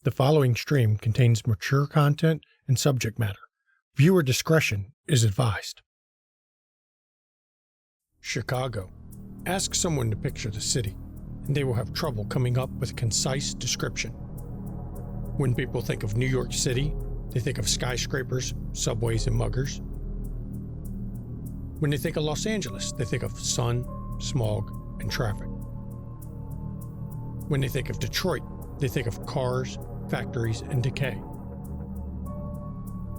The following stream contains mature content and subject matter. Viewer discretion is advised. Chicago. Ask someone to picture the city, and they will have trouble coming up with a concise description. When people think of New York City, they think of skyscrapers, subways, and muggers. When they think of Los Angeles, they think of sun, smog, and traffic. When they think of Detroit, they think of cars, factories, and decay.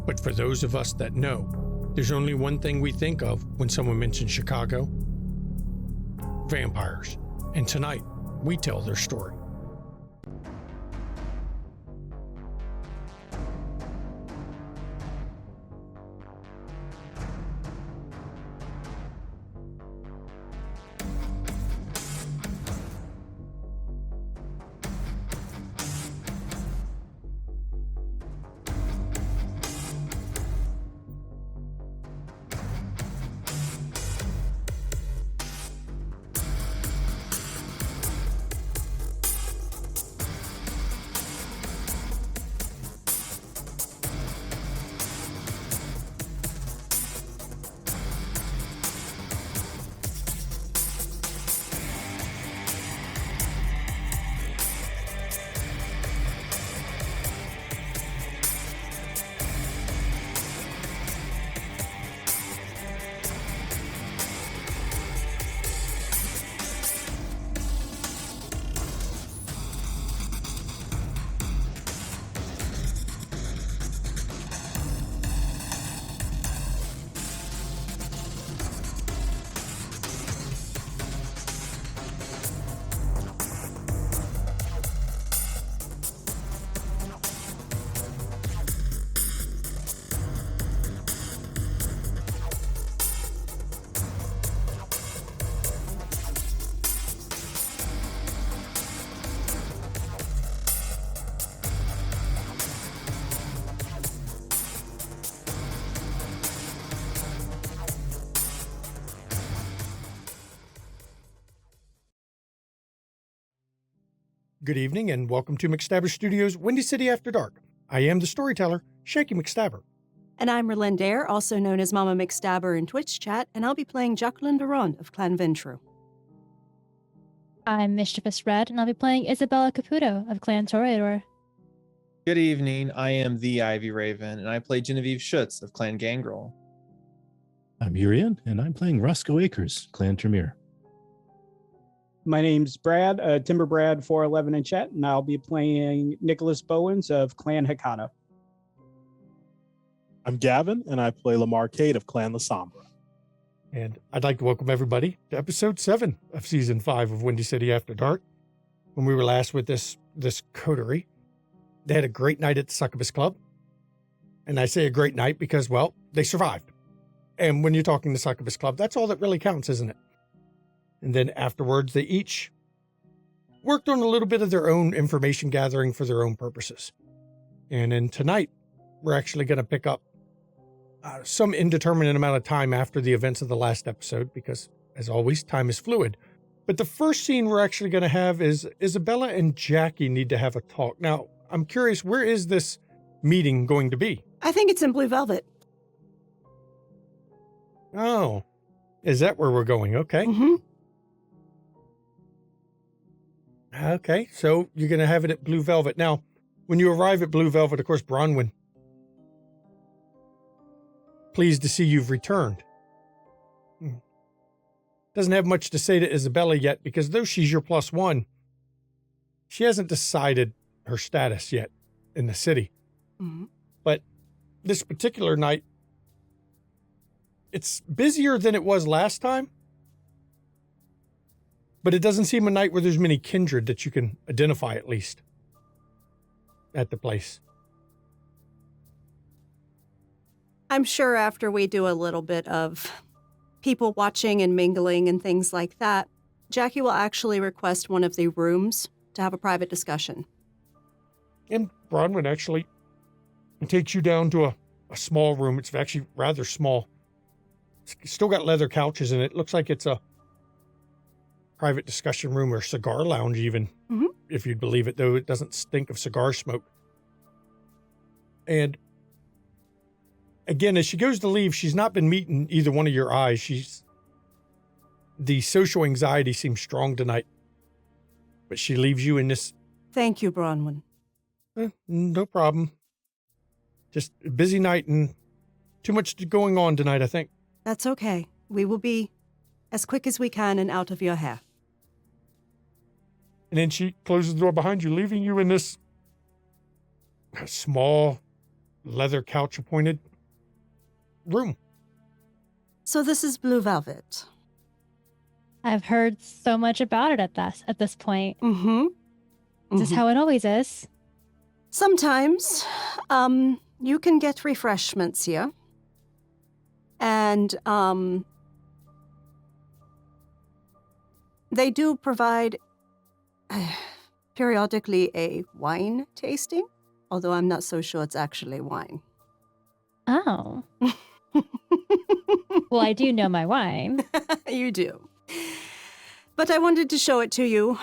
But for those of us that know, there's only one thing we think of when someone mentions Chicago: vampires. And tonight, we tell their story. Good evening and welcome to McStabber Studios' Windy City After Dark. I am the storyteller, Shaky McStabber. And I'm Relendare, also known as Mama McStabber in Twitch chat, and I'll be playing Jacqueline Durand of Clan Ventru. I'm Mischievous Red, and I'll be playing Isabella Caputo of Clan Toreador. Good evening, I am the Ivy Raven, and I play Genevieve Schutz of Clan Gangrel. I'm Urian, and I'm playing Roscoe Akers, Clan Tremere. My name's Brad, Timber Brad 411 in chat, and I'll be playing Nicholas Bowens of Clan Hikata. I'm Gavin, and I play Lamar Cade of Clan La Sombra. And I'd like to welcome everybody to episode 7 of season 5 of Windy City After Dark. When we were last with this coterie, they had a great night at the Succubus Club. And I say a great night because, well, they survived. And when you're talking the Succubus Club, that's all that really counts, isn't it? And then afterwards, they each worked on a little bit of their own information gathering for their own purposes. And then tonight, we're actually going to pick up some indeterminate amount of time after the events of the last episode, because, as always, time is fluid. But the first scene we're actually going to have is Isabella and Jackie need to have a talk. Now, I'm curious, where is this meeting going to be? I think it's in Blue Velvet. Oh, is that where we're going? Okay. Mm-hmm. Okay, so you're going to have it at Blue Velvet. Now, when you arrive at Blue Velvet, of course, Bronwyn, pleased to see you've returned. Doesn't have much to say to Isabella yet, because though she's your +1, she hasn't decided her status yet in the city. Mm-hmm. But this particular night, it's busier than it was last time. But it doesn't seem a night where there's many kindred that you can identify, at least, at the place. I'm sure after we do a little bit of people watching and mingling and things like that, Jackie will actually request one of the rooms to have a private discussion. And Bronwyn actually takes you down to a small room. It's actually rather small. It's still got leather couches in it. Looks like it's a private discussion room or cigar lounge even, if you'd believe it, though it doesn't stink of cigar smoke. And again, as she goes to leave, she's not been meeting either one of your eyes. The social anxiety seems strong tonight. But she leaves you in this. Thank you, Bronwyn. No problem. Just a busy night and too much going on tonight, I think. That's okay. We will be as quick as we can and out of your hair. And then she closes the door behind you, leaving you in this small, leather couch-appointed room. So this is Blue Velvet. I've heard so much about it at this point. Mm-hmm. Is this how it always is? Sometimes, you can get refreshments here. And, they do provide periodically a wine tasting, although I'm not so sure it's actually wine. Oh. Well, I do know my wine. You do. But I wanted to show it to you,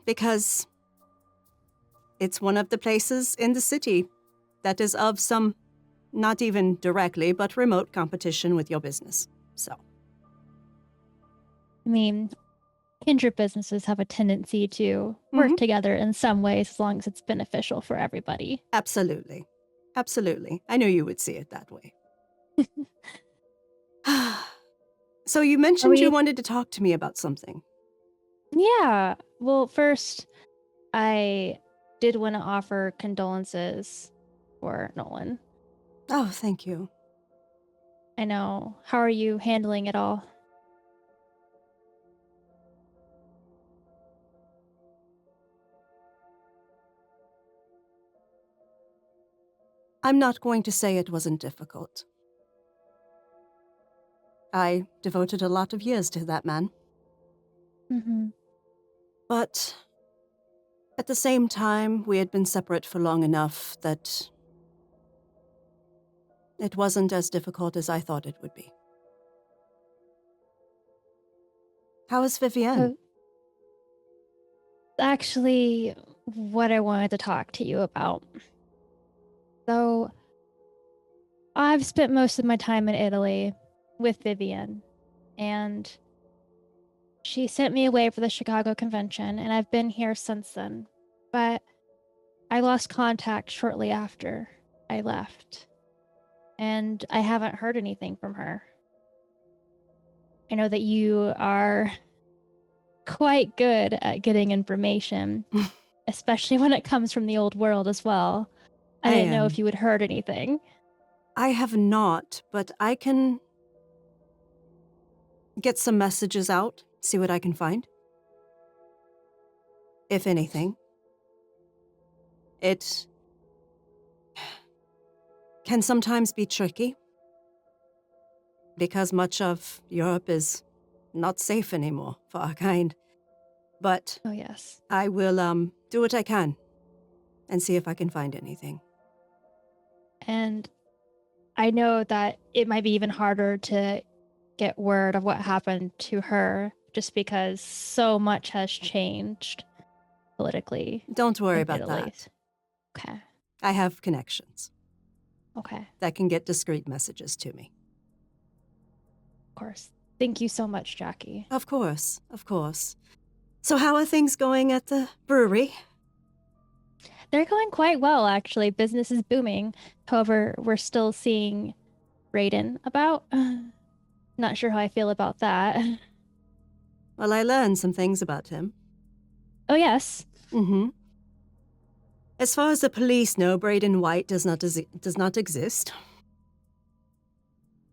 because it's one of the places in the city that is of some, not even directly, but remote competition with your business. So. I mean, kindred businesses have a tendency to work together in some ways as long as it's beneficial for everybody. Absolutely. Absolutely. I knew you would see it that way. So you mentioned you wanted to talk to me about something. Yeah. Well, first, I did want to offer condolences for Nolan. Oh, thank you. I know. How are you handling it all? I'm not going to say it wasn't difficult. I devoted a lot of years to that man. Mm-hmm. But at the same time, we had been separate for long enough that it wasn't as difficult as I thought it would be. How is Vivienne? Actually, what I wanted to talk to you about. So, I've spent most of my time in Italy with Vivienne, and she sent me away for the Chicago convention, and I've been here since then. But I lost contact shortly after I left, and I haven't heard anything from her. I know that you are quite good at getting information, especially when it comes from the old world as well. I didn't know if you had heard anything. I have not, but I can get some messages out, see what I can find. If anything. It can sometimes be tricky, because much of Europe is not safe anymore for our kind. But oh yes, I will do what I can and see if I can find anything. And I know that it might be even harder to get word of what happened to her just because so much has changed politically. Don't worry in about Italy. that. Okay. I have connections Okay. that can get discreet messages to me. Of course. Thank you so much, Jackie. Of course, of course. So how are things going at the brewery? They're going quite well, actually. Business is booming. However, we're still seeing Raiden about. Not sure how I feel about that. Well, I learned some things about him. Oh, yes. Mm-hmm. As far as the police know, Braden White does not exist.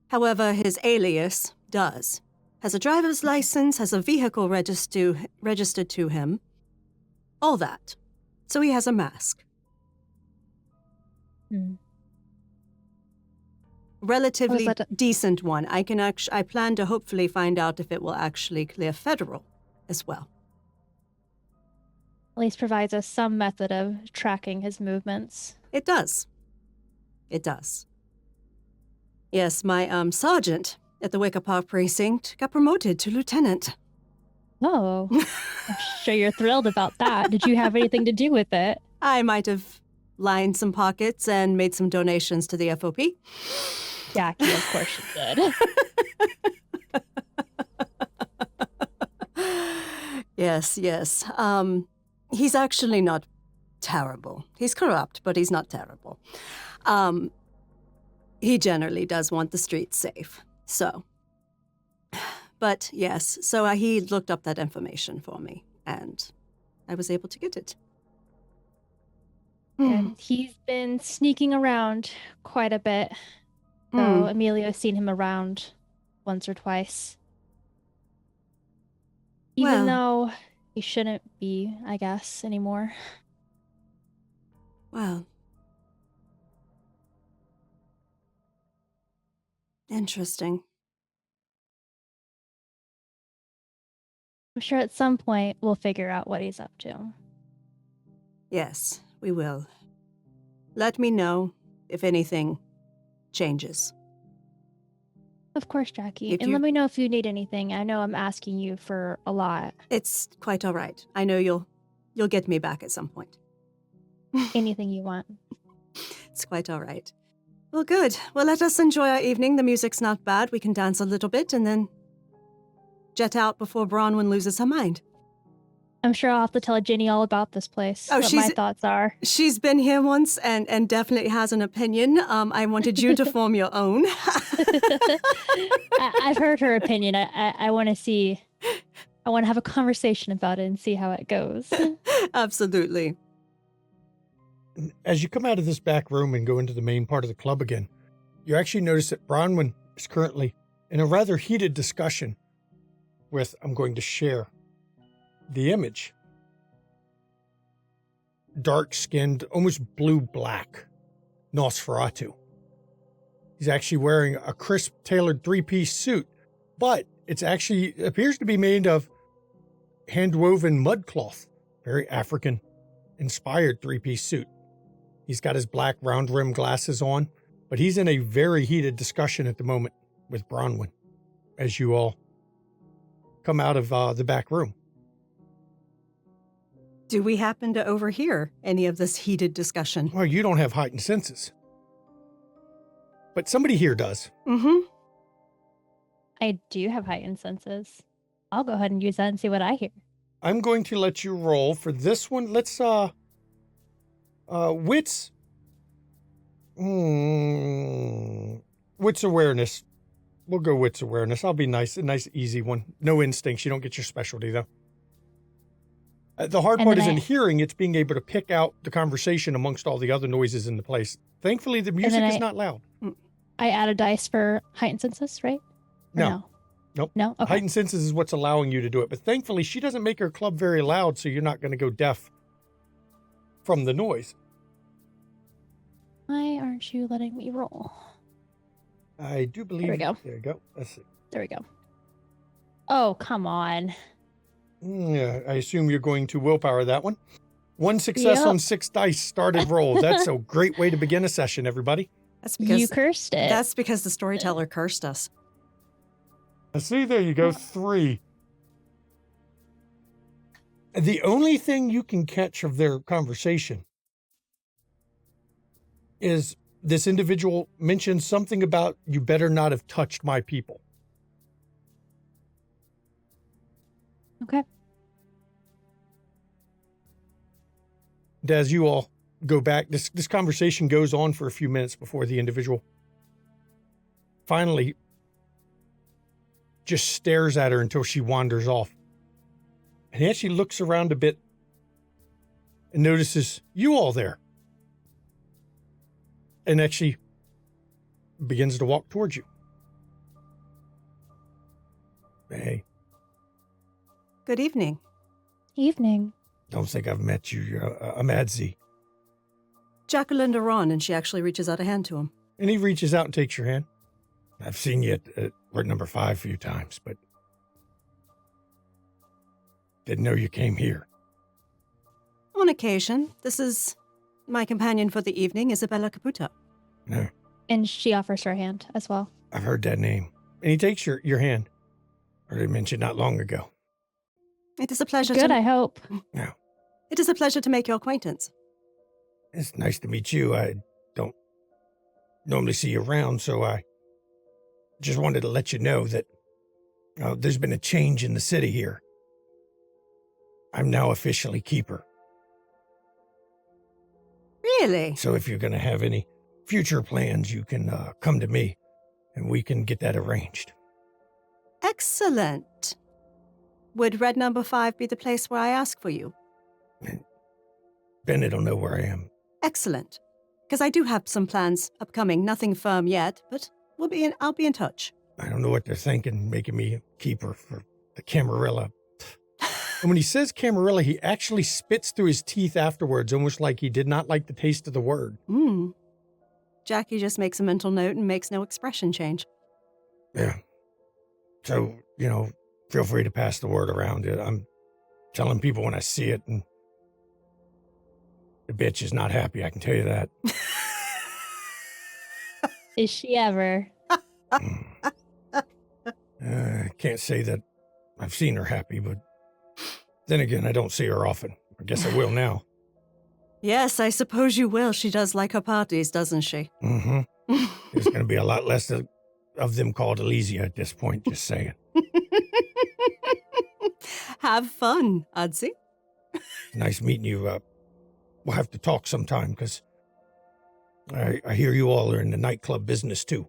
However, his alias does. Has a driver's license, has a vehicle registered to him. All that. So he has a mask. Relatively decent one. I plan to hopefully find out if it will actually clear federal as well. At least provides us some method of tracking his movements. It does. It does. Yes, my sergeant at the Wicker Park precinct got promoted to lieutenant. Oh, I'm sure you're thrilled about that. Did you have anything to do with it? I might have lined some pockets and made some donations to the FOP. Jackie, of course she did. Yes. He's actually not terrible. He's corrupt, but he's not terrible. He generally does want the streets safe. So, but yes, so he looked up that information for me, and I was able to get it. And he's been sneaking around quite a bit. So Emilio's seen him around once or twice. Even though he shouldn't be, I guess, anymore. Well. Interesting. I'm sure at some point we'll figure out what he's up to. Yes, we will. Let me know if anything changes. Of course, Jackie. And let me know if you need anything. I know I'm asking you for a lot. It's quite all right. I know you'll get me back at some point. Anything you want. It's quite all right. Well, good. Well, let us enjoy our evening. The music's not bad. We can dance a little bit and then jet out before Bronwyn loses her mind. I'm sure I'll have to tell Ginny all about this place. What my thoughts are. She's been here once and definitely has an opinion. I wanted you to form your own. I've heard her opinion. I want to see. I want to have a conversation about it and see how it goes. Absolutely. As you come out of this back room and go into the main part of the club again, you actually notice that Bronwyn is currently in a rather heated discussion with, I'm going to share the image. Dark-skinned, almost blue-black Nosferatu. He's actually wearing a crisp, tailored three-piece suit, but it appears to be made of hand-woven mud cloth. Very African-inspired three-piece suit. He's got his black round-rimmed glasses on, but he's in a very heated discussion at the moment with Bronwyn as you all come out of the back room. Do we happen to overhear any of this heated discussion? Well, you don't have heightened senses. But somebody here does. Mm-hmm. I do have heightened senses. I'll go ahead and use that and see what I hear. I'm going to let you roll for this one. Let's, wits. Wits awareness. We'll go wits awareness. I'll be nice. A nice, easy one. No instincts. You don't get your specialty, though. The hard part isn't hearing. It's being able to pick out the conversation amongst all the other noises in the place. Thankfully, the music is not loud. I add a dice for heightened senses, right? No. Nope. No? Okay. Heightened senses is what's allowing you to do it. But thankfully, she doesn't make her club very loud, so you're not going to go deaf from the noise. Why aren't you letting me roll? I do believe... There we go. There you go. Let's see. There we go. Oh, come on. Yeah, I assume you're going to willpower that one. One success on 6 dice started roll. That's a great way to begin a session, everybody. That's because you cursed it. That's because the storyteller cursed us. See, there you go. 3. The only thing you can catch of their conversation is this individual mentions something about, you better not have touched my people. Okay. And as you all go back, this conversation goes on for a few minutes before the individual finally just stares at her until she wanders off. And as she looks around a bit and notices you all there, and actually begins to walk towards you. Hey. Good evening. Evening. Don't think I've met you. You're a Madzi. Jacqueline Duran, and she actually reaches out a hand to him. And he reaches out and takes your hand. I've seen you at room number 5 a few times, but didn't know you came here. On occasion. This is my companion for the evening, Isabella Caputo. No. And she offers her hand as well. I've heard that name. And he takes your hand. Heard it mentioned not long ago. It is a pleasure Good, I hope. No. It is a pleasure to make your acquaintance. It's nice to meet you. I don't normally see you around, so I just wanted to let you know that there's been a change in the city here. I'm now officially keeper. Really? So if you're going to have any future plans, you can come to me, and we can get that arranged. Excellent. Would Red Number 5 be the place where I ask for you? Bennett will know where I am. Excellent. Because I do have some plans upcoming. Nothing firm yet, but I'll be in touch. I don't know what they're thinking, making me a keeper for the Camarilla. And when he says Camarilla, he actually spits through his teeth afterwards, almost like he did not like the taste of the word. Jackie just makes a mental note and makes no expression change. Yeah. So, feel free to pass the word around. I'm telling people when I see it, and the bitch is not happy, I can tell you that. Is she ever? I can't say that I've seen her happy, but then again, I don't see her often. I guess I will now. Yes, I suppose you will. She does like her parties, doesn't she? Mm-hmm. There's going to be a lot less of them called Elysia at this point, just saying. Have fun, Adzi. Nice meeting you. We'll have to talk sometime, because I hear you all are in the nightclub business, too.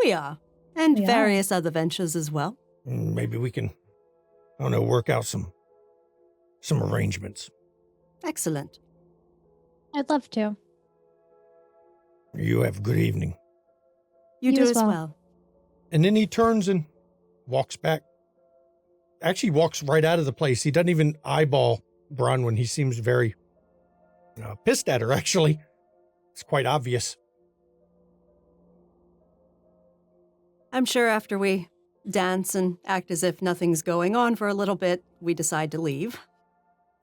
We are. And We are. various other ventures as well. Maybe we can, work out some arrangements. Excellent. I'd love to. You have a good evening. You You do as as well. well. And then he turns and walks back. Actually walks right out of the place. He doesn't even eyeball Bronwyn. He seems very pissed at her, actually. It's quite obvious. I'm sure after we dance and act as if nothing's going on for a little bit, we decide to leave.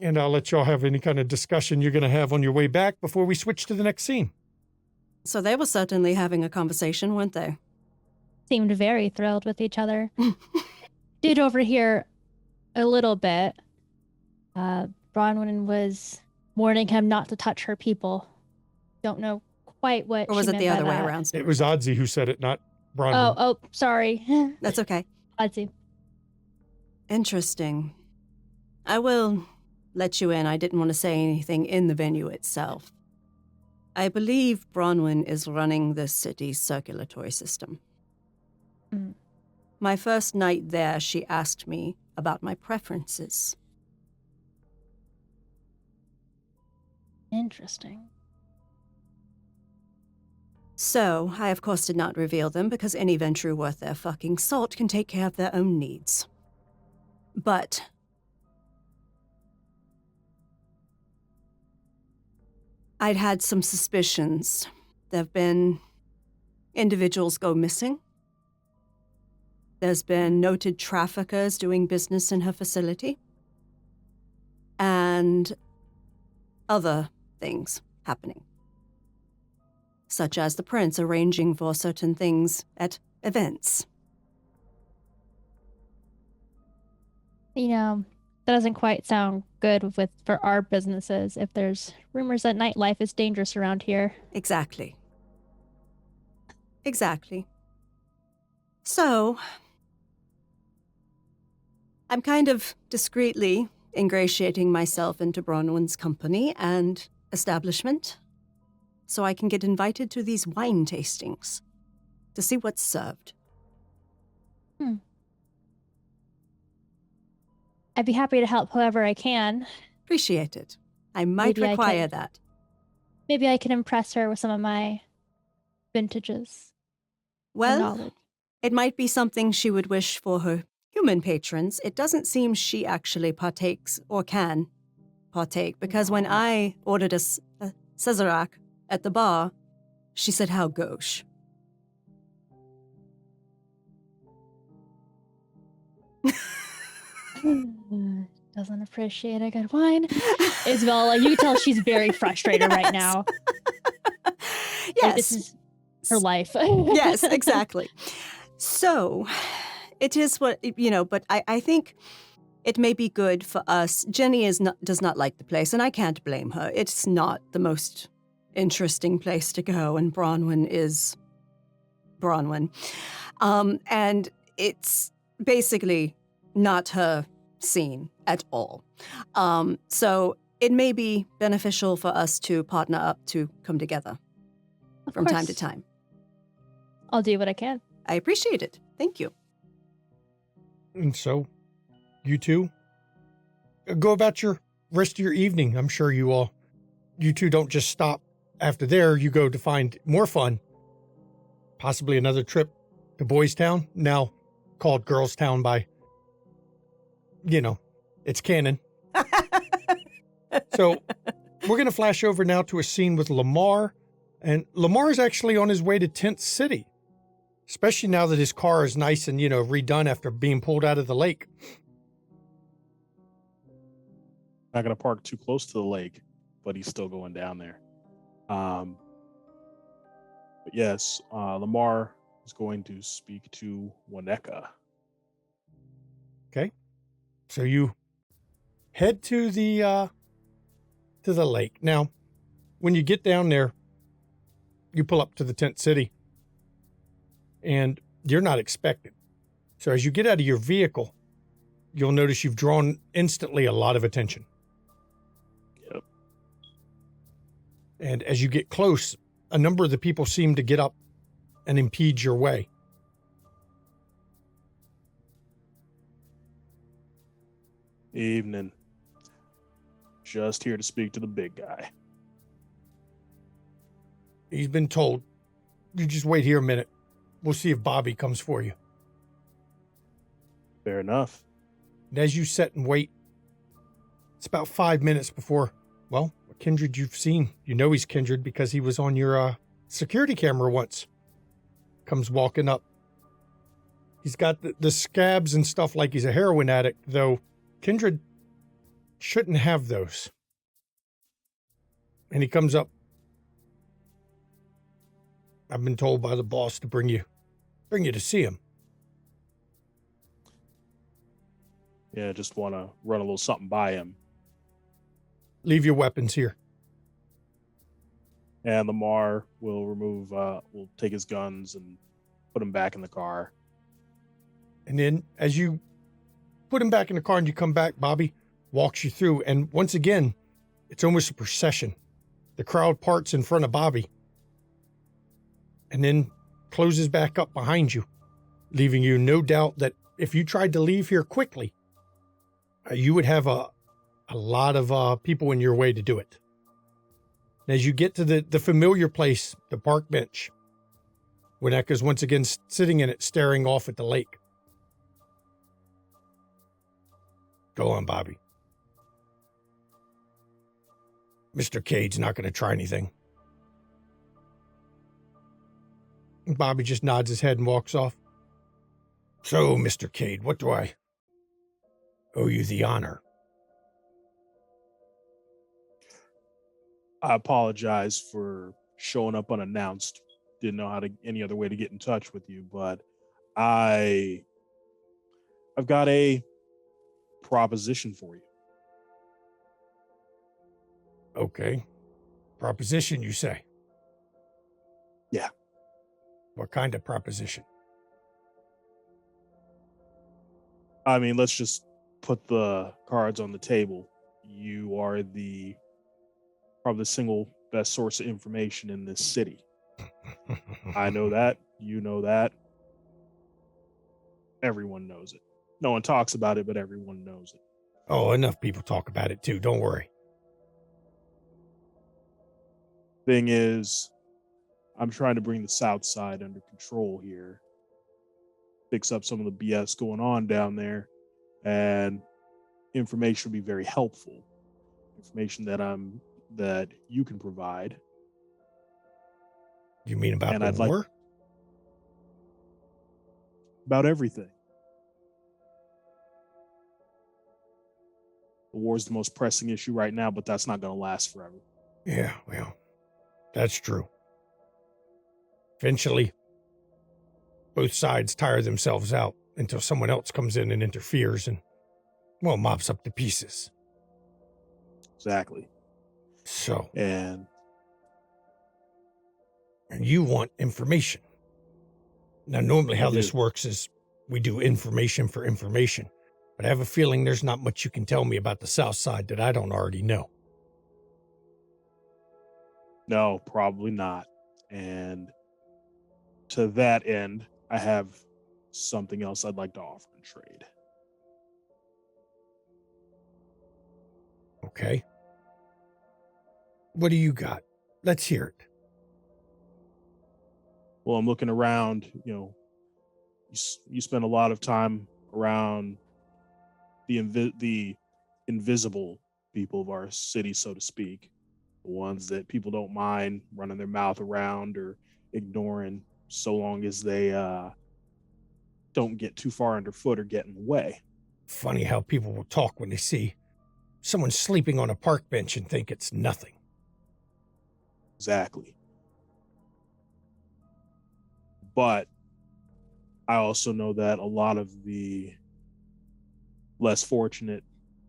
And I'll let y'all have any kind of discussion you're going to have on your way back before we switch to the next scene. So they were certainly having a conversation, weren't they? Seemed very thrilled with each other. Did overhear a little bit. Bronwyn was warning him not to touch her people. Don't know quite what Or was she it the meant other by way that. around? It was Oddsy who said it, not Bronwyn. Oh, sorry. That's okay. Odsy. Interesting. I will let you in. I didn't want to say anything in the venue itself. I believe Bronwyn is running the city's circulatory system. Mm. My first night there, she asked me about my preferences. Interesting. So, I of course did not reveal them because any venture worth their fucking salt can take care of their own needs. But I'd had some suspicions. There have been individuals go missing. There's been noted traffickers doing business in her facility. And other things happening. Such as the prince arranging for certain things at events. That doesn't quite sound good for our businesses if there's rumors that nightlife is dangerous around here. Exactly. So, I'm kind of discreetly ingratiating myself into Bronwyn's company and establishment so I can get invited to these wine tastings to see what's served. I'd be happy to help however I can. Appreciate it. I might Maybe I require could- that. Maybe I can impress her with some of my vintages and Well, knowledge. it might be something she would wish for her human patrons. It doesn't seem she actually partakes or can partake, because when I ordered a Sazerac at the bar, she said, "How gauche." Doesn't appreciate a good wine. Isabella, you can tell she's very frustrated right now. Like, this is her life. Yes, exactly. So, it is what, but I think it may be good for us. Jenny does not like the place, and I can't blame her. It's not the most interesting place to go, and Bronwyn is Bronwyn. And it's basically not her scene at all. So it may be beneficial for us to partner up to come together Of from time to course. time. I'll do what I can. I appreciate it. Thank you. And so, you two, go about your rest of your evening. I'm sure you two don't just stop after there. You go to find more fun. Possibly another trip to Boys Town, now called Girls Town by, it's canon. So we're going to flash over now to a scene with Lamar. And Lamar is actually on his way to Tent City, especially now that his car is nice and, redone after being pulled out of the lake. Not going to park too close to the lake, but he's still going down there. But yes, Lamar is going to speak to Waneka. Okay. So you head to the lake. Now, when you get down there, you pull up to the Tent City and you're not expected. So as you get out of your vehicle, you'll notice you've drawn instantly a lot of attention. Yep. And as you get close, a number of the people seem to get up and impede your way. Evening. Just here to speak to the big guy. He's been told, you just wait here a minute. We'll see if Bobby comes for you. Fair enough. And as you sit and wait, it's about 5 minutes before, well, a kindred you've seen. You know he's kindred because he was on your security camera once. Comes walking up. He's got the scabs and stuff like he's a heroin addict, though kindred shouldn't have those. And he comes up. I've been told by the boss to bring you to see him. Yeah, just want to run a little something by him. Leave your weapons here. And Lamar will will take his guns and put them back in the car. And then as you put him back in the car and you come back, Bobby walks you through. And once again, it's almost a procession. The crowd parts in front of Bobby and then closes back up behind you, leaving you no doubt that if you tried to leave here quickly, you would have a lot of people in your way to do it. And as you get to the familiar place, the park bench, Waneka's once again sitting in it, staring off at the lake. Go on, Bobby. Mr. Cade's not going to try anything. Bobby just nods his head and walks off. So, Mr. Cade, what do I owe you the honor? I apologize for showing up unannounced. Didn't know any other way to get in touch with you, but I've got a proposition for you. Okay. Proposition, you say? Yeah. What kind of proposition? I mean, let's just put the cards on the table. You are probably the single best source of information in this city. I know that. You know that. Everyone knows it. No one talks about it, but everyone knows it. Oh, enough people talk about it too. Don't worry. Thing is, I'm trying to bring the South Side under control here. Fix up some of the BS going on down there, and information will be very helpful. Information that you can provide. You mean about And the I'd war? About everything. The war is the most pressing issue right now, but that's not going to last forever. Yeah, well, that's true. Eventually, both sides tire themselves out until someone else comes in and interferes and, well, mops up the pieces. Exactly. So, And And you want information. Now, normally how I this do. works is we do information for information, but I have a feeling there's not much you can tell me about the South Side that I don't already know. No, probably not. And to that end, I have something else I'd like to offer in trade. Okay. What do you got? Let's hear it. Well, I'm looking around, you spend a lot of time around the invisible people of our city, so to speak, the ones that people don't mind running their mouth around or ignoring, so long as they don't get too far underfoot or get in the way. Funny how people will talk when they see someone sleeping on a park bench and think it's nothing. Exactly. But I also know that a lot of the less fortunate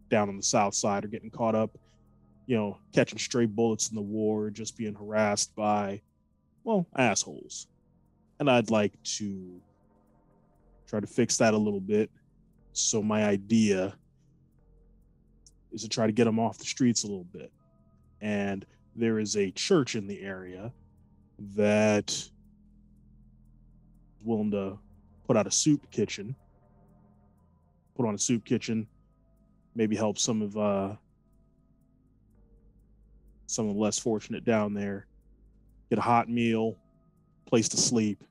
down on the South Side are getting caught up, catching stray bullets in the war, just being harassed by, assholes. And I'd like to try to fix that a little bit. So my idea is to try to get them off the streets a little bit. And there is a church in the area that is willing to put on a soup kitchen, maybe help some of the less fortunate down there get a hot meal, place to sleep,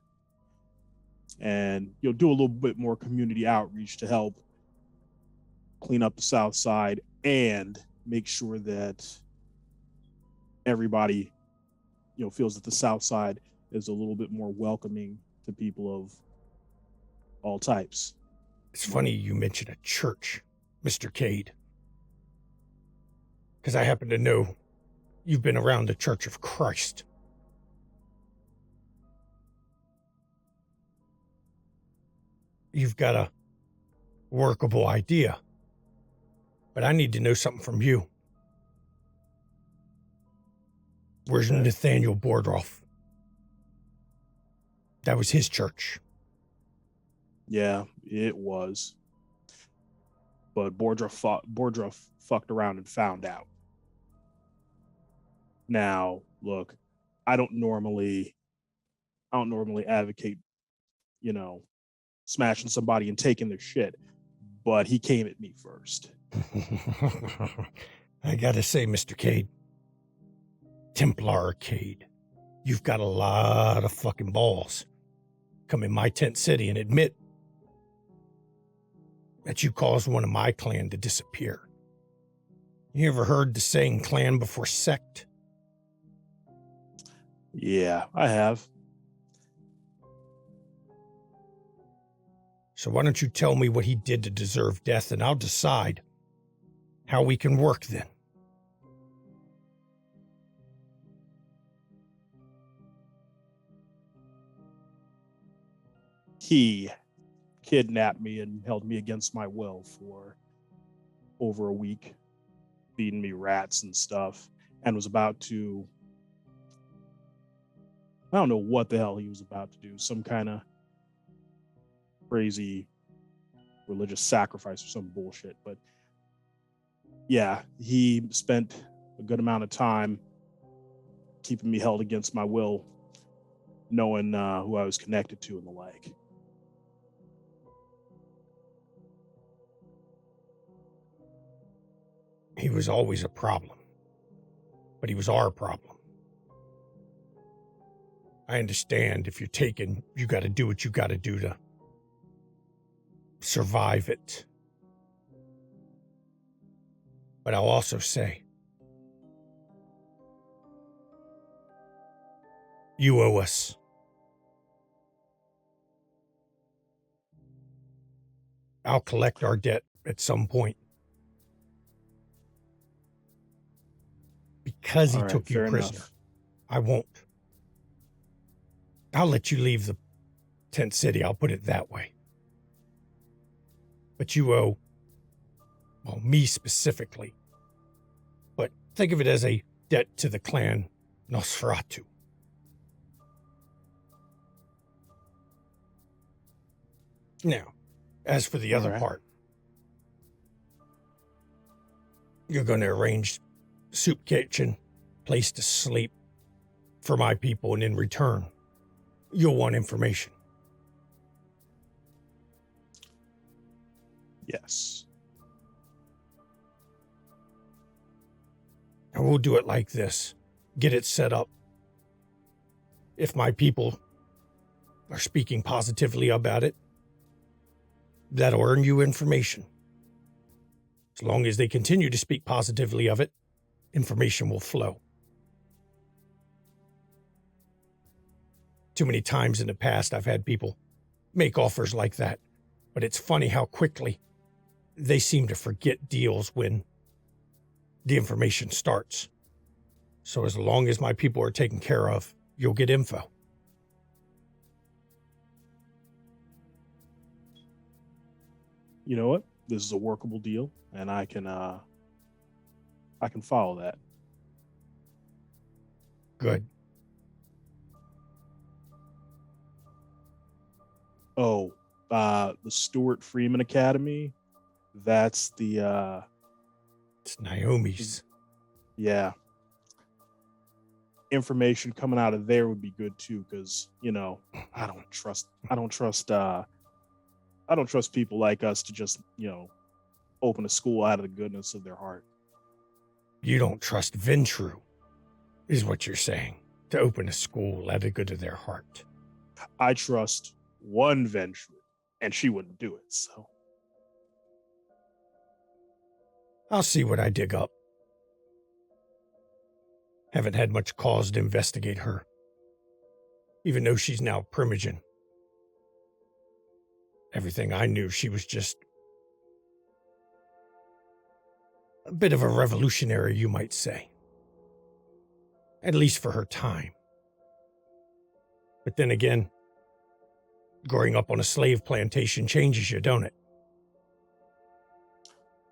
and do a little bit more community outreach to help clean up the South Side and make sure that everybody feels that the South Side is a little bit more welcoming to people of all types. It's funny you mention a church, Mr. Cade, because I happen to know you've been around the Church of Christ. You've got a workable idea, but I need to know something from you. Where's Nathaniel Bordroff? That was his church. Yeah, it was. But Bordroff fucked around and found out. Now, look, I don't normally advocate, smashing somebody and taking their shit, but he came at me first. I gotta say, Mr. Cade, Templar Cade, you've got a lot of fucking balls. Come in my tent city and admit that you caused one of my clan to disappear. You ever heard the saying clan before sect? Yeah, I have. So why don't you tell me what he did to deserve death, and I'll decide how we can work then. He kidnapped me and held me against my will for over a week, feeding me rats and stuff, and was about to, I don't know what the hell he was about to do, some kind of crazy religious sacrifice or some bullshit. But yeah, he spent a good amount of time keeping me held against my will, knowing who I was connected to and the like. He was always a problem, but he was our problem. I understand if you're taken, you got to do what you got to do to survive it. But I'll also say, you owe us. I'll collect our debt at some point. Because he took you prisoner. Enough. I won't. I'll let you leave the tent city. I'll put it that way. But you owe, well, me specifically. But think of it as a debt to the clan Nosferatu. Now, as for the other Alright. part, you're going to arrange soup kitchen, place to sleep for my people, and in return, you'll want information. Yes. And we'll do it like this. Get it set up. If my people are speaking positively about it, that'll earn you information. As long as they continue to speak positively of it, information will flow. Too many times in the past, I've had people make offers like that, but it's funny how quickly they seem to forget deals when the information starts. So as long as my people are taken care of, you'll get info. You know what? This is a workable deal, and I can follow that. Good. Oh, the Stuart Freeman Academy. That's the It's Naomi's. yeah. Information coming out of there would be good too, because I don't trust people like us to just open a school out of the goodness of their heart. You don't trust Ventru, is what you're saying, to open a school out of the good of their heart. I trust one venture, and she wouldn't do it. So I'll see what I dig up. Haven't had much cause to investigate her, even though she's now Primogen. Everything I knew, she was just a bit of a revolutionary, you might say. At least for her time. But then again, growing up on a slave plantation changes you, don't it?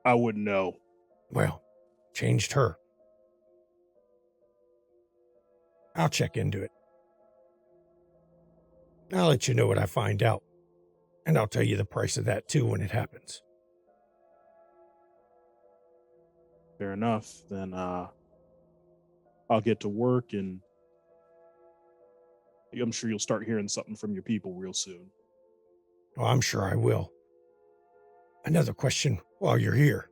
I wouldn't know. Well, changed her. I'll check into it. I'll let you know what I find out. And I'll tell you the price of that too when it happens. Fair enough. Then I'll get to work, and I'm sure you'll start hearing something from your people real soon. Oh, I'm sure I will. Another question while you're here.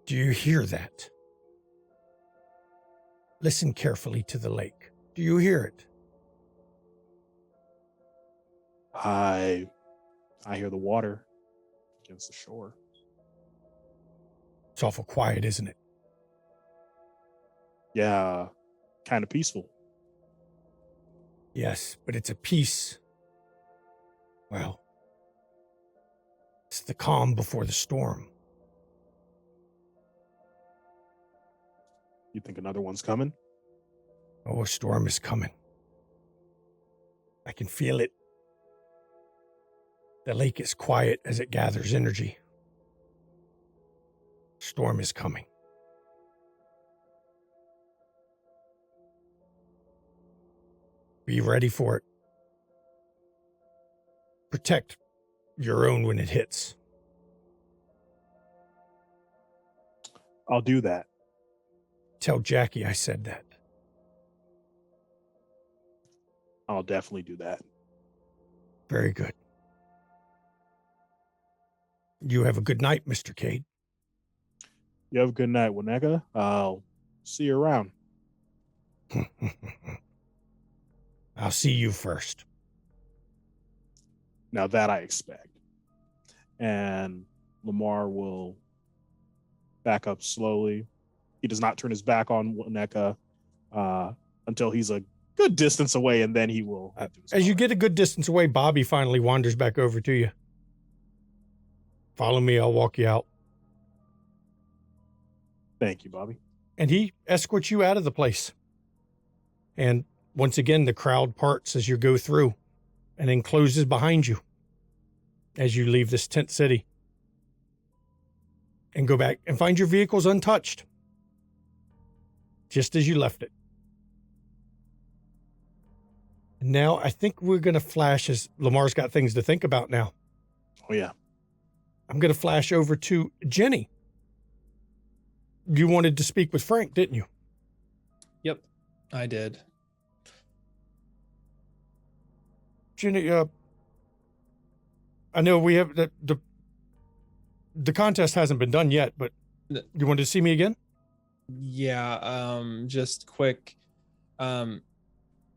Do you hear that? Listen carefully to the lake. Do you hear it? I hear the water against the shore. It's awful quiet, isn't it? Yeah, kind of peaceful. Yes, but it's a peace. Well, it's the calm before the storm. You think another one's coming? Oh, a storm is coming. I can feel it. The lake is quiet as it gathers energy. Storm is coming. Be ready for it. Protect your own when it hits. I'll do that. Tell Jackie I said that. I'll definitely do that. Very good. You have a good night, Mr. Cade. You have a good night, Wineka. I'll see you around. I'll see you first. Now that I expect. And Lamar will back up slowly. He does not turn his back on Wineka until he's a good distance away, and then he will. As you get a good distance away, Bobby finally wanders back over to you. Follow me, I'll walk you out. Thank you, Bobby. And he escorts you out of the place. And once again, the crowd parts as you go through and then closes behind you as you leave this tent city and go back and find your vehicles untouched, just as you left it. Now I think we're going to flash as Lamar's got things to think about now. Oh yeah. I'm going to flash over to Jenny. You wanted to speak with Frank, didn't you? Yep, I did. Jenny, I know we have the contest hasn't been done yet, but you wanted to see me again? Yeah, just quick.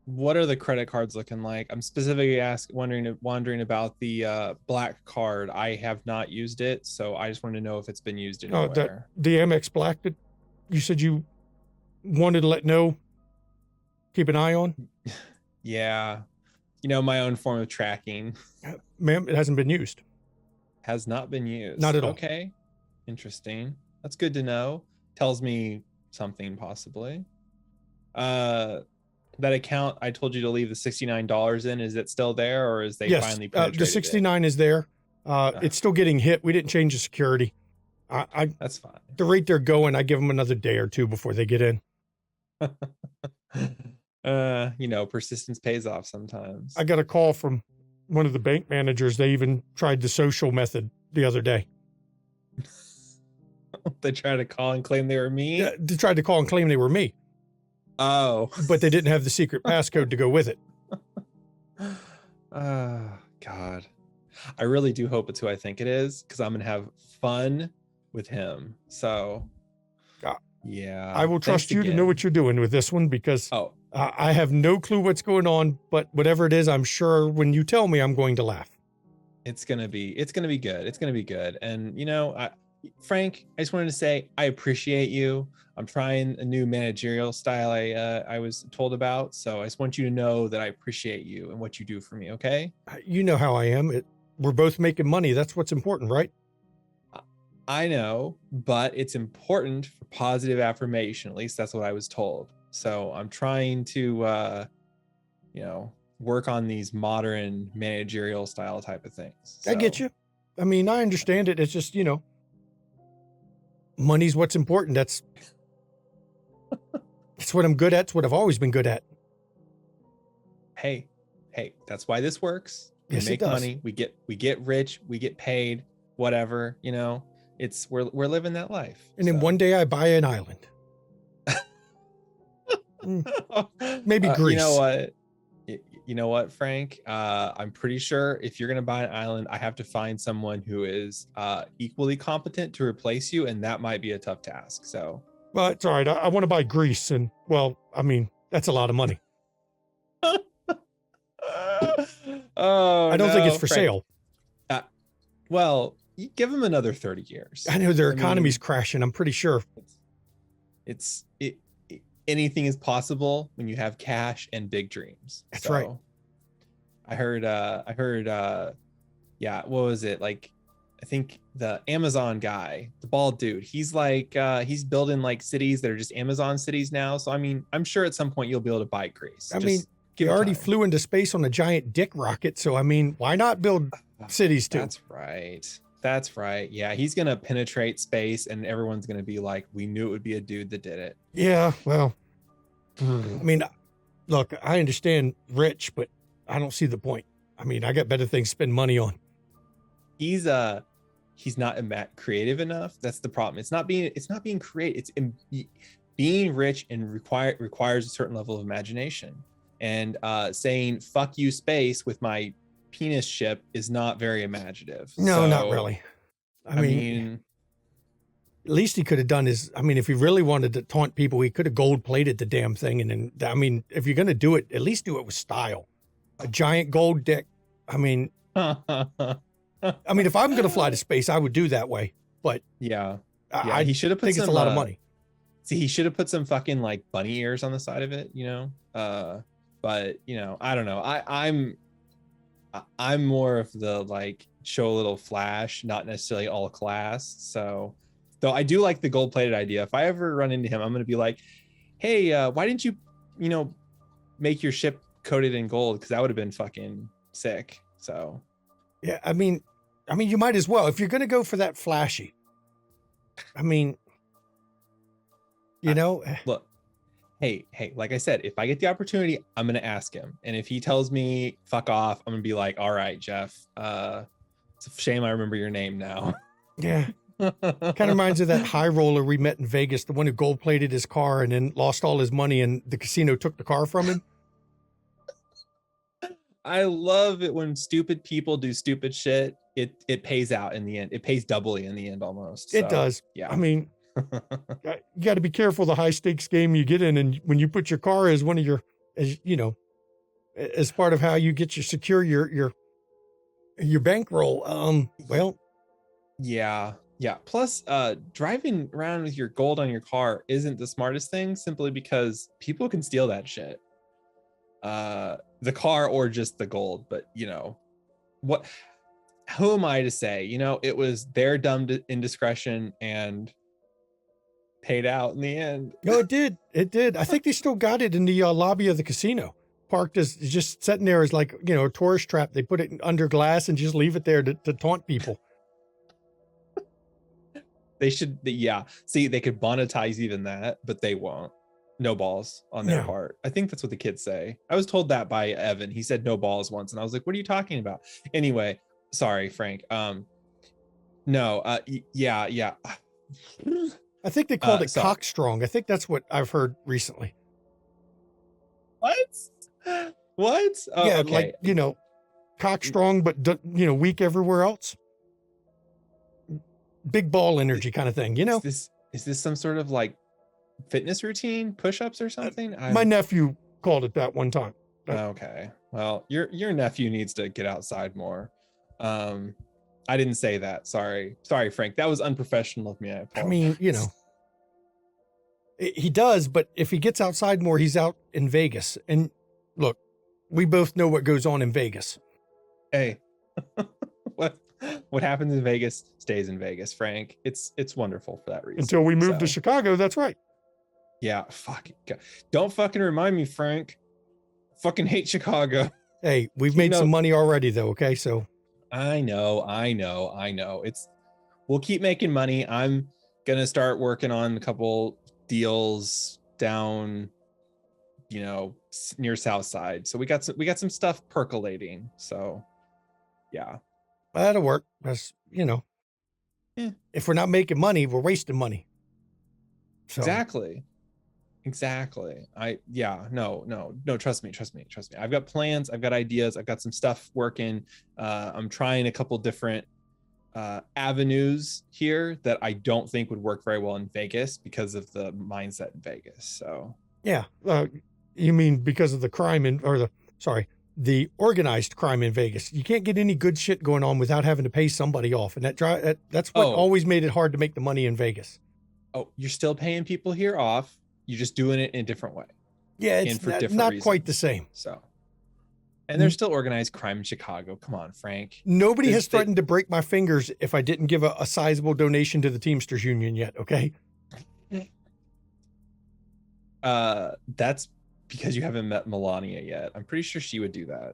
What are the credit cards looking like? I'm specifically wondering about the black card. I have not used it, so I just want to know if it's been used anywhere. The Amex Black that you said you wanted to let know, keep an eye on? Yeah. My own form of tracking. Ma'am, it hasn't been used. Has not been used. Not at all. Okay. Interesting. That's good to know. Tells me something possibly. That account I told you to leave the $69 in, is it still there, or is they finally penetrated the 69 is there. It's still getting hit. We didn't change the security. That's fine. The rate they're going, I give them another day or two before they get in. Persistence pays off sometimes. I got a call from one of the bank managers. They even tried the social method the other day. They tried to call and claim they were me? Yeah, they tried to call and claim they were me. Oh. But they didn't have the secret passcode to go with it. God. I really do hope it's who I think it is, because I'm going to have fun with him. So, yeah. I will trust you to know what you're doing with this one, because I have no clue what's going on, but whatever it is, I'm sure when you tell me, I'm going to laugh. It's going to be good. It's going to be good. And, Frank, I just wanted to say, I appreciate you. I'm trying a new managerial style I was told about. So I just want you to know that I appreciate you and what you do for me. Okay. You know how I am. We're both making money. That's what's important, right? I know, but it's important for positive affirmation. At least that's what I was told. So I'm trying to, work on these modern managerial style type of things. So. I get you. I mean, I understand it. It's just, money's what's important. That's what I'm good at. It's what I've always been good at. Hey, that's why this works. We make money. We get rich. We get paid. Whatever, we're living that life. And then one day I buy an island. Maybe Greece. You know what, Frank? I'm pretty sure if you're going to buy an island, I have to find someone who is equally competent to replace you. And that might be a tough task. So, well, it's all right. I want to buy Greece. And that's a lot of money. I don't think it's for sale. Well, you give them another 30 years. I know their economy's crashing. I'm pretty sure. Anything is possible when you have cash and big dreams. That's right. I heard, what was it? Like, I think the Amazon guy, the bald dude, he's like, he's building like cities that are just Amazon cities now. So, I'm sure at some point you'll be able to buy Greece. He already flew into space on a giant dick rocket. So, why not build cities too? That's right. Yeah, he's going to penetrate space and everyone's going to be like, we knew it would be a dude that did it. Yeah, well, look, I understand rich, but I don't see the point. I got better things to spend money on. He's not creative enough. That's the problem. It's not being creative. It's being rich and requires a certain level of imagination. And saying "fuck you, space" with my penis ship is not very imaginative. No, not really. I mean, at least he could have done if he really wanted to taunt people, he could have gold plated the damn thing. And then, if you're going to do it, at least do it with style. A giant gold dick. If I'm going to fly to space, I would do that way. But he should have put it's a lot of money. See, he should have put some fucking like bunny ears on the side of it, but I don't know. I'm more of the like show a little flash, not necessarily all class. So though I do like the gold plated idea. If I ever run into him, I'm going to be like, hey, why didn't you, make your ship coated in gold? Because that would have been fucking sick. So, yeah, you might as well. If you're going to go for that flashy, look, hey, like I said, if I get the opportunity, I'm gonna ask him. And if he tells me fuck off, I'm gonna be like, all right, Jeff. It's a shame I remember your name now. Yeah. Kind of reminds of that high roller we met in Vegas, the one who gold plated his car and then lost all his money and the casino took the car from him. I love it when stupid people do stupid shit. It pays out in the end. It pays doubly in the end almost. It So, does. Yeah. I mean, you got to be careful the high stakes game you get in. And when you put your car as one of your, as you know, as part of how you get secure your bankroll. Well, Yeah. Plus, driving around with your gold on your car isn't the smartest thing, simply because people can steal that shit. The car or just the gold, but what? Who am I to say? It was their dumb indiscretion and paid out in the end. no, it did. It did. I think they still got it in the lobby of the casino. Parked as just sitting there as like, a tourist trap. They put it under glass and just leave it there to taunt people. They should, yeah. See, they could monetize even that, but they won't. No balls on their No. part. I think that's what the kids say. I was told that by Evan. He said no balls once, and I was like, "What are you talking about?" Anyway, sorry, Frank. No. Yeah. I think they called it sorry. cockstrong. I think that's what I've heard recently. What? Oh, Yeah, okay. like, cockstrong, but, weak everywhere else. Big ball energy kind of thing, Is this some sort of like fitness routine, push-ups or something? My nephew called it that one time. Okay. Well, your nephew needs to get outside more. I didn't say that. Sorry, Frank. That was unprofessional of me. I apologize. I mean, he does, but if he gets outside more, he's out in Vegas. And look, we both know what goes on in Vegas. Hey, what happens in Vegas stays in Vegas, Frank. It's wonderful for that reason. Until we move to Chicago, that's right. Yeah, fuck. Don't fucking remind me, Frank. Fucking hate Chicago. Hey, we've made some money already, though. Okay, so I know. We'll keep making money. I'm gonna start working on a couple deals down, near South Side. So we got some stuff percolating. So, yeah, that'll work. That's Yeah. If we're not making money, we're wasting money. So, Exactly. No, trust me. I've got plans, I've got ideas, I've got some stuff working. I'm trying a couple different avenues here that I don't think would work very well in Vegas because of the mindset in Vegas. So yeah. You mean because of the crime the organized crime in Vegas? You can't get any good shit going on without having to pay somebody off. And that's what always made it hard to make the money in Vegas. Oh, you're still paying people here off. You're just doing it in a different way. Yeah, it's not quite the same. So, and there's still organized crime in Chicago. Come on, Frank. Nobody has threatened to break my fingers if I didn't give a sizable donation to the Teamsters Union yet. Okay. That's because you haven't met Melania yet. I'm pretty sure she would do that.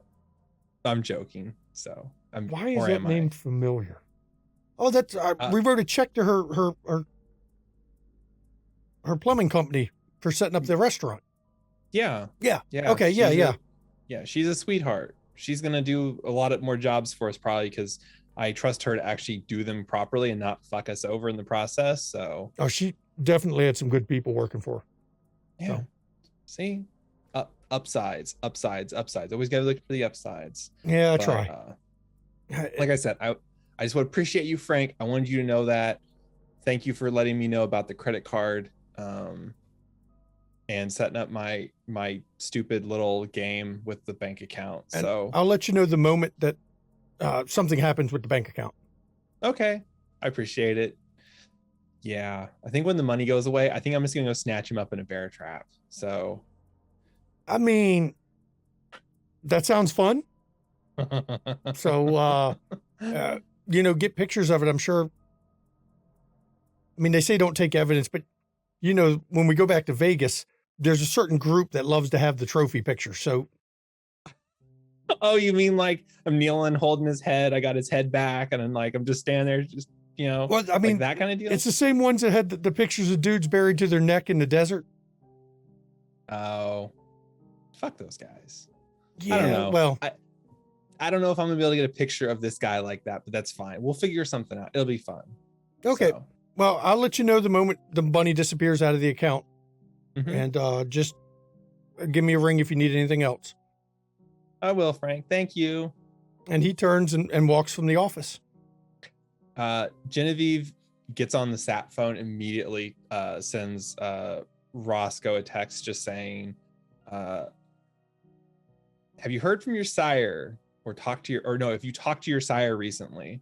I'm joking. So why is that name familiar? Oh, that's we wrote a check to her plumbing company for setting up the restaurant. Yeah. Okay. Yeah. She's a sweetheart. She's going to do a lot more jobs for us probably because I trust her to actually do them properly and not fuck us over in the process. So. Oh, she definitely had some good people working for her. Yeah. So. See, upsides. Always got to look for the upsides. Yeah, I try. Like I said, I just would appreciate you, Frank. I wanted you to know that. Thank you for letting me know about the credit card. And setting up my stupid little game with the bank account. And so I'll let you know the moment that something happens with the bank account. Okay. I appreciate it. Yeah. I think when the money goes away, I think I'm just going to go snatch him up in a bear trap. So. I mean, that sounds fun. So, get pictures of it. I'm sure. I mean, they say don't take evidence, but when we go back to Vegas, there's a certain group that loves to have the trophy picture. So. Oh, you mean like I'm kneeling, holding his head. I got his head back and then I'm just standing there, just, well, I mean, like that kind of deal. It's the same ones that had the pictures of dudes buried to their neck in the desert. Oh, fuck those guys. Yeah, I don't know. well, I don't know if I'm gonna be able to get a picture of this guy like that, but that's fine. We'll figure something out. It'll be fun. okay. So, Well, I'll let you know the moment the money disappears out of the account. mhm. And just give me a ring if you need anything else. I will, Frank. Thank you. And he turns and walks from the office. Genevieve gets on the sat phone immediately, sends Roscoe a text just saying, have you heard from your sire or if you talked to your sire recently?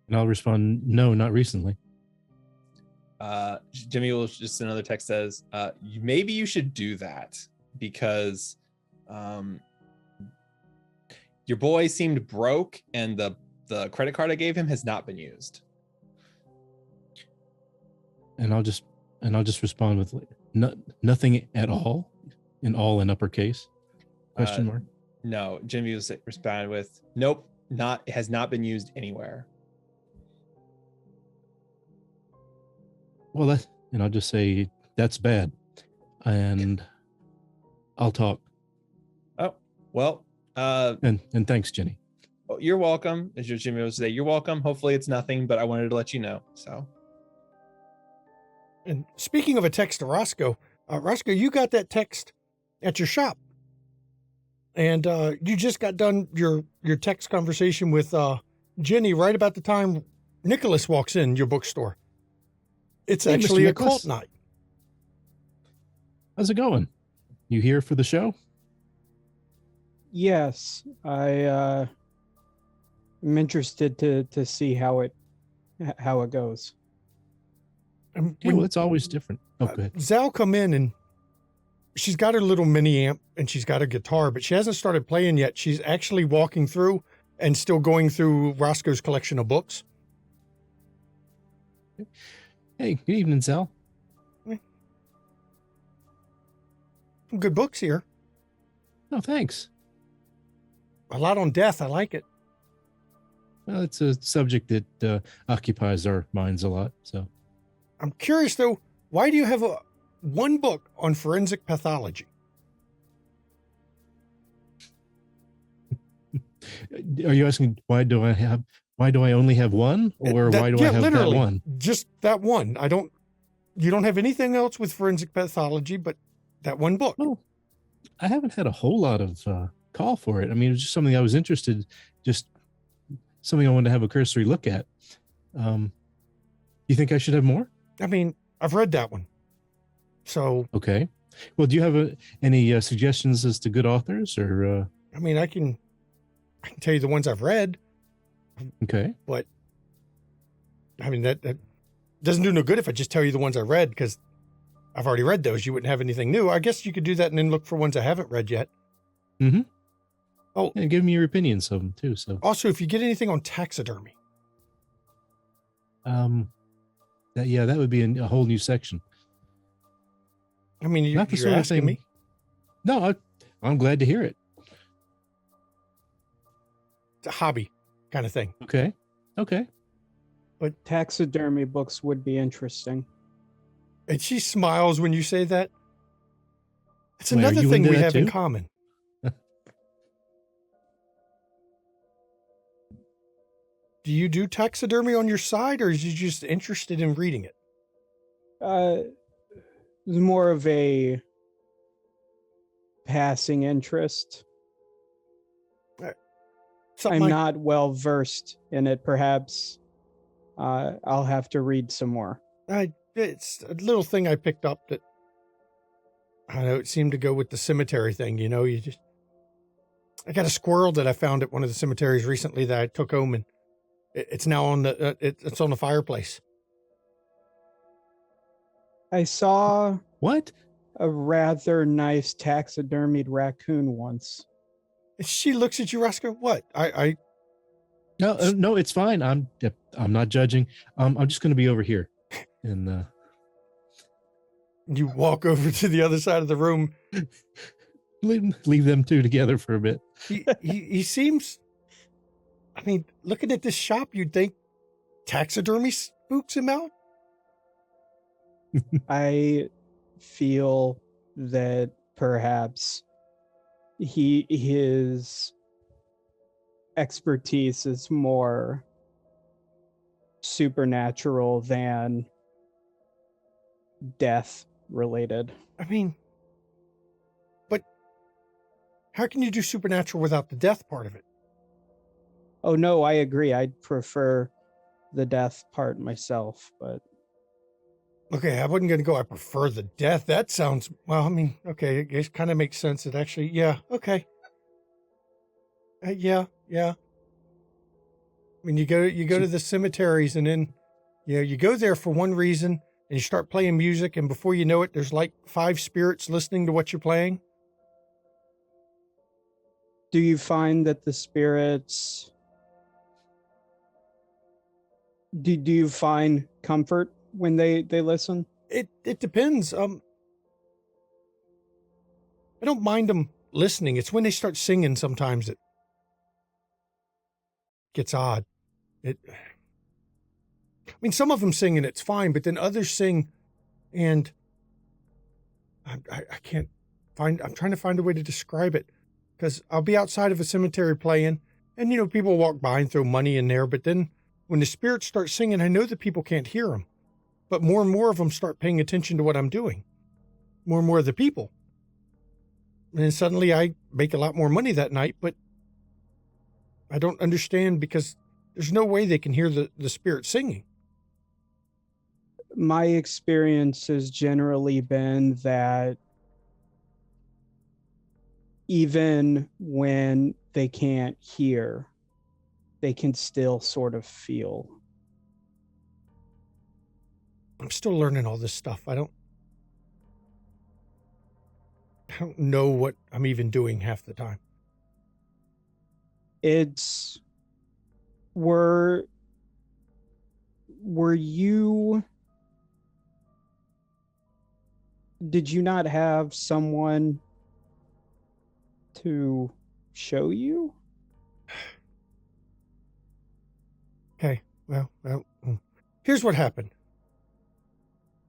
And I'll respond, no, not recently. Jimmy will just another text says, maybe you should do that because your boy seemed broke and the credit card I gave him has not been used. And I'll just respond with nothing at all, in all in uppercase, question mark. No, Jimmy was responded with, nope, it has not been used anywhere. Well, I'll just say that's bad, and I'll talk. Oh, well, and thanks, Jenny. You're welcome. As your Jimmy was say, you're welcome. Hopefully it's nothing, but I wanted to let you know. So. And speaking of a text to Roscoe, Roscoe, you got that text at your shop. And you just got done your text conversation with Jenny right about the time Nicholas walks in your bookstore. It's Hey, actually Mr. a cult Nicholas. night. How's it going? You here for the show? Yes, I am interested to see how it goes. And Yeah, when well, it's always different. Oh, go ahead. Zal come in and she's got her little mini amp and she's got a guitar, but she hasn't started playing yet. She's actually walking through and still going through Roscoe's collection of books. Hey, good evening, Sal. Some good books here. Oh, thanks. A lot on death. I like it. Well, it's a subject that occupies our minds a lot. So, I'm curious though, why do you have one book on forensic pathology? are you asking why do I only have one, or why do I have that one? Just that one. You don't have anything else with forensic pathology, but that one book. Well, I haven't had a whole lot of call for it. I mean, it was just something I was interested, just something I wanted to have a cursory look at. You think I should have more? I mean, I've read that one. So, Okay. Well, do you have any suggestions as to good authors, or? I mean, I can tell you the ones I've read, Okay. but I mean, that doesn't do no good if I just tell you the ones I read because I've already read those. You wouldn't have anything new. I guess you could do that and then look for ones I haven't read yet. Mm-hmm. Oh, And give me your opinions of them too. So, also, if you get anything on taxidermy, that would be a whole new section. I mean, Not the you're sort of asking thing. me. No, I'm glad to hear it. It's a hobby kind of thing. Okay. Taxidermy books would be interesting. And she smiles when you say that. It's Wait, are another you thing into we that have in too? common. Do you do taxidermy on your side, or is you just interested in reading it? It's more of a passing interest. Something I'm like, not well versed in it. Perhaps I'll have to read some more. it's a little thing I picked up that I don't know. It seemed to go with the cemetery thing. You know, I got a squirrel that I found at one of the cemeteries recently that I took home, and it's now on it's on the fireplace. I saw What? a rather nice taxidermied raccoon once. And she looks at you, Roscoe. What? No, it's fine. I'm not judging. I'm just going to be over here, and You walk over to the other side of the room. leave them two together for a bit. He seems. I mean, looking at this shop, you'd think taxidermy spooks him out. I feel that perhaps his expertise is more supernatural than death related. I mean, but how can you do supernatural without the death part of it? Oh no, I agree. I'd prefer the death part myself, but Okay, I wasn't going to go, I prefer the death. That sounds, well, I mean, okay, it kind of makes sense. It actually, yeah, okay. Yeah. I mean, you go to the cemeteries and then, you go there for one reason and you start playing music, and before you know it, there's like 5 spirits listening to what you're playing. do you find that the spirits do you find comfort when they listen? It depends. I don't mind them listening. It's when they start singing sometimes it gets odd. I mean, some of them sing and it's fine, but then others sing and I can't find, I'm trying to find a way to describe it, because I'll be outside of a cemetery playing and, people walk by and throw money in there. But then when the spirits start singing, I know that people can't hear them, but more and more of them start paying attention to what I'm doing. More and more of the people. And then suddenly I make a lot more money that night, but I don't understand because there's no way they can hear the spirit singing. My experience has generally been that even when they can't hear, they can still sort of feel. I'm still learning all this stuff. I don't know what I'm even doing half the time. It's were you did you not have someone to show you? Okay, well, here's what happened.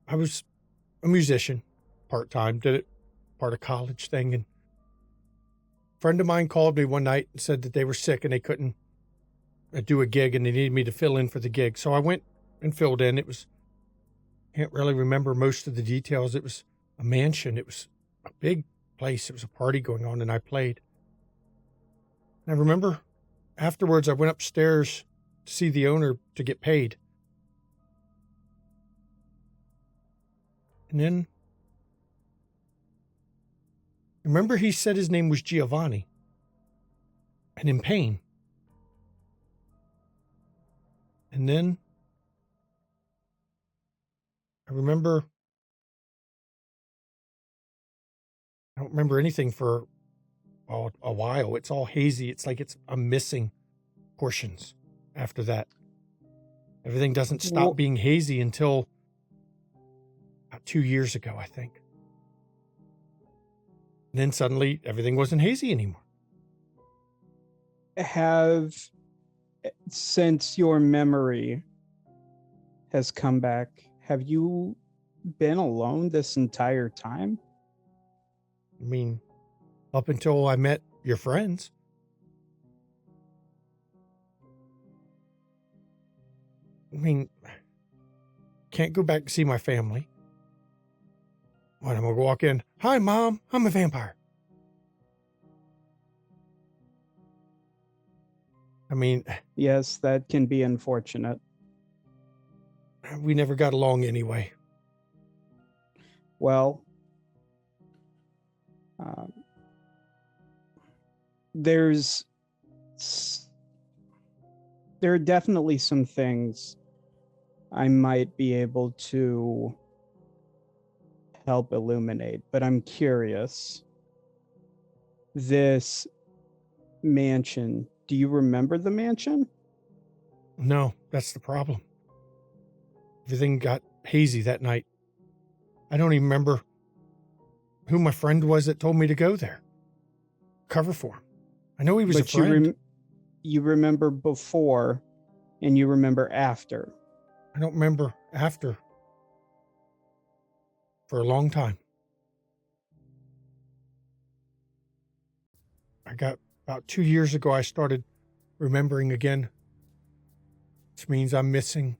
I was a musician, part-time, did it, part of college thing, and a friend of mine called me one night and said that they were sick and they couldn't do a gig and they needed me to fill in for the gig. So I went and filled in. It was, can't really remember most of the details. It was a mansion. It was a big place. It was a party going on and I played. And I remember afterwards I went upstairs to see the owner to get paid. And then, remember he said his name was Giovanni and in pain. And then I remember, I don't remember anything for a while. It's all hazy. It's like I'm missing portions after that. Everything doesn't stop being hazy until about 2 years ago, I think. And then suddenly everything wasn't hazy anymore. Since your memory has come back, have you been alone this entire time? I mean, up until I met your friends. I mean, can't go back to see my family. What, I'm gonna walk in, "Hi, Mom, I'm a vampire." I mean, Yes, that can be unfortunate. we never got along anyway. Well, there are definitely some things I might be able to help illuminate, but I'm curious. This mansion, do you remember the mansion? No, that's the problem. Everything got hazy that night. I don't even remember who my friend was that told me to go there. Cover for him. I know he was a friend. You remember before and you remember after. I don't remember after for a long time. I got about 2 years ago, I started remembering again, which means I'm missing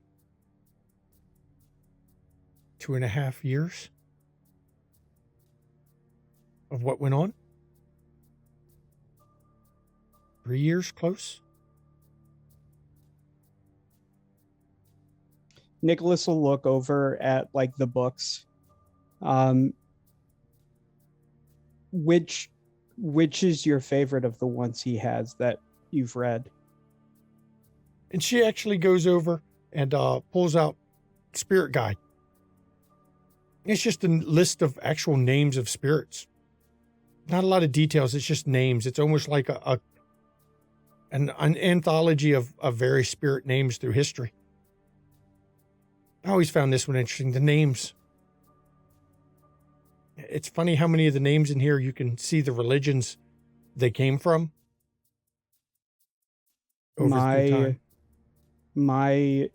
2.5 years of what went on. 3 years close. Nicholas will look over at like the books. Which is your favorite of the ones he has that you've read? And she actually goes over and pulls out Spirit Guide. It's just a list of actual names of spirits. Not a lot of details. It's just names. It's almost like an anthology of various spirit names through history. I always found this one interesting. The names. It's funny how many of the names in here you can see the religions they came from. Over through time. My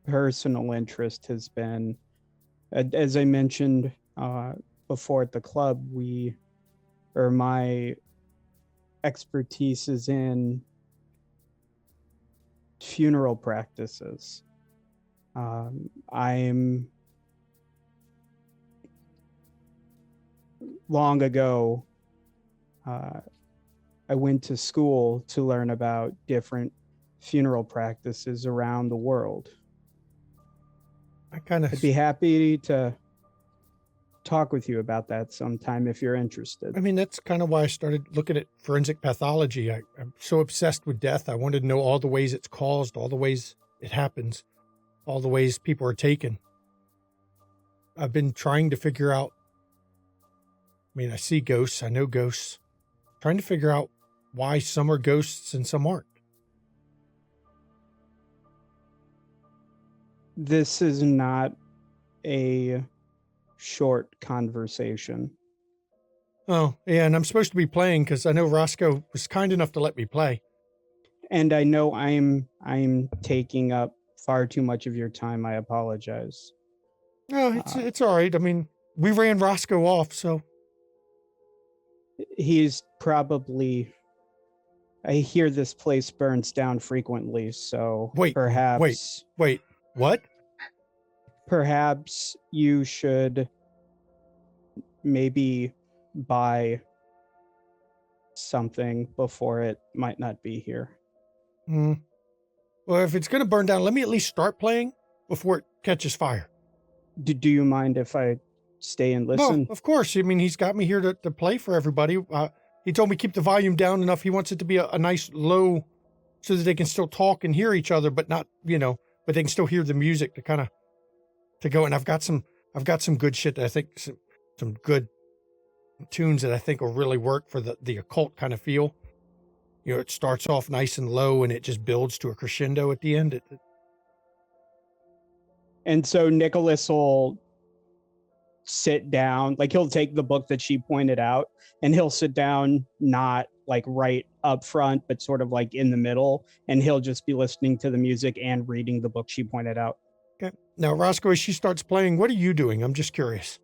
personal interest has been, as I mentioned before at the club, my expertise is in funeral practices. Long ago, I went to school to learn about different funeral practices around the world. I'd be happy to talk with you about that sometime if you're interested. I mean, that's kind of why I started looking at forensic pathology. I'm so obsessed with death. I wanted to know all the ways it's caused, all the ways it happens, all the ways people are taken. I've been trying to figure out, I mean, I see ghosts, I know ghosts, trying to figure out why some are ghosts and some aren't. This is not a short conversation. Oh, yeah, and I'm supposed to be playing because I know Roscoe was kind enough to let me play. And I know I'm taking up far too much of your time. I apologize. No, it's all right. I mean, we ran Roscoe off, so. He's probably, I hear this place burns down frequently, so perhaps. Wait, what? Perhaps you should maybe buy something before it might not be here. Well, if it's going to burn down, let me at least start playing before it catches fire. Do you mind if I stay and listen? No, of course. I mean, he's got me here to play for everybody. He told me keep the volume down enough. He wants it to be a nice low so that they can still talk and hear each other, but not, but they can still hear the music to kind of, to go. And I've got some good shit that I think, some good tunes that I think will really work for the occult kind of feel. It starts off nice and low and it just builds to a crescendo at the end. And so Nicholas will sit down, like he'll take the book that she pointed out and he'll sit down, not like right up front, but sort of like in the middle. And he'll just be listening to the music and reading the book she pointed out. Okay. Now, Roscoe, as she starts playing, what are you doing? I'm just curious.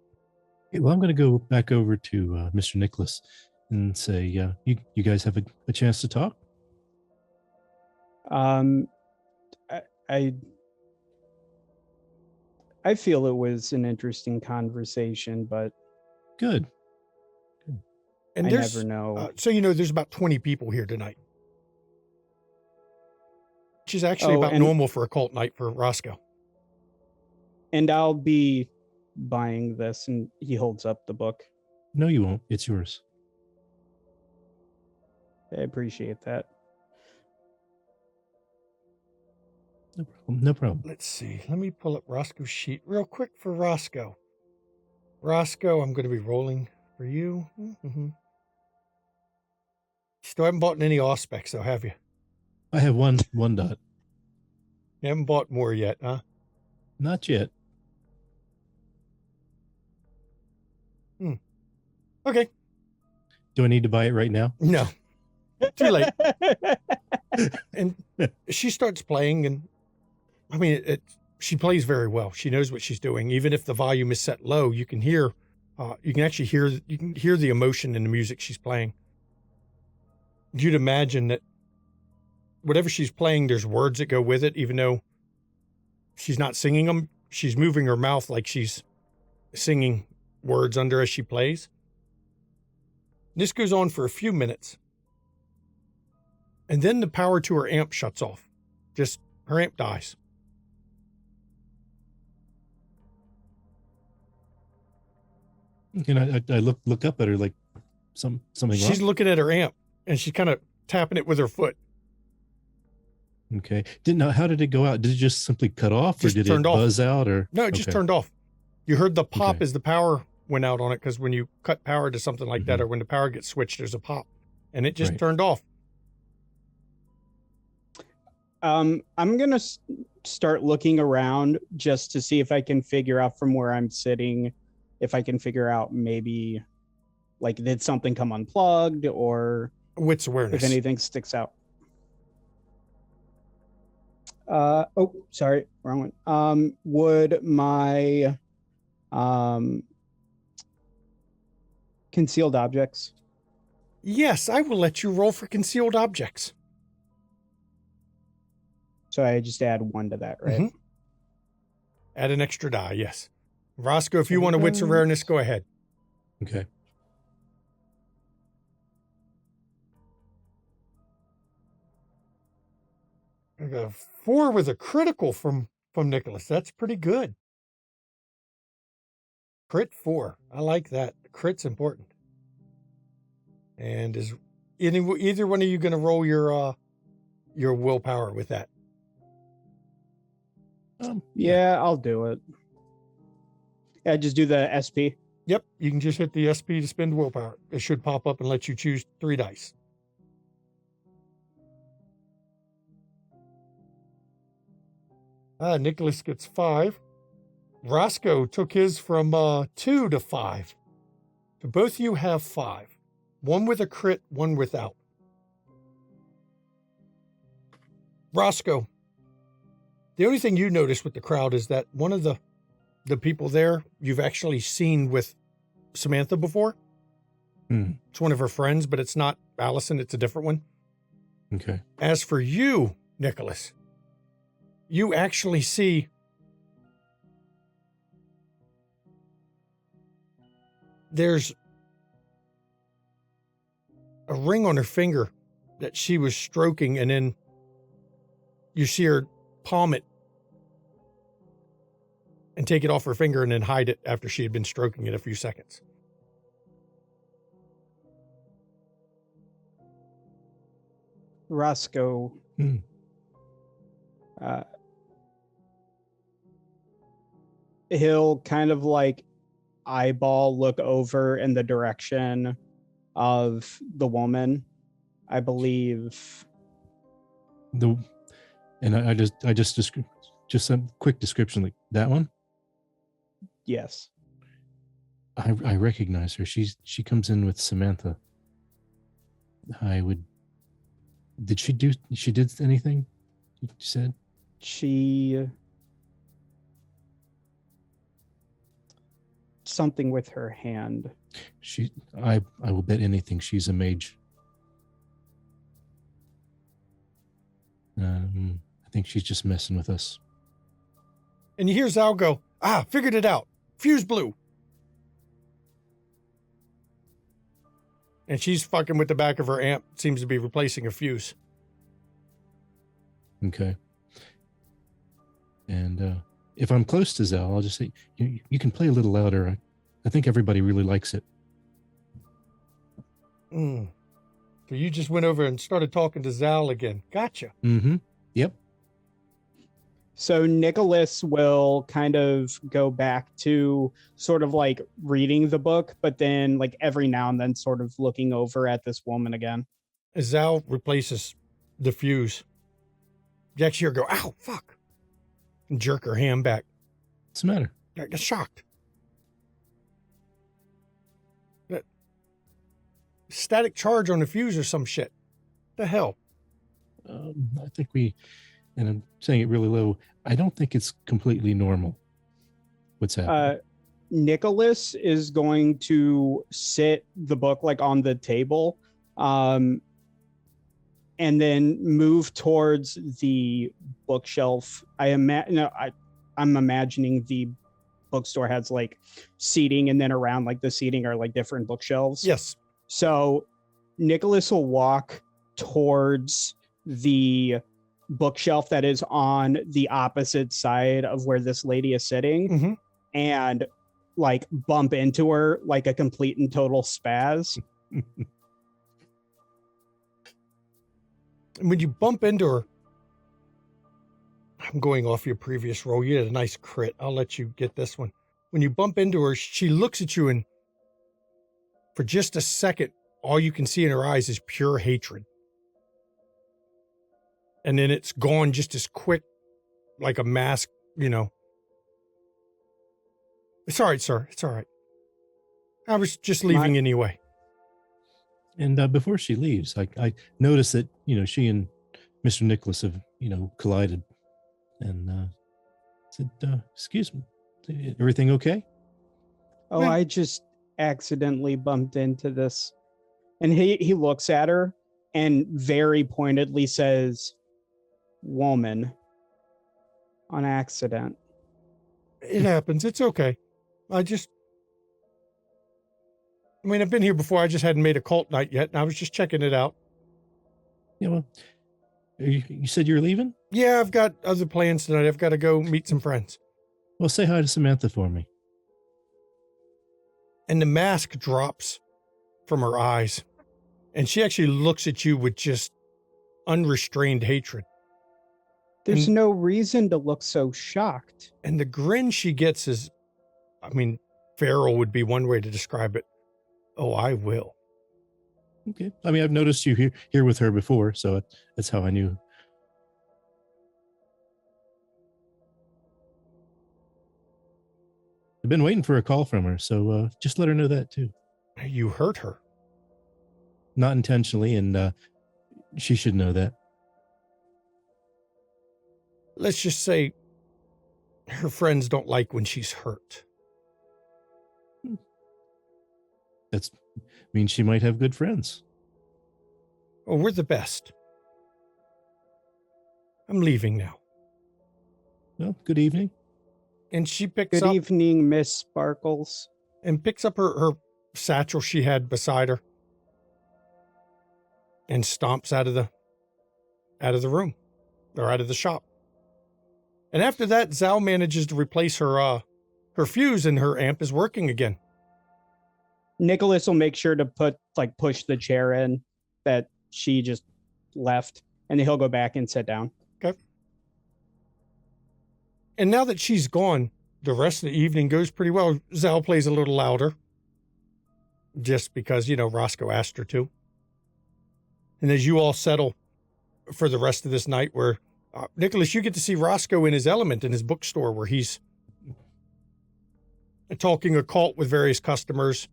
Okay, well, I'm going to go back over to Mr. Nicholas and say, you guys have a chance to talk? I feel it was an interesting conversation, but good. And I never know. So there's about 20 people here tonight, which is actually about normal for a cult night for Roscoe. And I'll be buying this, and he holds up the book. No, you won't. It's yours. I appreciate that. No problem. Let's see. Let me pull up Roscoe's sheet real quick for Roscoe. Roscoe, I'm going to be rolling for you. Mm-hmm. Still haven't bought any Auspex, though, have you? I have one dot. You haven't bought more yet, huh? Not yet. Okay. Do I need to buy it right now? No. Too late. And she starts playing, and I mean, she plays very well. She knows what she's doing. Even if the volume is set low, you can actually hear the emotion in the music she's playing. you'd imagine that whatever she's playing, there's words that go with it, even though she's not singing them. She's moving her mouth like she's singing words under as she plays. This goes on for a few minutes. And then the power to her amp shuts off. Just her amp dies. And I look up at her like something She's wrong? looking at her amp and she's kind of tapping it with her foot. Okay. How did it go out? Did it just simply cut off, Just or did it turned off. buzz out, or No, it just Okay. turned off. You heard the pop Okay. as the power went out on it, because when you cut power to something like that, Mhm. or when the power gets switched, there's a pop. And it just Right. turned off. I'm gonna start looking around just to see if I can figure out from where I'm sitting, if I can figure out maybe, like, did something come unplugged, or Wits awareness. if anything sticks out. Oh, sorry, wrong one. Would my concealed objects? Yes, I will let you roll for concealed objects. So I just add 1 to that, right? Mhm. Add an extra die, yes. Roscoe, if you want a wits awareness, go ahead. Okay. I got a 4 with a critical from Nicholas. That's pretty good. Crit 4. I like that. Crit's important. And is either one of you going to roll your willpower with that? Yeah, I'll do it. Yeah, just do the SP. Yep, you can just hit the SP to spend willpower. It should pop up and let you choose 3 dice. Nicholas gets 5. Roscoe took his from 2 to 5. So both of you have 5. 1 with a crit, 1 without. Roscoe, the only thing you notice with the crowd is that one of the people there you've actually seen with Samantha before. It's one of her friends, but it's not Allison. It's a different one. Okay. As for you, Nicholas, you actually see there's a ring on her finger that she was stroking, and then you see her palm it and take it off her finger and then hide it after she had been stroking it a few seconds. Roscoe. He'll kind of like eyeball look over in the direction of the woman, I believe. I just a quick description, like that one. Yes. I recognize her. She comes in with Samantha. She did anything? You said She something with her hand. I will bet anything she's a mage. I think she's just messing with us. And you hear Zal go, figured it out. Fuse blew. And she's fucking with the back of her amp. Seems to be replacing a fuse. Okay. And if I'm close to Zal, I'll just say, you can play a little louder. I think everybody really likes it. So you just went over and started talking to Zal again. Gotcha. Mm-hmm. Yep. So Nicholas will kind of go back to sort of like reading the book, but then like every now and then sort of looking over at this woman again. As Zal replaces the fuse, you actually hear her go, ow, fuck, and jerk her hand back. What's the matter? I get shocked. That static charge on the fuse or some shit. The hell? I think and I'm saying it really low, I don't think it's completely normal what's happening. Nicholas is going to sit the book like on the table, and then move towards the bookshelf. I'm imagining the bookstore has like seating, and then around like the seating are like different bookshelves. Yes. So Nicholas will walk towards the bookshelf that is on the opposite side of where this lady is sitting, Mm-hmm. and like bump into her like a complete and total spaz. And when you bump into her, I'm going off your previous roll. You had a nice crit. I'll let you get this one. When you bump into her, she looks at you, and for just a second, all you can see in her eyes is pure hatred. And then it's gone just as quick, like a mask, you know. It's all right, sir. It's all right. I was just leaving anyway. And before she leaves, I noticed that, she and Mr. Nicholas have, collided. And said, excuse me, everything okay? Oh, I just accidentally bumped into this. And he looks at her and very pointedly says, woman, on accident. It happens. It's okay. I've been here before. I just hadn't made a cult night yet, and I was just checking it out. Yeah, well, you said you're leaving? Yeah, I've got other plans tonight. I've got to go meet some friends. Well, say hi to Samantha for me. And the mask drops from her eyes, and she actually looks at you with just unrestrained hatred. There's no reason to look so shocked. And the grin she gets is, feral would be one way to describe it. Oh, I will. Okay. I've noticed you here with her before, so that's how I knew. I've been waiting for a call from her, so just let her know that too. You hurt her. Not intentionally, and she should know that. Let's just say her friends don't like when she's hurt. That means she might have good friends. Oh, we're the best. I'm leaving now. Well, good evening. And she picks Good up evening, Miss Sparkles. and picks up her satchel she had beside her and stomps out of the room or out of the shop. And after that, Zal manages to replace her fuse, and her amp is working again. Nicholas will make sure to push the chair in that she just left, and then he'll go back and sit down. Okay. And now that she's gone, the rest of the evening goes pretty well. Zal plays a little louder, just because, Roscoe asked her to. And as you all settle for the rest of this night, where Nicholas, you get to see Roscoe in his element in his bookstore, where he's talking occult with various customers,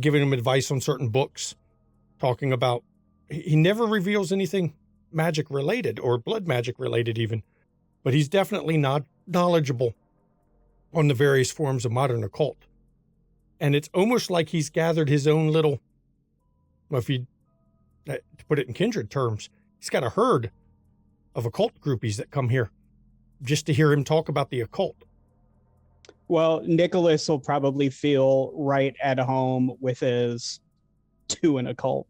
giving them advice on certain books, talking about, he never reveals anything magic related or blood magic related even, but he's definitely not knowledgeable on the various forms of modern occult. And it's almost like he's gathered his own little, to put it in kindred terms, he's got a herd of occult groupies that come here just to hear him talk about the occult. Well, Nicholas will probably feel right at home with his to an occult.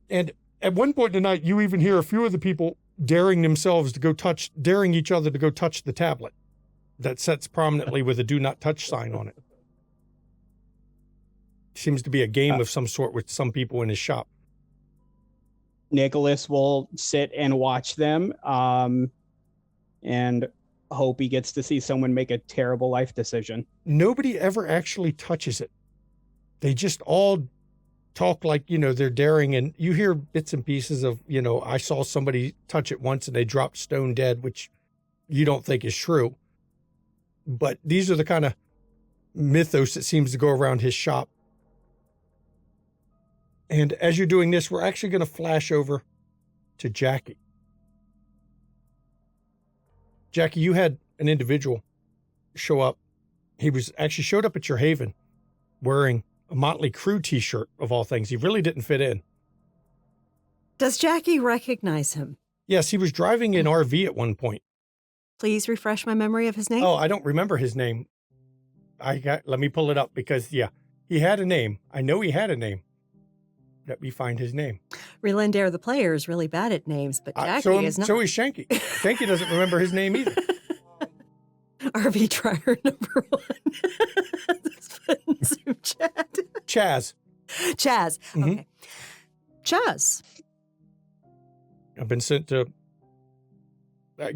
And at one point tonight, you even hear a few of the people daring each other to go touch the tablet that sits prominently with a do not touch sign on it. Seems to be a game of some sort with some people in his shop. Nicholas will sit and watch them and hope he gets to see someone make a terrible life decision. Nobody ever actually touches it. They just all talk like, they're daring, and you hear bits and pieces of, I saw somebody touch it once and they dropped stone dead, which you don't think is true. But these are the kind of mythos that seems to go around his shop. And as you're doing this, we're actually going to flash over to Jackie. Jackie, you had an individual show up. He showed up at your haven wearing a Motley Crue t-shirt of all things. He really didn't fit in. Does Jackie recognize him? Yes, he was driving an RV at one point. Please refresh my memory of his name. Oh, I don't remember his name. Let me pull it up because, he had a name. I know he had a name. Let me find his name. Relander, the player, is really bad at names, but Jackie is not. So is Shanky. Shanky doesn't remember his name either. RV Dryer number 1. That's fun, Zoom chat. Chaz. Chaz. Mhm. Okay. Chaz. I've been sent to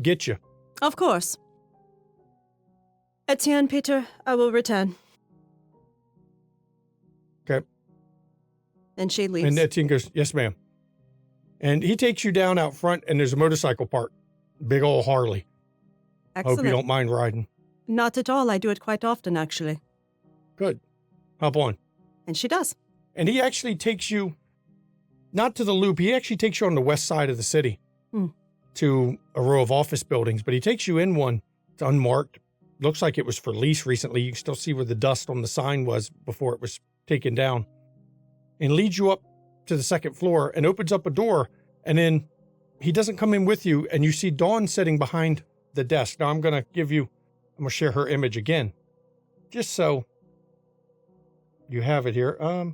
get you. Of course. Etienne, Peter, I will return. Okay. And she leaves. And Etienne goes, yes, ma'am. And he takes you down out front, and there's a motorcycle park. Big old Harley. Excellent. Hope you don't mind riding. Not at all. I do it quite often, actually. Good. Hop on. And she does. And he actually takes you, not to the loop, he actually takes you on the west side of the city to a row of office buildings, but he takes you in one. It's unmarked. Looks like it was for lease recently. You can still see where the dust on the sign was before it was taken down. And leads you up to the second floor and opens up a door. And then he doesn't come in with you, and you see Dawn sitting behind the desk. Now I'm going to share her image again, just so you have it here. I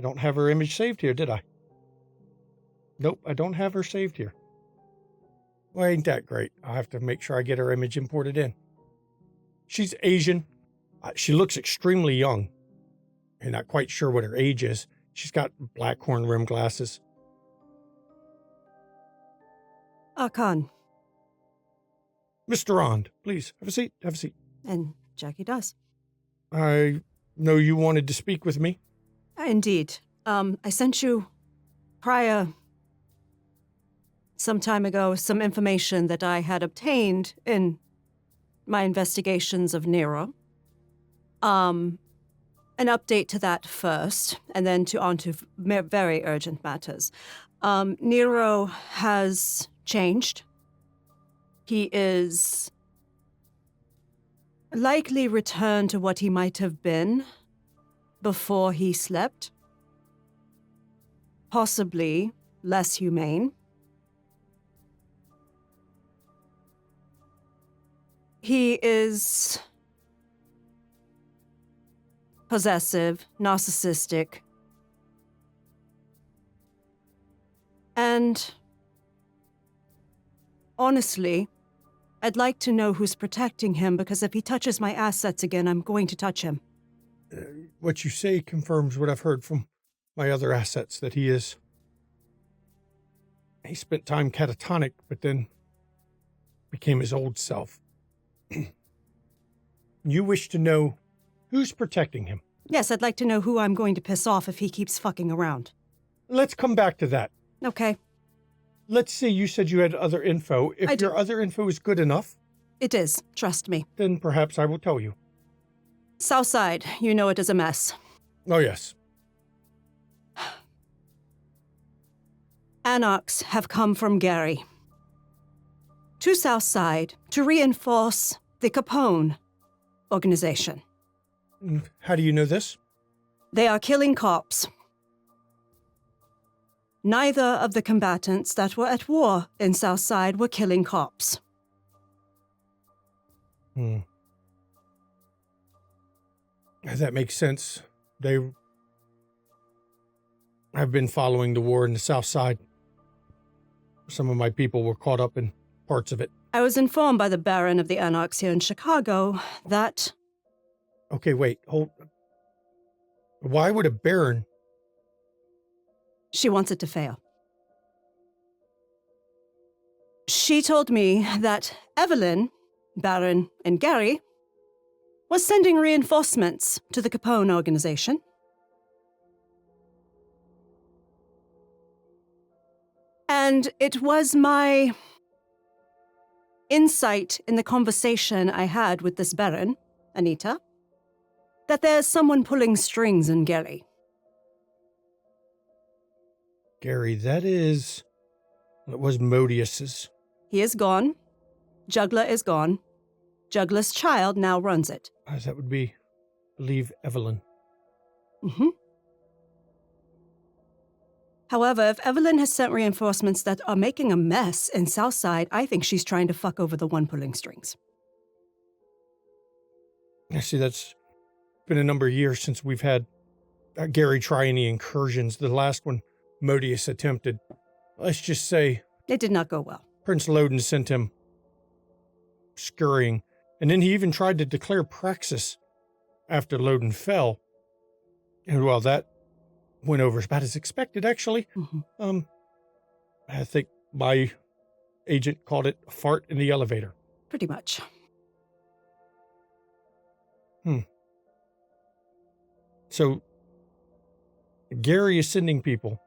don't have her image saved here, did I? Nope, I don't have her saved here. Well, ain't that great? I'll have to make sure I get her image imported in. She's Asian. She looks extremely young. I'm not quite sure what her age is. She's got black horn rim glasses. Khan. Mr. Rond, please, have a seat, have a seat. And Jackie does. I know you wanted to speak with me. Indeed. I sent you some time ago, some information that I had obtained in my investigations of Nero. An update to that first, and then on to very urgent matters. Nero has changed. He is likely returned to what he might have been before he slept. Possibly less humane. He is possessive, narcissistic, and honestly, I'd like to know who's protecting him, because if he touches my assets again, I'm going to touch him. What you say confirms what I've heard from my other assets, that he spent time catatonic, but then became his old self. You wish to know who's protecting him? Yes, I'd like to know who I'm going to piss off if he keeps fucking around. Let's come back to that. Okay. Let's see, you said you had other info. If your other info is good enough... It is, trust me. Then perhaps I will tell you. Southside, you know it is a mess. Oh, yes. Anarchs have come from Gary to Southside to reinforce the Capone organization. How do you know this? They are killing cops. Neither of the combatants that were at war in Southside were killing cops. That makes sense. I've been following the war in the South Side. Some of my people were caught up in parts of it. I was informed by the Baron of the Anarchs here in Chicago that... Okay, wait, hold. Why would a Baron... She wants it to fail. She told me that Evelyn, Baron, and Gary was sending reinforcements to the Capone organization. And it was my insight in the conversation I had with this Baron, Anita, that there's someone pulling strings in Gary. Gary, that was Modius's. He is gone. Juggler is gone. Juggler's child now runs it. That would be, I believe, Evelyn. However, if Evelyn has sent reinforcements that are making a mess in Southside, I think she's trying to fuck over the one pulling strings. I see that's been a number of years since we've had Gary try any incursions. The last one Modius attempted, let's just say, It did not go well. Prince Loden sent him scurrying, and then he even tried to declare praxis after Loden fell. And well, that went over about as expected, actually. Mm-hmm. I think my agent called it a fart in the elevator. Pretty much. So Gary is sending people.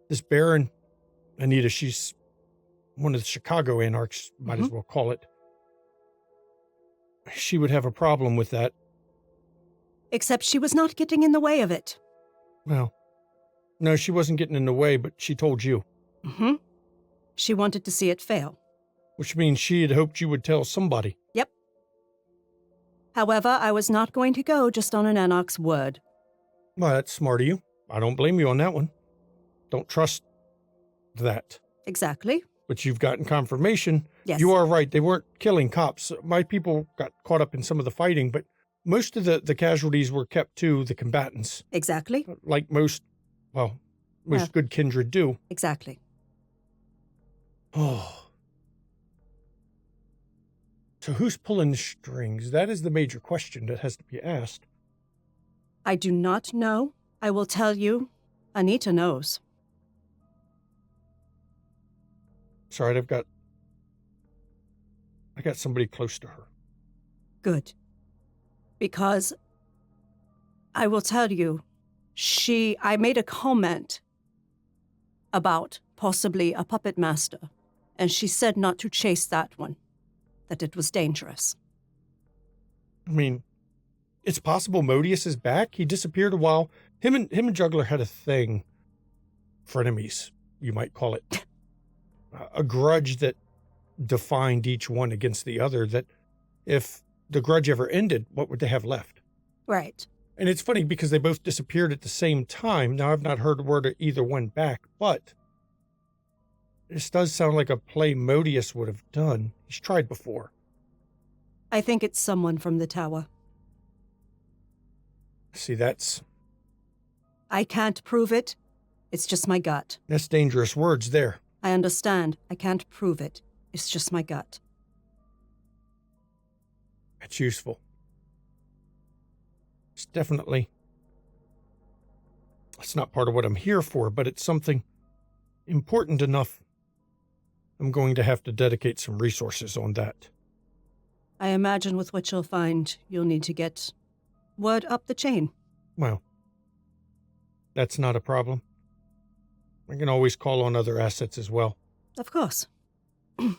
This Baron, Anita, she's one of the Chicago anarchs, might as well call it. She would have a problem with that. Except she was not getting in the way of it. Well, no, she wasn't getting in the way, but she told you. Mm-hmm. She wanted to see it fail. Which means she had hoped you would tell somebody. Yep. However, I was not going to go just on an anarch's word. Well, that's smart of you. I don't blame you on that one. Don't trust that. Exactly. But you've gotten confirmation. Yes. You are right. They weren't killing cops. My people got caught up in some of the fighting, but most of the casualties were kept to the combatants. Exactly. Like most good kindred do. Exactly. Oh. So who's pulling the strings? That is the major question that has to be asked. I do not know. I will tell you. Anita knows. Sorry, I got somebody close to her. Good. Because I will tell you, I made a comment about possibly a puppet master, and she said not to chase that one, that it was dangerous. I mean, it's possible Modius is back. He disappeared a while. Him and Juggler had a thing. Frenemies, you might call it. A grudge that defined each one against the other, that if the grudge ever ended, what would they have left? Right. And it's funny because they both disappeared at the same time. Now, I've not heard a word of either one back, but this does sound like a play Modius would have done. He's tried before. I think it's someone from the tower. See, that's I can't prove it. It's just my gut. dangerous words there. I understand. I can't prove it. It's just my gut. That's useful. It's not part of what I'm here for, but it's something important enough. I'm going to have to dedicate some resources on that. I imagine with what you'll find, you'll need to get word up the chain. Well, that's not a problem. I can always call on other assets as well. Of course. I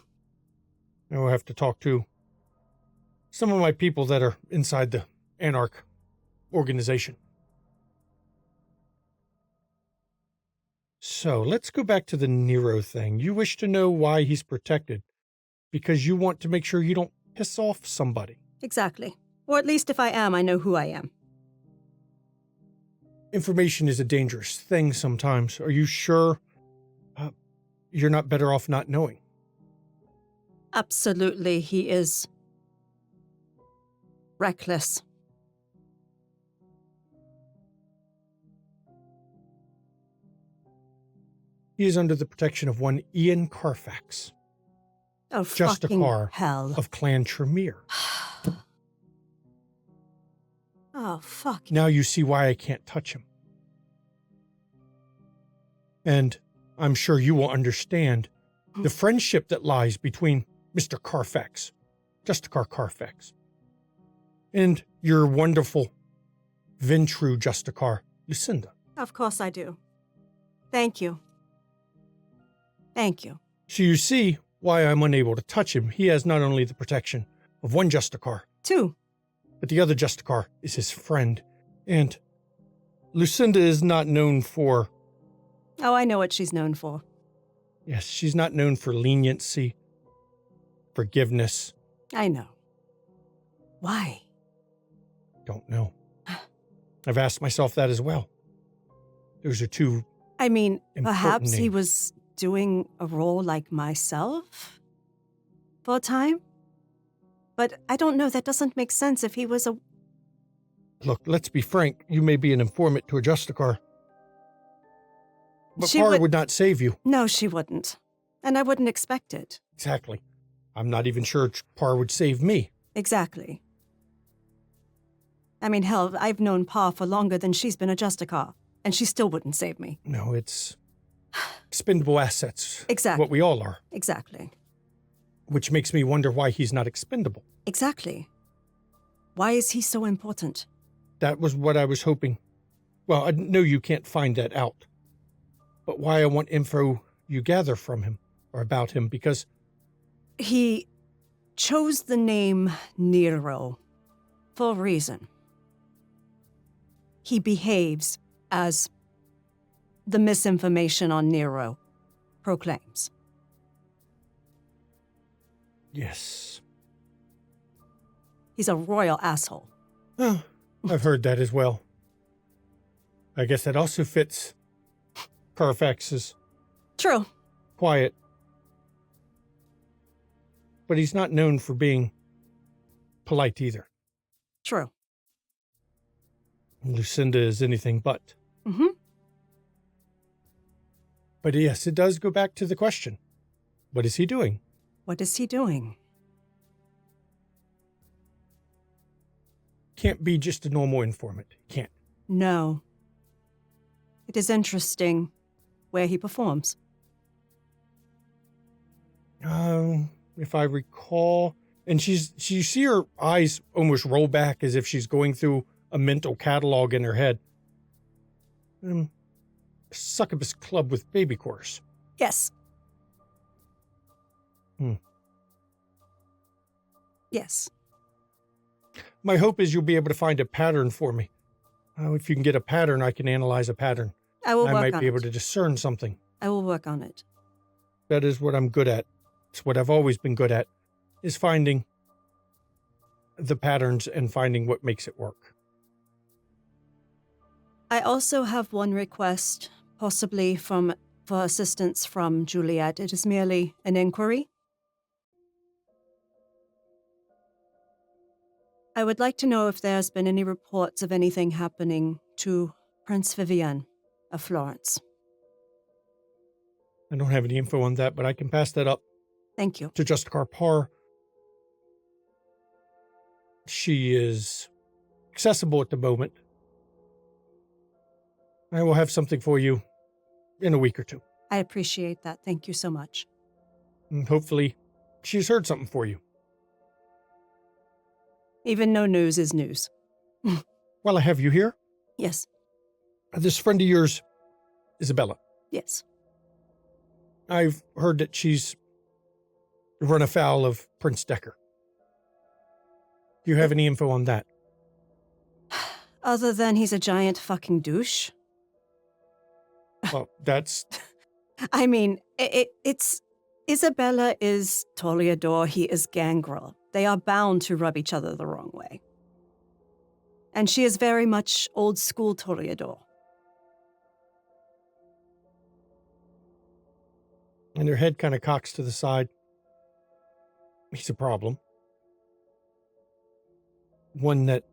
will have to talk to some of my people that are inside the Anarch organization. So let's go back to the Nero thing. You wish to know why he's protected, because you want to make sure you don't piss off somebody. Exactly. Or at least if I am, I know who I am. Information is a dangerous thing sometimes. Are you sure you're not better off not knowing? Absolutely, he is reckless. He is under the protection of one Ian Carfax, Oh, just a fucking car hell. of Clan Tremere. Oh, fuck. Now you see why I can't touch him. And I'm sure you will understand the friendship that lies between Mr. Carfax, Justicar Carfax, and your wonderful Ventru Justicar, Lucinda. Of course I do. Thank you. Thank you. So you see why I'm unable to touch him. He has not only the protection of one Justicar, 2. but the other Justicar is his friend. And Lucinda is not known for... Oh, I know what she's known for. Yes, she's not known for leniency, forgiveness. I know. Why? Don't know. I've asked myself that as well. Those are two. I mean, Important perhaps he names. was doing a role like myself for a time? But I don't know, that doesn't make sense if he was a... Look, let's be frank. You may be an informant to a Justicar. But She Par would- would not save you. No, she wouldn't. And I wouldn't expect it. Exactly. I'm not even sure Par would save me. Exactly. I mean, hell, I've known Pa for longer than she's been a Justicar, and she still wouldn't save me. No, it's expendable assets. Exactly. What we all are. Exactly. Which makes me wonder why he's not expendable. Exactly. Why is he so important? That was what I was hoping. Well, I know you can't find that out. But why I want info you gather from him, or about him, because... He chose the name Nero for a reason. He behaves as the misinformation on Nero proclaims. Yes. He's a royal asshole. Oh, I've heard that as well. I guess that also fits Carfax's True. quiet. But he's not known for being polite either. True. Lucinda is anything but. Mm-hmm. But yes, it does go back to the question. What is he doing? What is he doing? Can't be just a normal informant. Can't. No. It is interesting where he performs. If I recall, and you see her eyes almost roll back as if she's going through a mental catalog in her head. Succubus Club with baby chorus. Yes. Hmm. Yes. My hope is you'll be able to find a pattern for me. If you can get a pattern, I can analyze a pattern. I will I work might on be able it. to discern something. I will work on it. That is what I'm good at. It's what I've always been good at, is finding the patterns and finding what makes it work. I also have one request, possibly for assistance from Juliet. It is merely an inquiry. I would like to know if there's been any reports of anything happening to Prince Vivian of Florence. I don't have any info on that, but I can pass that up Thank you. to Justicar Parr. She is accessible at the moment. I will have something for you in a week or two. I appreciate that. Thank you so much. And hopefully she's heard something for you. Even no news is news. While I have you here, Yes. this friend of yours, Isabella, Yes. I've heard that she's run afoul of Prince Decker. Do you have any info on that? Other than he's a giant fucking douche. Well, that's... I mean, it's... Isabella is Toreador, he is Gangrel. They are bound to rub each other the wrong way. And she is very much old school Toreador. And her head kind of cocks to the side. He's a problem. One that...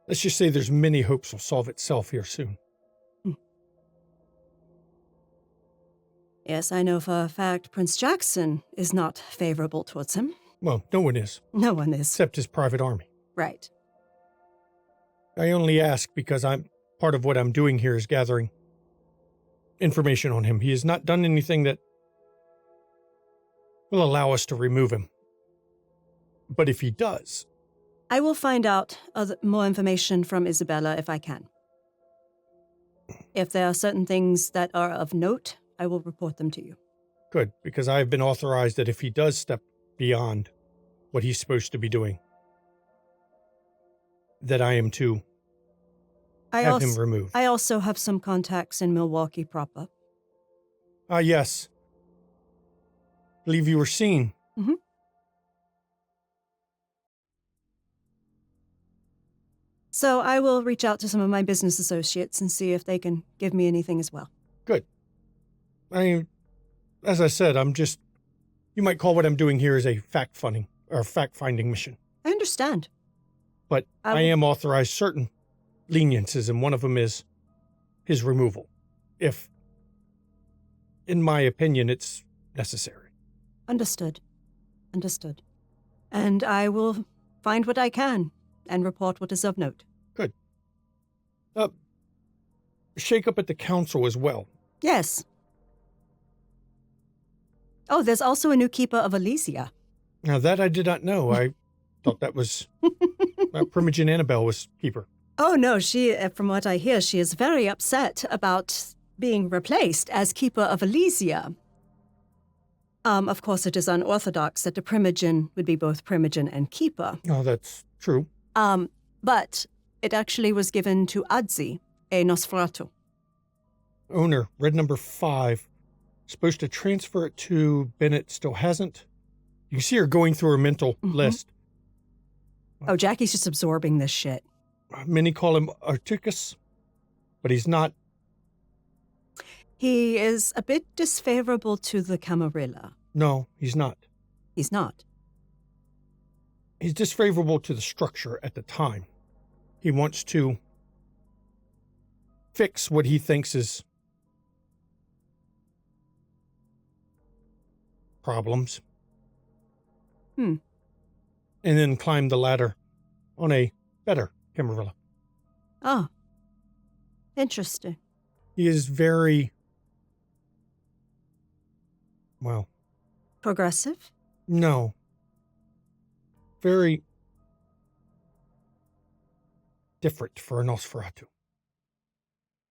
Let's just say there's many hopes will solve itself here soon. Yes, I know for a fact Prince Jackson is not favorable towards him. Well, no one is, No one is. except his private army. Right. I only ask because part of what I'm doing here is gathering information on him. He has not done anything that will allow us to remove him. But if he does... I will find out more information from Isabella if I can. If there are certain things that are of note, I will report them to you. Good, because I have been authorized that if he does step beyond what he's supposed to be doing, that I am to have him removed. I also have some contacts in Milwaukee proper. Ah, yes. Believe you were seen. Mhm. So I will reach out to some of my business associates and see if they can give me anything as well. Good. I mean, as I said, you might call what I'm doing here as a fact-finding mission. I understand. But I am authorized certain leniencies, and one of them is his removal, if, in my opinion, it's necessary. Understood. And I will find what I can and report what is of note. Good. Shake up at the council as well. Yes. Oh, there's also a new keeper of Elysia. Now that I did not know. I thought that was Primogen Annabelle was keeper. Oh, no, from what I hear, she is very upset about being replaced as keeper of Elysia. Of course, it is unorthodox that the Primogen would be both Primogen and keeper. Oh, that's true. But it actually was given to Adzi, a Nosferatu. Owner, red number 5. Supposed to transfer it to Bennett, still hasn't. You can see her going through her mental list. Oh, Jackie's just absorbing this shit. Many call him Articus, but he's not. He is a bit disfavorable to the Camarilla. No, he's not. He's not. He's disfavorable to the structure at the time. He wants to fix what he thinks is problems. And then climb the ladder on a better Camarilla. Oh. Interesting. He is very, well... Progressive? No. Very different for a Nosferatu.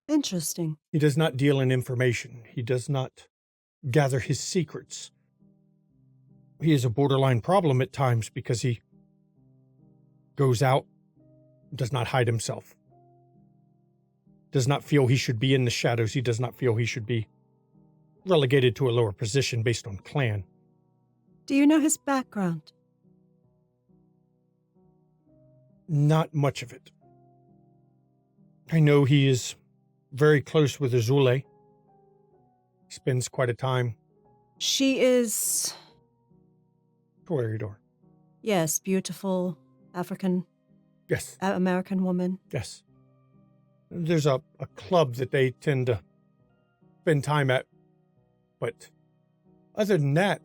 Interesting. He does not deal in information. He does not gather his secrets. He is a borderline problem at times because he goes out, does not hide himself, does not feel he should be in the shadows. He does not feel he should be relegated to a lower position based on clan. Do you know his background? Not much of it. I know he is very close with Azule. He spends quite a time. She is... Toreador. Yes, beautiful African... Yes. American woman. Yes. There's a club that they tend to spend time at. But other than that,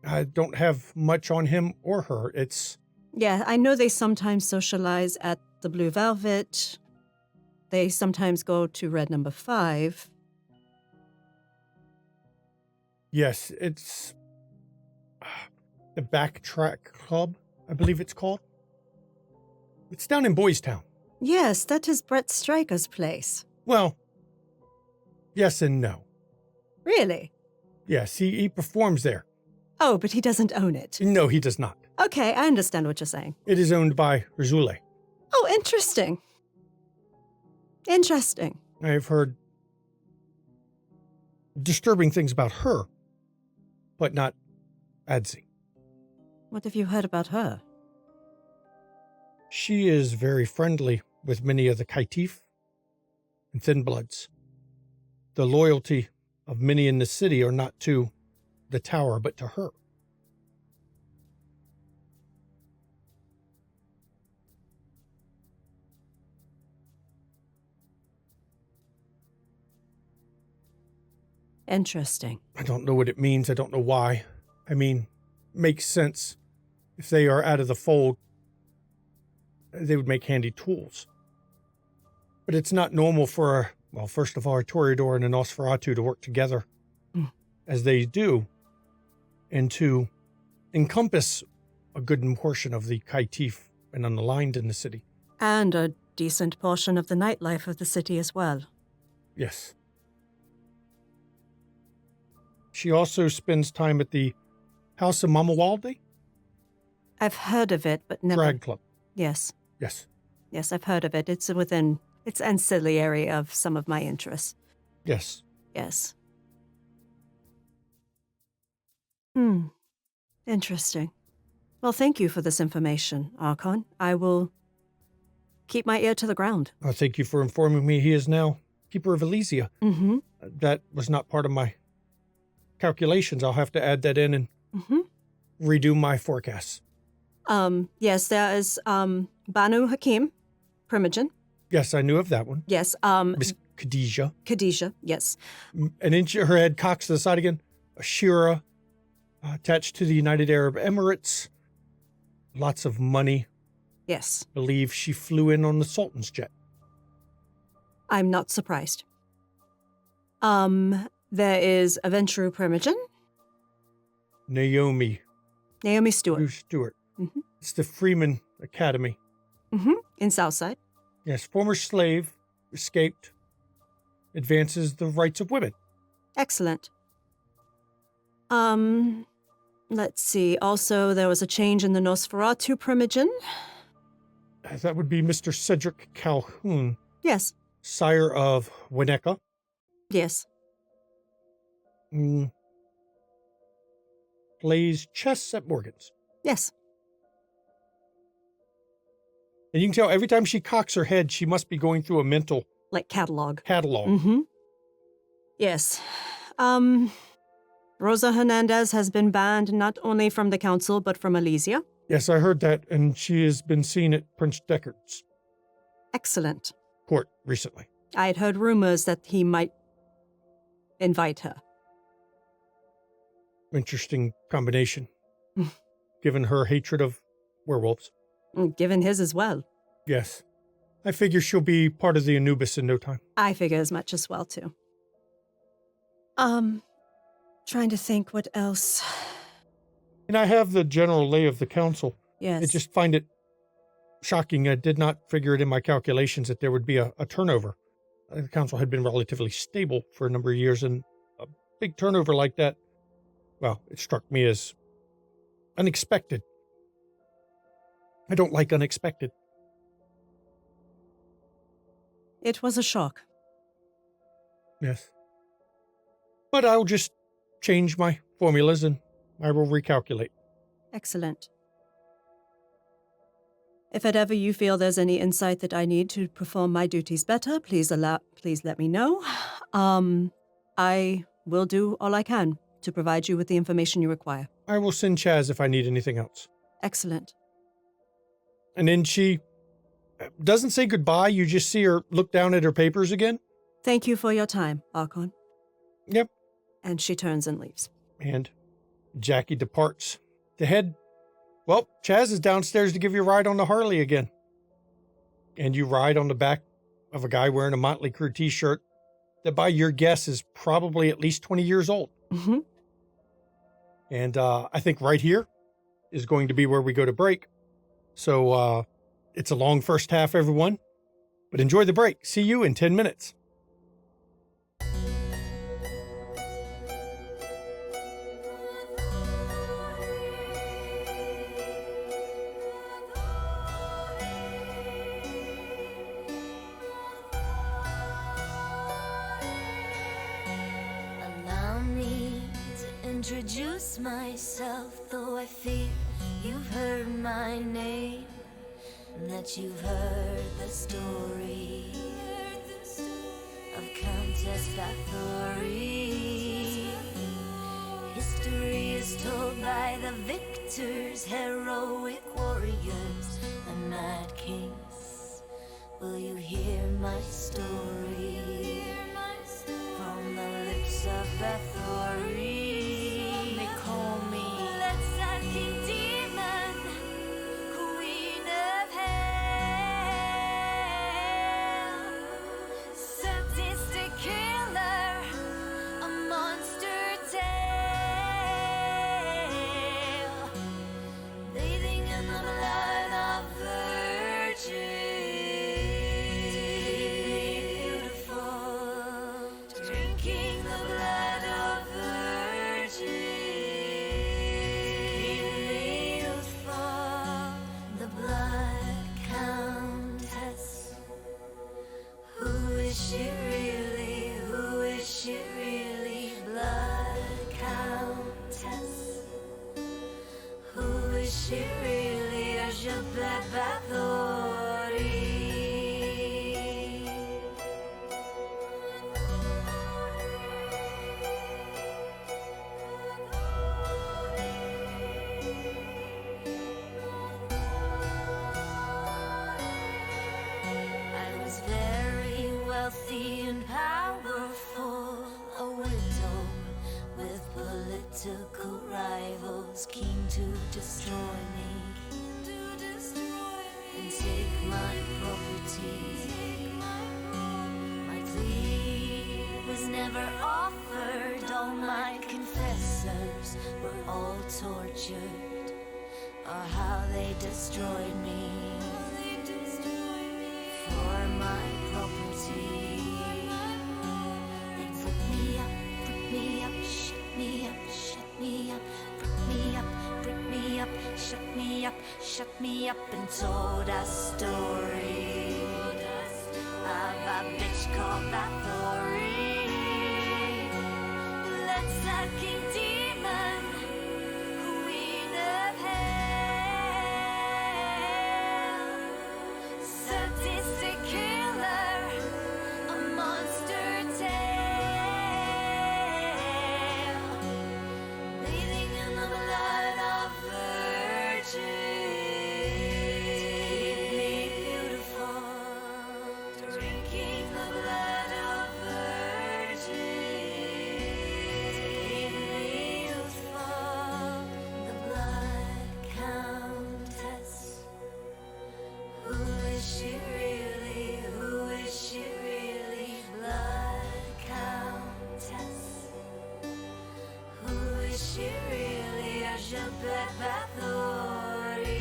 I don't have much on him or her. It's... Yeah, I know they sometimes socialize at the Blue Velvet. They sometimes go to Red Number 5. Yes, it's the Backtrack Club, I believe it's called. It's down in Boys Town. Yes, that is Brett Stryker's place. Well, yes and no. Really? Yes, he performs there. Oh, but he doesn't own it. No, he does not. Okay, I understand what you're saying. It is owned by Razule. Oh, interesting. Interesting. I have heard disturbing things about her, but not Adzi. What have you heard about her? She is very friendly with many of the Kaitif and Thin Bloods. The loyalty of many in the city are not to the tower, but to her. Interesting. I don't know what it means. I don't know why. I mean, makes sense. If they are out of the fold, they would make handy tools. But it's not normal for, well, first of all, a Toreador and a Nosferatu to work together as they do, and to encompass a good portion of the Kaitif and unaligned in the city. And a decent portion of the nightlife of the city as well. Yes. She also spends time at the House of Mamawalde? I've heard of it, but never... Drag Club. Yes. Yes. Yes, I've heard of it. It's ancillary of some of my interests. Yes. Yes. Interesting. Well, thank you for this information, Archon. I will keep my ear to the ground. Thank you for informing me he is now Keeper of Elysia. Mm-hmm. That was not part of my calculations. I'll have to add that in and redo my forecasts. Yes, there is Banu Hakim, Primogen. Yes, I knew of that one. Yes, Miss Khadijah. Khadijah, yes. An inch her head cocks to the side again. Ashira, attached to the United Arab Emirates. Lots of money. Yes. Believe she flew in on the Sultan's jet. I'm not surprised. There is Aventru Primogen. Naomi Stuart. Stuart. Mm-hmm. It's the Freeman Academy. Mm-hmm. In Southside. Yes, former slave, escaped, advances the rights of women. Excellent. Let's see. Also, there was a change in the Nosferatu Primogen. That would be Mr. Cedric Calhoun, Yes. sire of Winnetka. Yes. Plays chess at Morgan's. Yes. And you can tell every time she cocks her head, she must be going through a mental Like catalog. catalog. Mm-hmm. Yes. Rosa Hernandez has been banned not only from the council, but from Elysia. Yes, I heard that, and she has been seen at Prince Deckard's Excellent. court recently. I had heard rumors that he might invite her. Interesting combination, given her hatred of werewolves. Given his as well. Yes. I figure she'll be part of the Anubis in no time. I figure as much as well, too. Trying to think what else. And I have the general lay of the council. Yes. I just find it shocking. I did not figure it in my calculations that there would be a turnover. The council had been relatively stable for a number of years, and a big turnover like that, well, it struck me as unexpected. I don't like unexpected. It was a shock. Yes. But I'll just change my formulas and I will recalculate. Excellent. If at ever you feel there's any insight that I need to perform my duties better, please let me know. I will do all I can to provide you with the information you require. I will send Chaz if I need anything else. Excellent. And then she doesn't say goodbye. You just see her look down at her papers again. Thank you for your time, Archon. Yep. And she turns and leaves. And Jackie departs to head. Well, Chaz is downstairs to give you a ride on the Harley again. And you ride on the back of a guy wearing a Motley Crue t-shirt that by your guess is probably at least 20 years old. Mm-hmm. And I think right here is going to be where we go to break. So it's a long first half, everyone. But enjoy the break. See you in 10 minutes. Introduce myself, though I fear you've heard my name, that you've heard the story of Countess Bathory. History is told by the victors, heroic warriors, and mad kings. Will you hear my story from the lips of Bathory? Drinking the blood of virgins. she really a jabet bathori. I was very wealthy and powerful, a widow with political rivals keen to destroy me and take my property. My plea was never offered. All my confessors were all tortured, or how they destroyed me for my property. They put me up, shut me up, shut me up, put me up, shut me up, and told a story of a bitch called Bathory. Let's sucking demon, queen of hell, sadistic killer, a monster tale, bathing in the blood of virgins. Keep me beautiful, drinking the blood of virgins. Keep me youthful, the blood countess. Who is she really? Who is she really? Blood countess. Who is she really? A jabet bathori.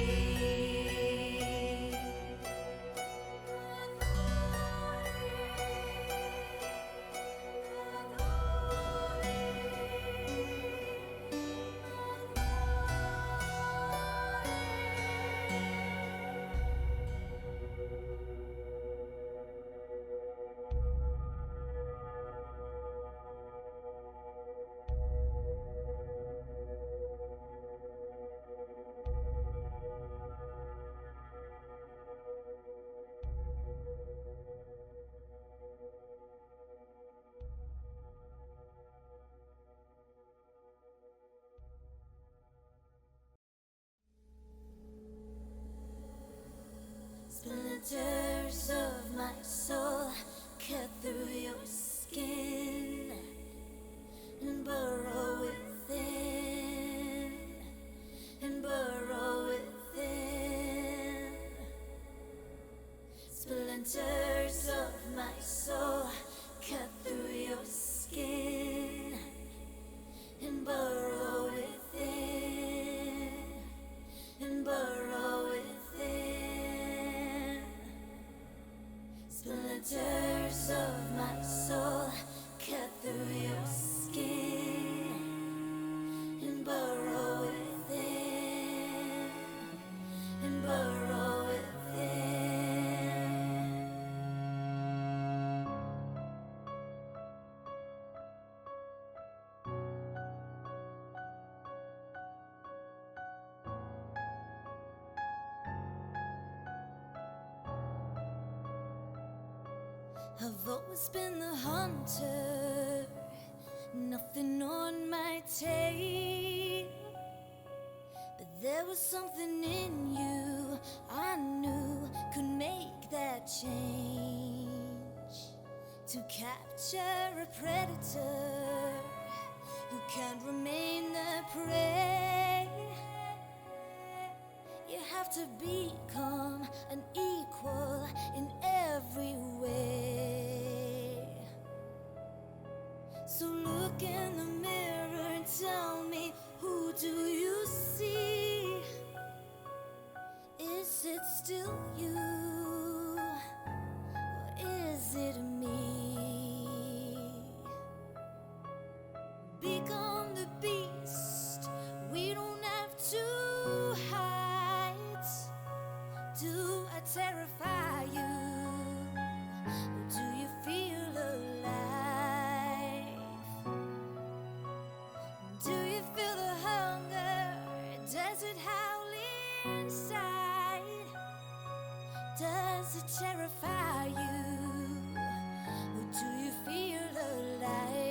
Splinters of my soul cut through your skin and burrow within, and burrow within. Splinters of my soul cut through your skin and burrow within, and burrow within. Splinters of my soul cut through your skin and burrow within, and burrow within. I've always been the hunter, nothing on my tail. But there was something in you I knew could make that change. To capture a predator who can't remain the prey, you have to become an equal in every way. So look in the mirror and tell me, who do you see? Is it still you? Or is it me? Become the beast. We don't have to hide. Do I terrify you? Or do you feel alive? Do you feel the hunger? Does it howling inside? Does it terrify you? Or do you feel alive?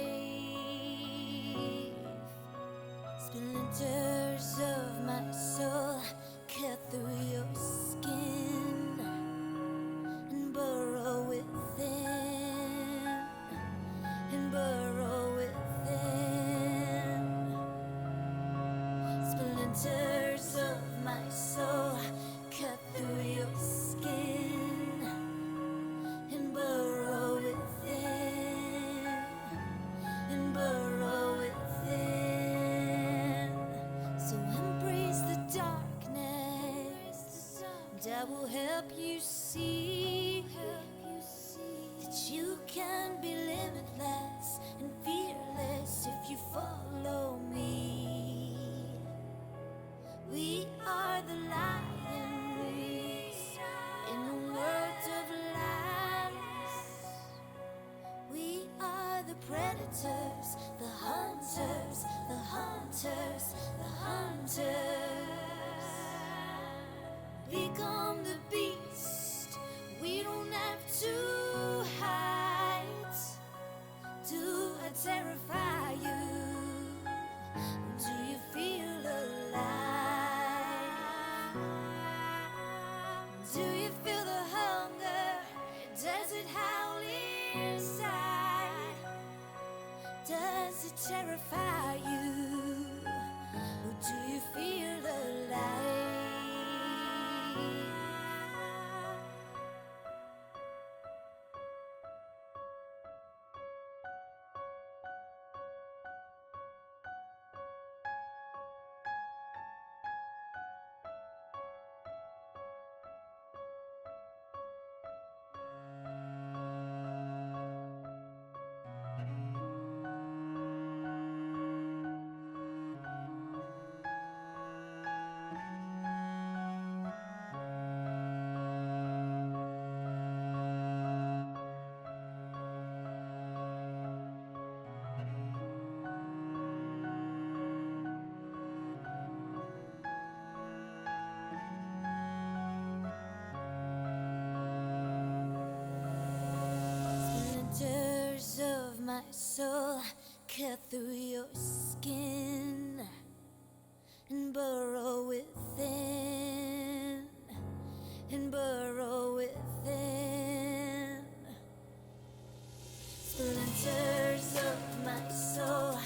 Splinters of my soul cut through your skin and burrow within, and burrow within. Splinters of my soul cut through your skin and burrow within, and burrow within. So embrace the darkness, and I will help you see that you can be limitless and fearless if you follow me. We are the lions in the world of lies. We are the predators, the hunters, the hunters, the hunters. Become the beast. We don't have to hide. Do I terrify you? Do you feel alive? Do you feel the hunger? Does it howl inside? Does it terrify you? Or do you feel alive? Splinters of my soul cut through your skin and burrow within, and burrow within. Splinters of my soul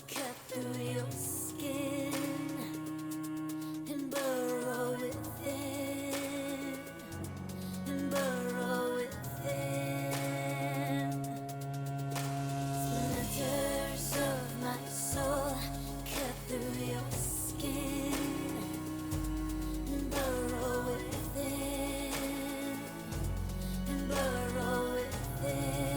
cut through your skin and burrow within, and burrow within. Splinters of my soul cut through your skin and burrow within, and burrow within.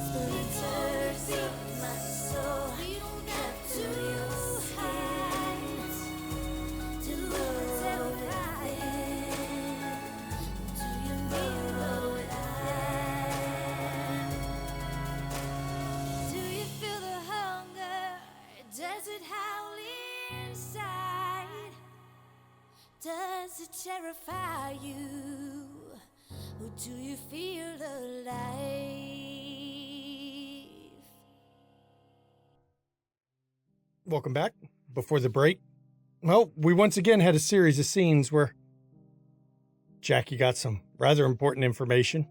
Splinters of my soul cut through your skin to burrow within. Do you burrow within? Do you feel the hunger? Does it howl inside? Does it terrify you? Or do you feel alive? Welcome back. Before the break, well, we once again had a series of scenes where Jackie got some rather important information.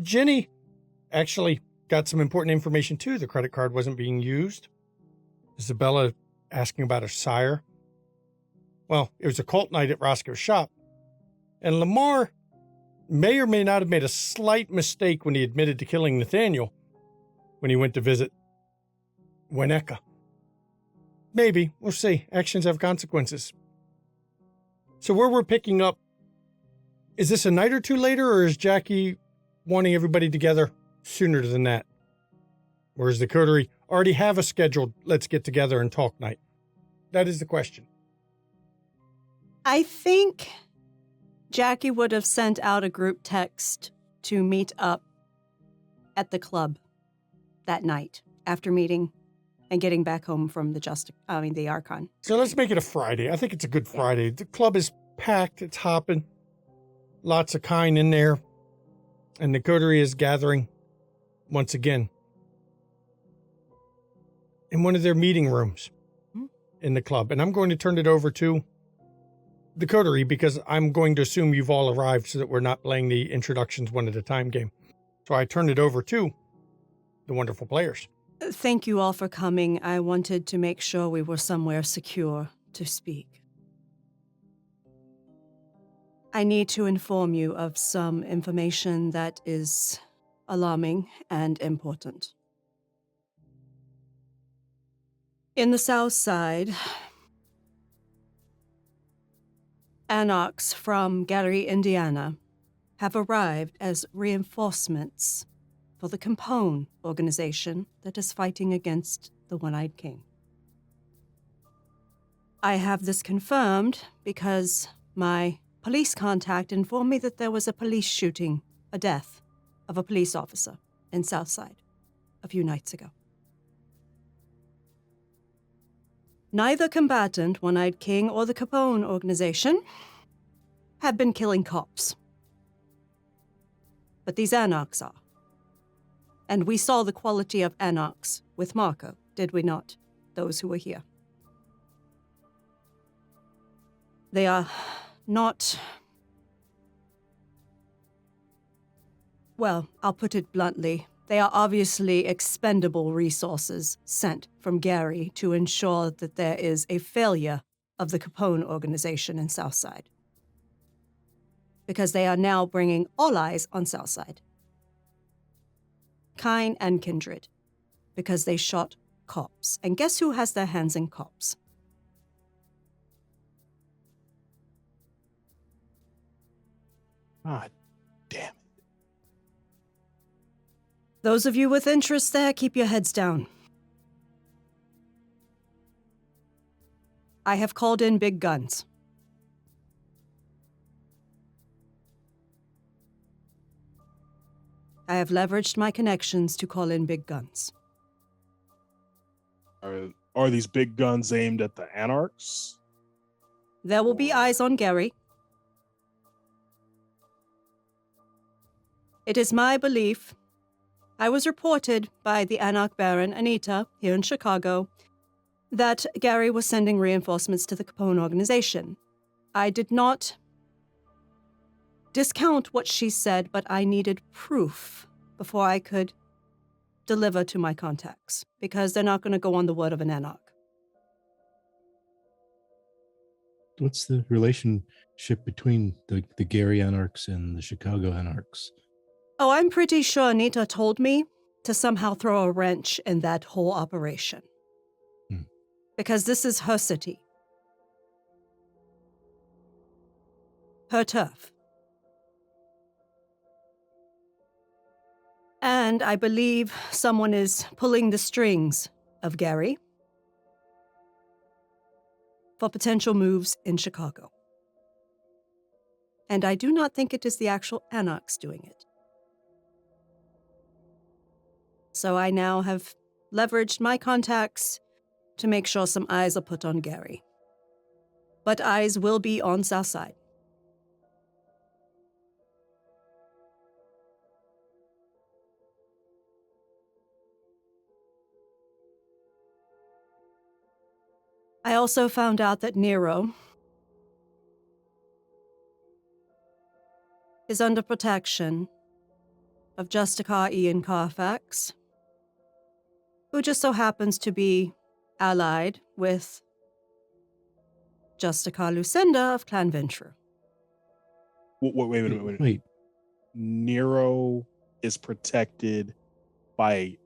Jenny actually got some important information too. The credit card wasn't being used. Isabella asking about her sire. Well, it was a cult night at Roscoe's shop. And Lamar may or may not have made a slight mistake when he admitted to killing Nathaniel when he went to visit Winnetka. Maybe. We'll see. Actions have consequences. So where we're picking up, is this a night or two later, or is Jackie wanting everybody together sooner than that? Or does the coterie already have a scheduled let's get together and talk night? That is the question. I think Jackie would have sent out a group text to meet up at the club that night after meeting and getting back home from the Archon. So let's make it a Friday. I think it's a good Friday. The club is packed. It's hopping. Lots of kind in there. And the coterie is gathering once again in one of their meeting rooms in the club. And I'm going to turn it over to the coterie because I'm going to assume you've all arrived so that we're not playing the introductions one at a time game. So I turn it over to the wonderful players. Thank you all for coming. I wanted to make sure we were somewhere secure to speak. I need to inform you of some information that is alarming and important. In the South Side, Anarchs from Gary, Indiana, have arrived as reinforcements for the Capone organization that is fighting against the One-Eyed King. I have this confirmed because my police contact informed me that there was a police shooting, a death of a police officer in Southside a few nights ago. Neither combatant, One-Eyed King or the Capone organization, have been killing cops. But these Anarchs are. And we saw the quality of Anarchs with Marco, did we not? Those who were here. They are not... Well, I'll put it bluntly. They are obviously expendable resources sent from Gary to ensure that there is a failure of the Capone organization in Southside. Because they are now bringing all eyes on Southside. Kine and Kindred. Because they shot cops. And guess who has their hands in cops? God damn it. Those of you with interest there, keep your heads down. I have called in big guns. I have leveraged my connections to call in big guns. Are these big guns aimed at the Anarchs? There will be eyes on Gary. It is my belief. I was reported by the Anarch Baron, Anita, here in Chicago, that Gary was sending reinforcements to the Capone organization. I did not discount what she said, but I needed proof before I could deliver to my contacts, because they're not going to go on the word of an Anarch. What's the relationship between the Gary Anarchs and the Chicago Anarchs? Oh, I'm pretty sure Anita told me to somehow throw a wrench in that whole operation. Because this is her city. Her turf. And I believe someone is pulling the strings of Gary for potential moves in Chicago. And I do not think it is the actual Anarchs doing it. So I now have leveraged my contacts to make sure some eyes are put on Gary. But eyes will be on Southside. I also found out that Nero is under protection of Justicar Ian Carfax, who just so happens to be allied with Justicar Lucinda of Clan Venture. Wait a minute. Nero is protected by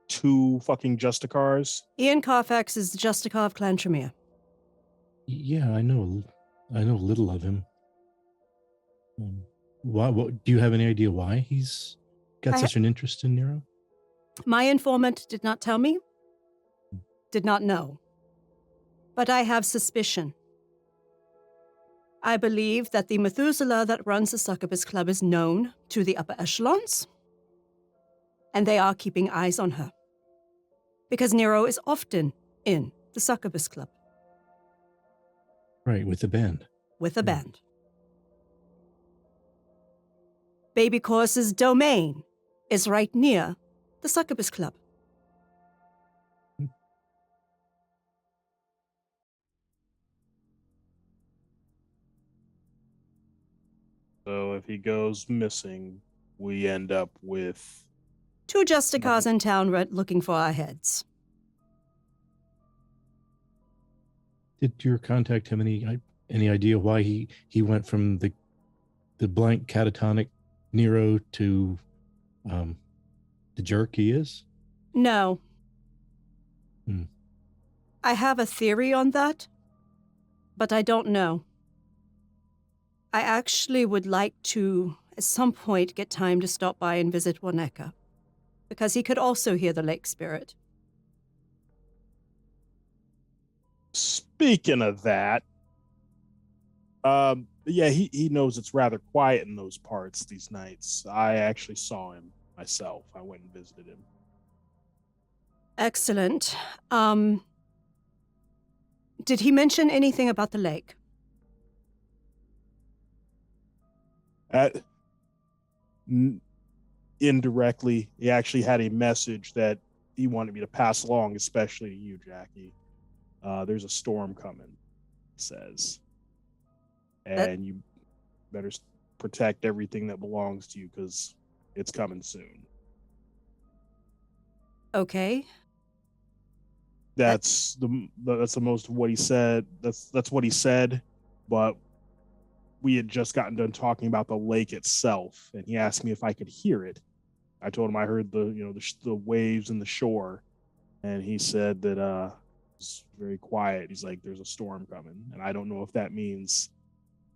two fucking Justicars? Ian Carfax is the Justicar of Clan Tremere. Yeah, I know little of him. Why? Do you have any idea why he's got such an interest in Nero? My informant did not tell me, did not know. But I have suspicion. I believe that the Methuselah that runs the Succubus Club is known to the upper echelons, and they are keeping eyes on her. because Nero is often in the Succubus Club Right, with the band. with a band. Baby Chorus's domain is right near the Succubus Club. So if he goes missing, we end up with 2 Justicars in town looking for our heads. Did your contact have any idea why he went from the blank catatonic Nero to the jerk he is? No. Hmm. I have a theory on that, but I don't know. I actually would like to, at some point, get time to stop by and visit Waneka, because he could also hear the lake spirit. Speaking of that, yeah, he knows it's rather quiet in those parts these nights. I actually saw him myself. I went and visited him. Excellent. Did he mention anything about the lake? Indirectly, he actually had a message that he wanted me to pass along, especially to you, Jackie. There's a storm coming, he says. And you better protect everything that belongs to you because it's coming soon. Okay. That's the most of what he said. That's what he said, but we had just gotten done talking about the lake itself, and he asked me if I could hear it. I told him I heard the waves and the shore, and he said that it's very quiet. He's like, "There's a storm coming," and I don't know if that means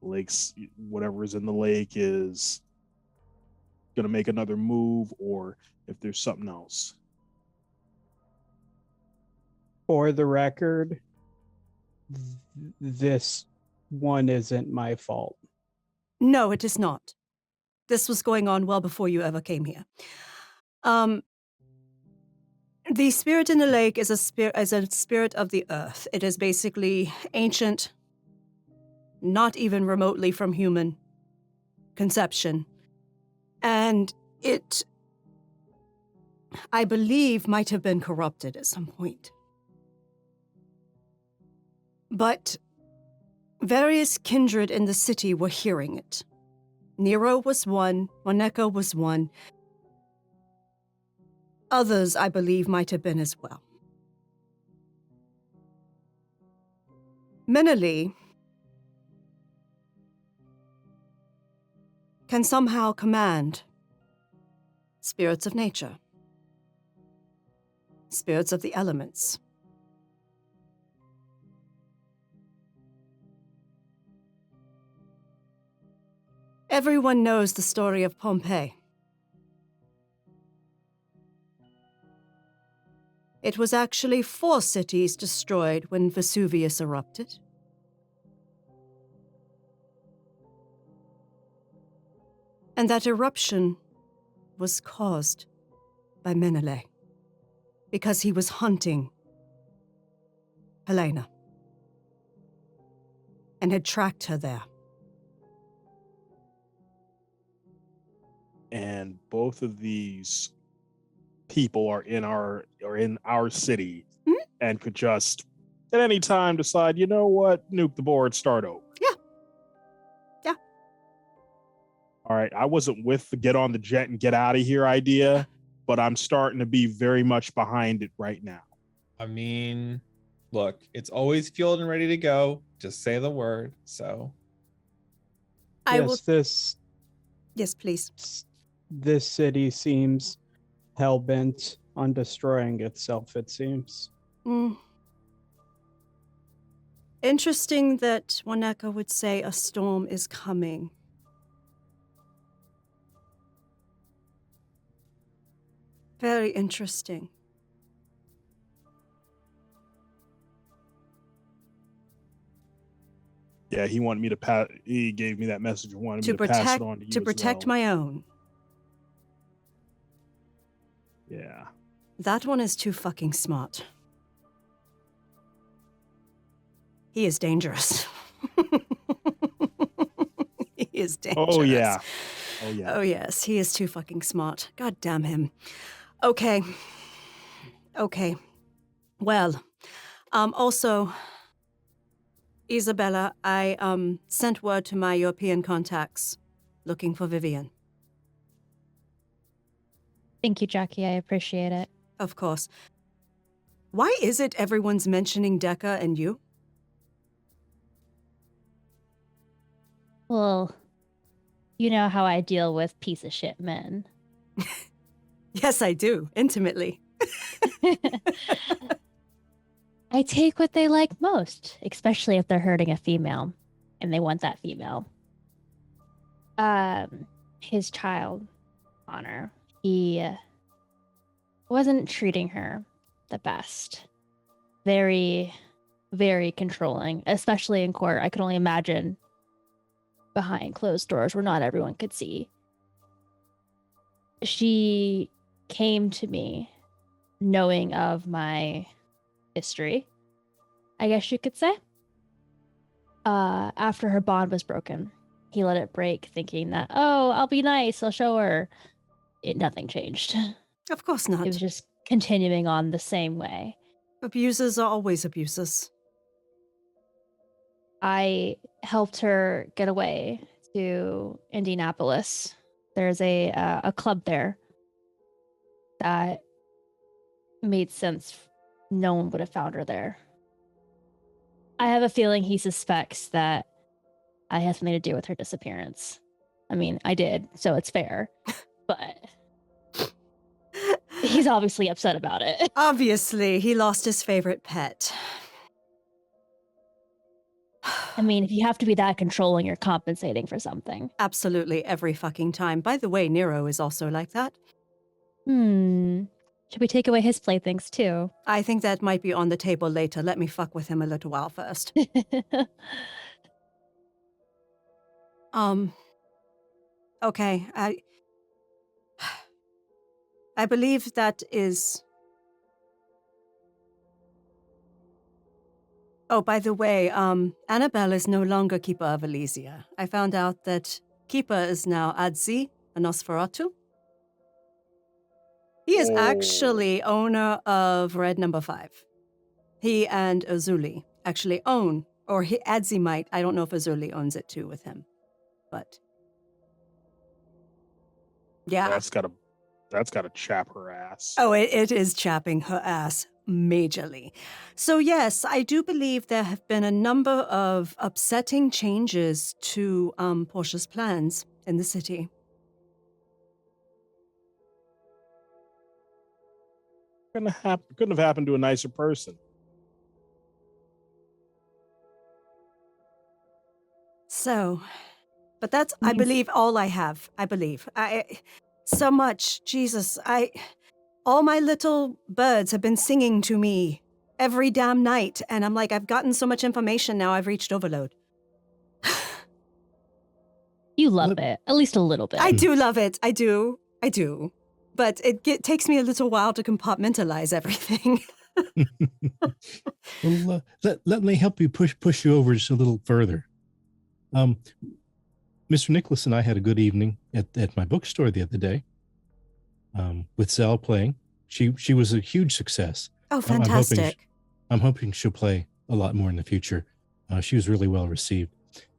lakes, whatever is in the lake, is gonna make another move, or if there's something else. For the record, this one isn't my fault. No, it is not. This was going on well before you ever came here. The spirit in the lake is a spirit of the earth. It is basically ancient, not even remotely from human conception. And it, I believe, might have been corrupted at some point. But various kindred in the city were hearing it. Nero was one, Waneka was one. Others, I believe, might have been as well. Menele can somehow command spirits of nature, spirits of the elements. Everyone knows the story of Pompeii. It was actually 4 cities destroyed when Vesuvius erupted. And that eruption was caused by Menele, because he was hunting Helena and had tracked her there. And both of these people are in our city and could just at any time decide, you know what, nuke the board, start over. Yeah. All right, I wasn't with the get on the jet and get out of here idea, but I'm starting to be very much behind it right now. I mean, look, it's always fueled and ready to go. Just say the word. So Yes, please. This city seems hell-bent on destroying itself, it seems. Interesting that Waneka would say a storm is coming. Very interesting. Yeah, he wanted me to he gave me that message and wanted me to pass it on to you to as protect well. my own. Yeah. That one is too fucking smart. He is dangerous. He is dangerous. Oh yeah. Oh yeah. Oh, yes. He is too fucking smart. God damn him. Okay. Well, also, Isabella, I sent word to my European contacts looking for Vivian. Thank you, Jackie. I appreciate it. Of course. Why is it everyone's mentioning Decca and you? Well, you know how I deal with piece of shit men. Yes, I do. Intimately. I take what they like most, especially if they're hurting a female and they want that female. His child, Honor, he wasn't treating her the best. Very, very controlling, especially in court. I could only imagine behind closed doors where not everyone could see. She came to me knowing of my history, I guess you could say. After her bond was broken, he let it break, thinking that, oh, I'll be nice, I'll show her. Nothing changed. Of course not. It was just continuing on the same way. Abusers are always abusers. I helped her get away to Indianapolis. There's a club there that made sense. No one would have found her there. I have a feeling he suspects that I had something to do with her disappearance. I mean, I did, so it's fair. But he's obviously upset about it. Obviously, he lost his favorite pet. I mean, if you have to be that controlling, you're compensating for something. Absolutely, every fucking time. By the way, Nero is also like that. Should we take away his playthings too? I think that might be on the table later. Let me fuck with him a little while first. Okay, I believe that is... Oh, by the way, Annabelle is no longer Keeper of Elysia. I found out that Keeper is now Adzi, a Nosferatu. He is actually owner of Red Number 5. He and Azuli actually own, or Adzi might. I don't know if Azuli owns it too with him, but yeah. That's gotta chap her ass. Oh, it is chapping her ass majorly. So yes, I do believe there have been a number of upsetting changes to Portia's plans in the city. Couldn't have happened to a nicer person. So, but that's, I believe, all I have. I believe. So much, Jesus, all my little birds have been singing to me every damn night, and I'm like, I've gotten so much information now, I've reached overload. You love it, at least a little bit. I do love it. I do. But it takes me a little while to compartmentalize everything. Well, let me help you push you over just a little further. Mr. Nicholas and I had a good evening at my bookstore the other day, with Zell playing. She was a huge success. Oh, fantastic. I'm hoping she'll play a lot more in the future. She was really well received,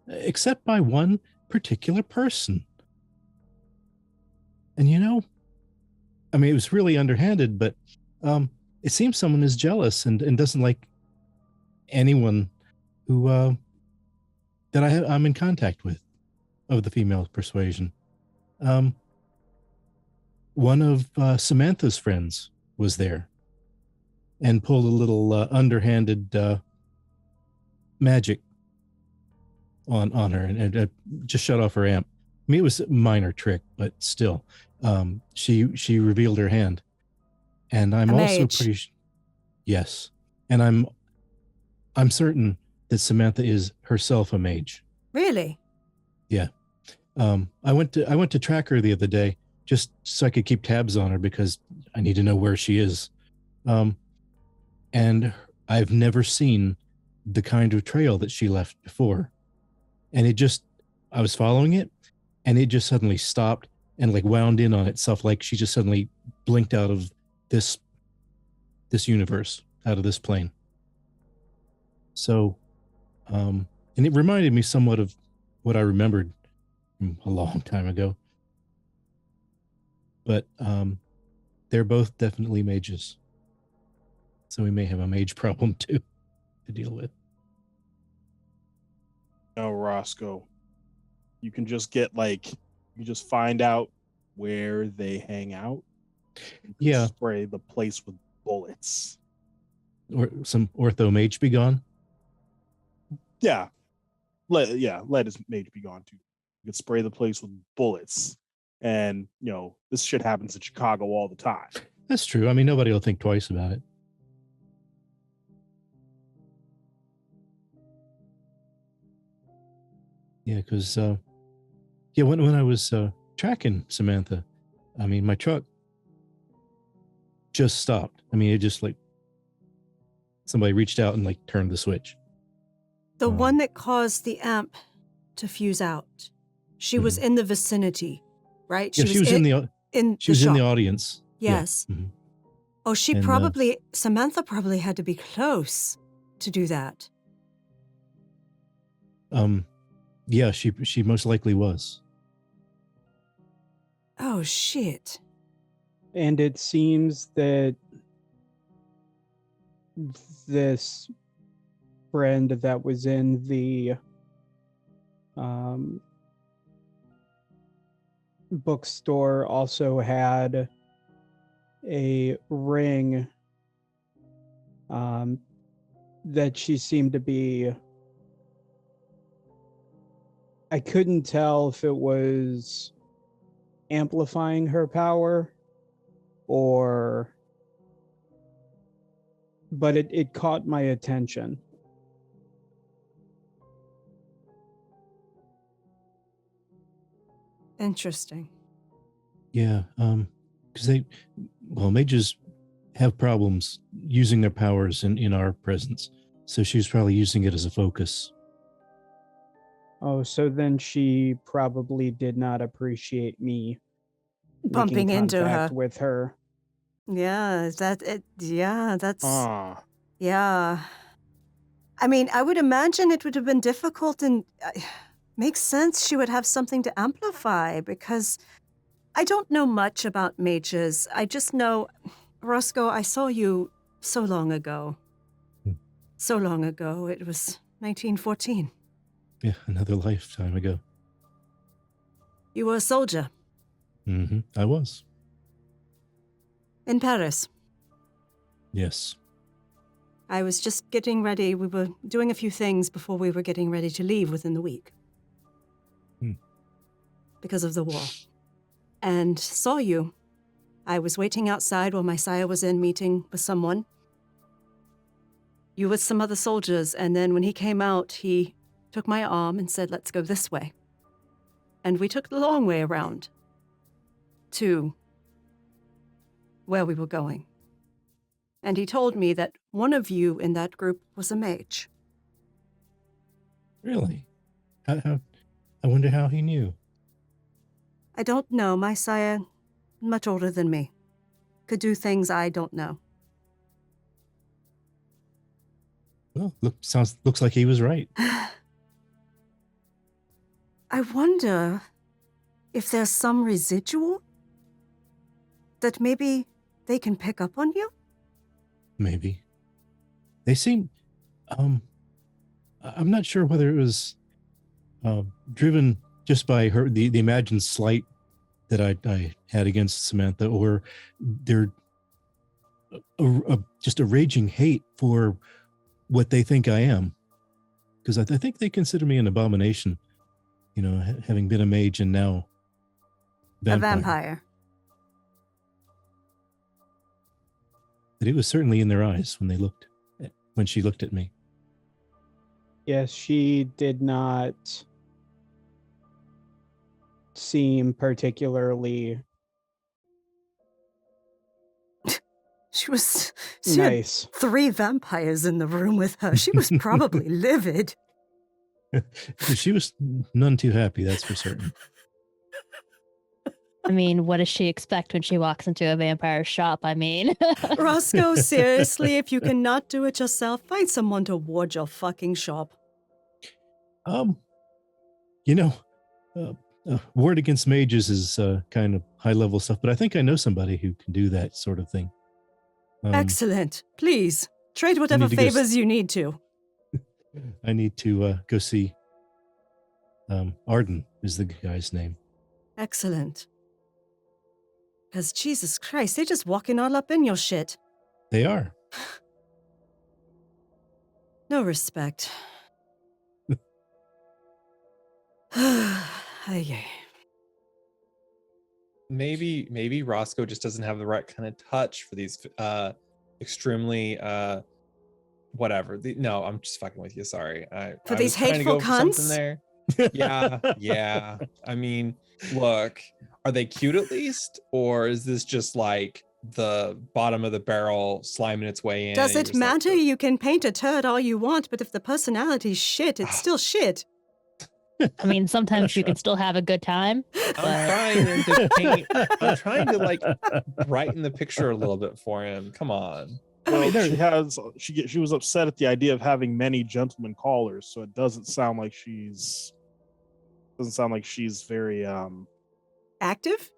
except by one particular person. And I mean, it was really underhanded, but it seems someone is jealous and doesn't like anyone who that I'm in contact with of the female persuasion. One of Samantha's friends was there and pulled a little underhanded magic on her and just shut off her amp. I mean, it was a minor trick, but still, she revealed her hand, and I'm also pretty yes, and I'm certain that Samantha is herself a mage. Really? Yeah. I went to track her the other day, just so I could keep tabs on her because I need to know where she is. And I've never seen the kind of trail that she left before. And I was following it, and it just suddenly stopped and like wound in on itself, like she just suddenly blinked out of this universe, out of this plane. So, and it reminded me somewhat of what I remembered from a long time ago. But they're both definitely mages. So we may have a mage problem too to deal with. No, Roscoe. You can just you just find out where they hang out. Yeah. Spray the place with bullets. Or some ortho mage be gone. Yeah. Let his mage be gone too. You can spray the place with bullets. And, this shit happens in Chicago all the time. That's true. I mean, nobody will think twice about it. Yeah, because when I was tracking Samantha, I mean, my truck just stopped. I mean, it just like somebody reached out and like turned the switch. The one that caused the amp to fuse out. She was in the vicinity, right? She was in the audience. Yes. Yeah. Mm-hmm. Oh, Samantha probably had to be close to do that. Yeah, she most likely was. Oh, shit. And it seems that this friend that was in the bookstore also had a ring that she seemed to be... I couldn't tell if it was amplifying her power but it caught my attention. Interesting. Yeah, because mages have problems using their powers in our presence. So she was probably using it as a focus. Oh, so then she probably did not appreciate me Bumping making into contact her. with her. Yeah, that's... Ah. Yeah. I mean, I would imagine it would have been difficult and makes sense she would have something to amplify because I don't know much about mages. I just know, Roscoe, I saw you so long ago. So long ago. It was 1914. Yeah, another lifetime ago. You were a soldier. Mm-hmm. I was. In Paris. Yes. I was just getting ready. We were doing a few things before we were getting ready to leave within the week. Because of the war. And saw you. I was waiting outside while my sire was in meeting with someone. You with some other soldiers, and then when he came out, he took my arm and said, let's go this way. And we took the long way around to where we were going. And he told me that one of you in that group was a mage. Really? How I wonder how he knew. I don't know. My sire, much older than me, could do things I don't know. Well, looks like he was right. I wonder if there's some residual that maybe they can pick up on you? Maybe. They seem, I'm not sure whether it was driven just by the imagined slight that I had against Samantha, or they're just a raging hate for what they think I am. Because I think they consider me an abomination, having been a mage and now A vampire. But it was certainly in their eyes when she looked at me. Yes, she did not seem particularly She had Nice. 3 vampires in the room with her. She was probably livid. She was none too happy, that's for certain. I mean, what does she expect when she walks into a vampire shop? I mean, Roscoe, seriously, if you cannot do it yourself, find someone to ward your fucking shop. You know, ward against mages is kind of high level stuff, but I think I know somebody who can do that sort of thing. Excellent. Please, trade whatever need to go favors you need to. I need to go see. Arden is the guy's name. Excellent. Because Jesus Christ, they're just walking all up in your shit. They are. No respect. Ay. Maybe Roscoe just doesn't have the right kind of touch for these extremely whatever. No, I'm just fucking with you. Sorry. I these was trying to hateful go for something cunts? there. Yeah. I mean, look, are they cute at least, or is this just like the bottom of the barrel sliming its way in? Does and it you're just like, matter? You can paint a turd all you want, but if the personality's shit, it's still shit. I mean, sometimes you can still have a good time. I'm trying to like brighten the picture a little bit for him. Come on. Well, she was upset at the idea of having many gentlemen callers, so it doesn't sound like she's very Active?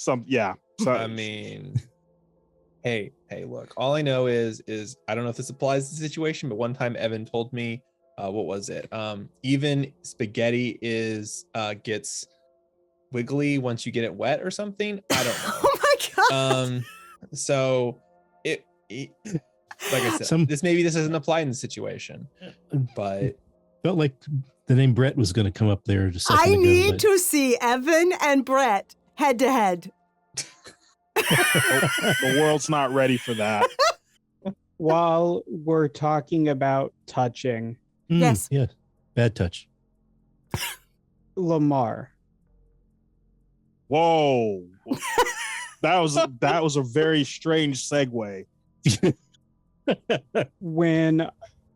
I mean, hey, look, all I know is I don't know if this applies to the situation, but one time Evan told me, what was it? Even spaghetti gets wiggly once you get it wet or something. I don't know. Oh my god. So it like I said, this doesn't apply in the situation, but felt like the name Brett was going to come up there. I need to see Evan and Brett head to head. The world's not ready for that. While we're talking about touching, Yes. Yeah. Bad touch. Lamar. Whoa. That was a very strange segue. When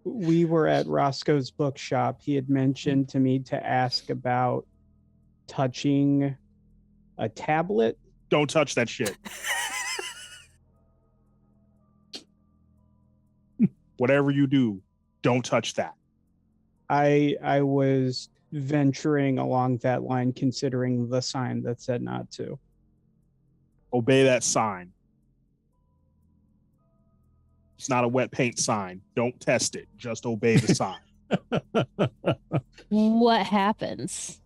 we were at Roscoe's bookshop, he had mentioned to me to ask about touching a tablet. Don't touch that shit. Whatever you do, don't touch that. I was venturing along that line, considering the sign that said not to. Obey that sign. It's not a wet paint sign. Don't test it. Just obey the sign. What happens?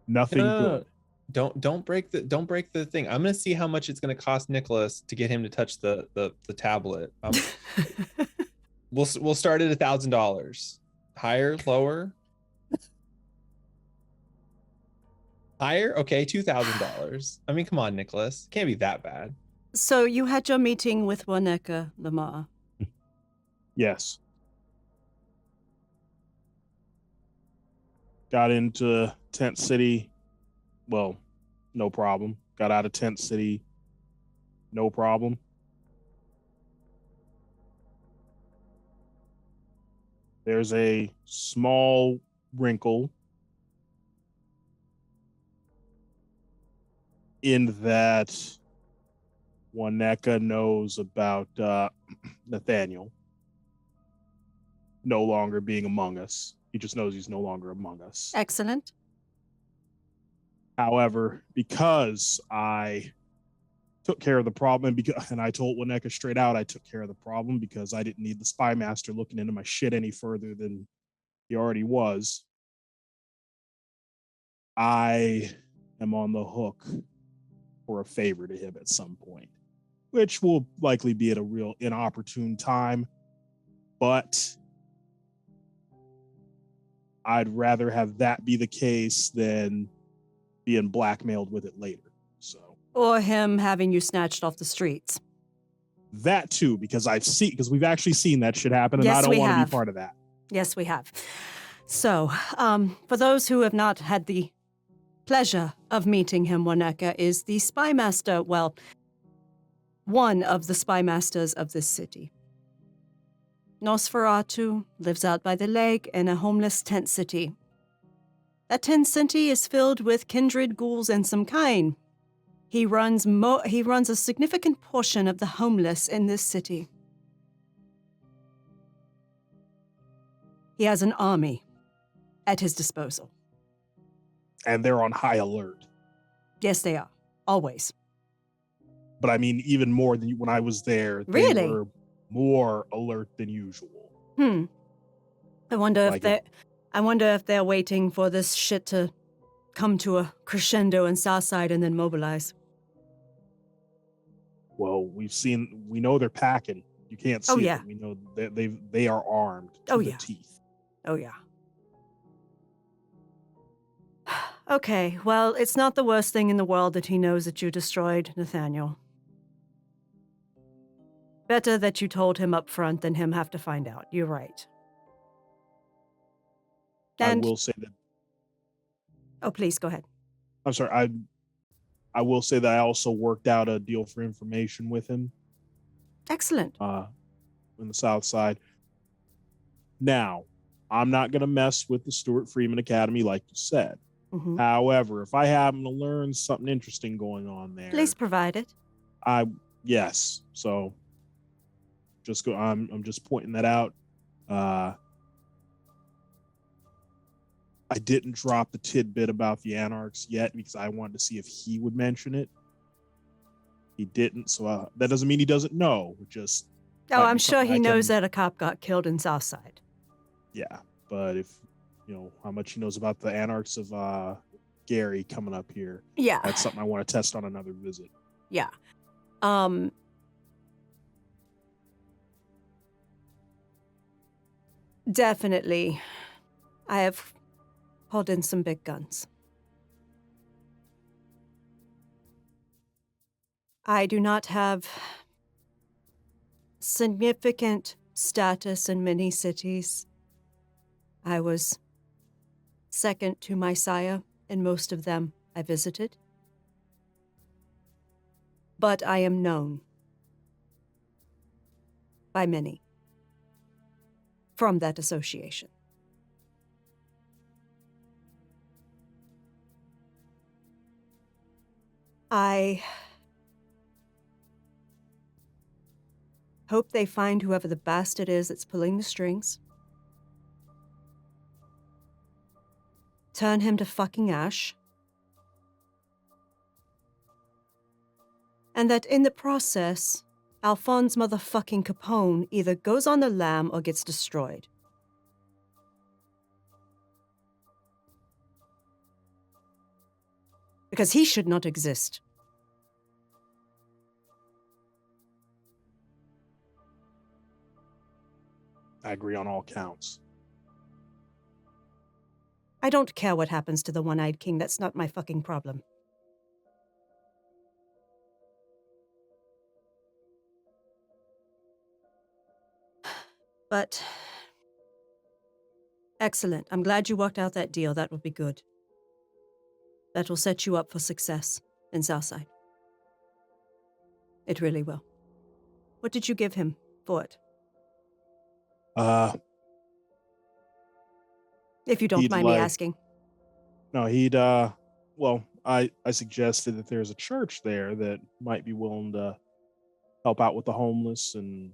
Nothing good. Don't break the thing. I'm gonna see how much it's gonna cost Nicholas to get him to touch the tablet. We'll start at $1,000. Higher, lower? Higher? Okay, $2,000. I mean, come on, Nicholas. Can't be that bad. So you had your meeting with Waneka, Lamar. Yes. Got into Tent City. Well, no problem. Got out of Tent City. No problem. There's a small wrinkle in that Waneka knows about Nathaniel no longer being among us. He just knows he's no longer among us. Excellent. However, because I took care of the problem, and I told Waneka straight out, I took care of the problem because I didn't need the Spymaster looking into my shit any further than he already was. I am on the hook for a favor to him at some point, which will likely be at a real inopportune time, but I'd rather have that be the case than being blackmailed with it later. So, or him having you snatched off the streets. That too, because we've actually seen that shit happen, and Yes, I don't we want to have. be part of that. Yes, we have. So, for those who have not had the pleasure of meeting him, Waneka is the Spymaster. Well, one of the Spymasters of this city. Nosferatu lives out by the lake in a homeless tent city. That tent city is filled with kindred ghouls and some kind. He runs a significant portion of the homeless in this city. He has an army at his disposal. And they're on high alert. Yes, they are. Always. But I mean, even more than when I was there, they Really? were more alert than usual. I wonder Like if they're waiting for this shit to come to a crescendo in Southside and then mobilize. Well, we know they're packing. You can't see yeah. it. We know that they are armed to the yeah. teeth. Oh, yeah. Okay, well, it's not the worst thing in the world that he knows that you destroyed Nathaniel. Better that you told him up front than him have to find out. You're right. And, I will say that. oh, please, go ahead. I'm sorry. I will say that I also worked out a deal for information with him. Excellent. On the South Side. Now, I'm not going to mess with the Stuart Freeman Academy, like you said. Mm-hmm. However, if I happen to learn something interesting going on there, Please provide it. Yes. So, I'm just pointing that out. I didn't drop the tidbit about the Anarchs yet because I wanted to see if he would mention it. He didn't, so that doesn't mean he doesn't know. Just I'm sure he knows that a cop got killed in Southside. Yeah, but if how much he knows about the Anarchs of Gary coming up here, that's something I want to test on another visit. Yeah. Definitely. I have pulled in some big guns. I do not have significant status in many cities. I was second to my sire in most of them I visited. But I am known by many from that association. I hope they find whoever the bastard is that's pulling the strings. Turn him to fucking ash. And that in the process, Alphonse motherfucking Capone either goes on the lam or gets destroyed. Because he should not exist. I agree on all counts. I don't care what happens to the One-Eyed King. That's not my fucking problem. But excellent. I'm glad you worked out that deal. That will be good. That will set you up for success in Southside. It really will. What did you give him for it? If you don't mind me asking. No, I suggested that there's a church there that might be willing to help out with the homeless and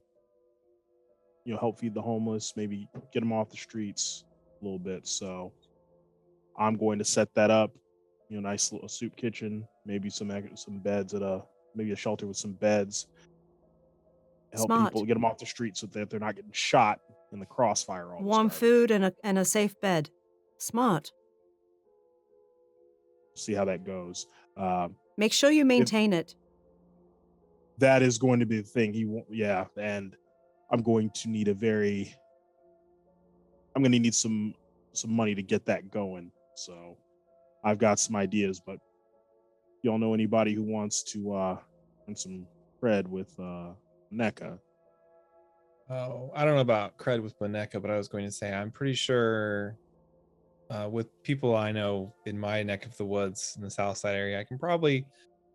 help feed the homeless, maybe get them off the streets a little bit. So I'm going to set that up, nice little soup kitchen, maybe some beds maybe a shelter with some beds. Help Smart. people get them off the street so that they're not getting shot in the crossfire all the Warm time. food and a safe bed. Smart. See how that goes. Make sure you maintain it. That is going to be the thing. And I'm going to need some money to get that going. So I've got some ideas, but y'all know anybody who wants to earn some cred with NECA? Oh, I don't know about cred with Boneka, but I was going to say I'm pretty sure with people I know in my neck of the woods in the South Side area, I can probably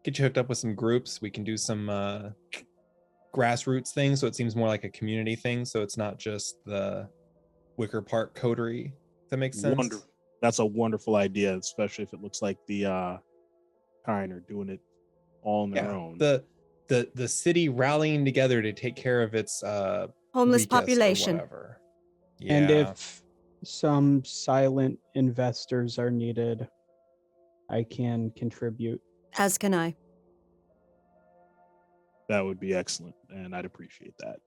get you hooked up with some groups. We can do some grassroots thing, so it seems more like a community thing. So it's not just the Wicker Park coterie. If that makes sense. Wonderful. That's a wonderful idea, especially if it looks like the kind are doing it all on their own. The city rallying together to take care of its Homeless weakest or population. whatever. Yeah. And if some silent investors are needed, I can contribute. As can I. That would be excellent, and I'd appreciate that.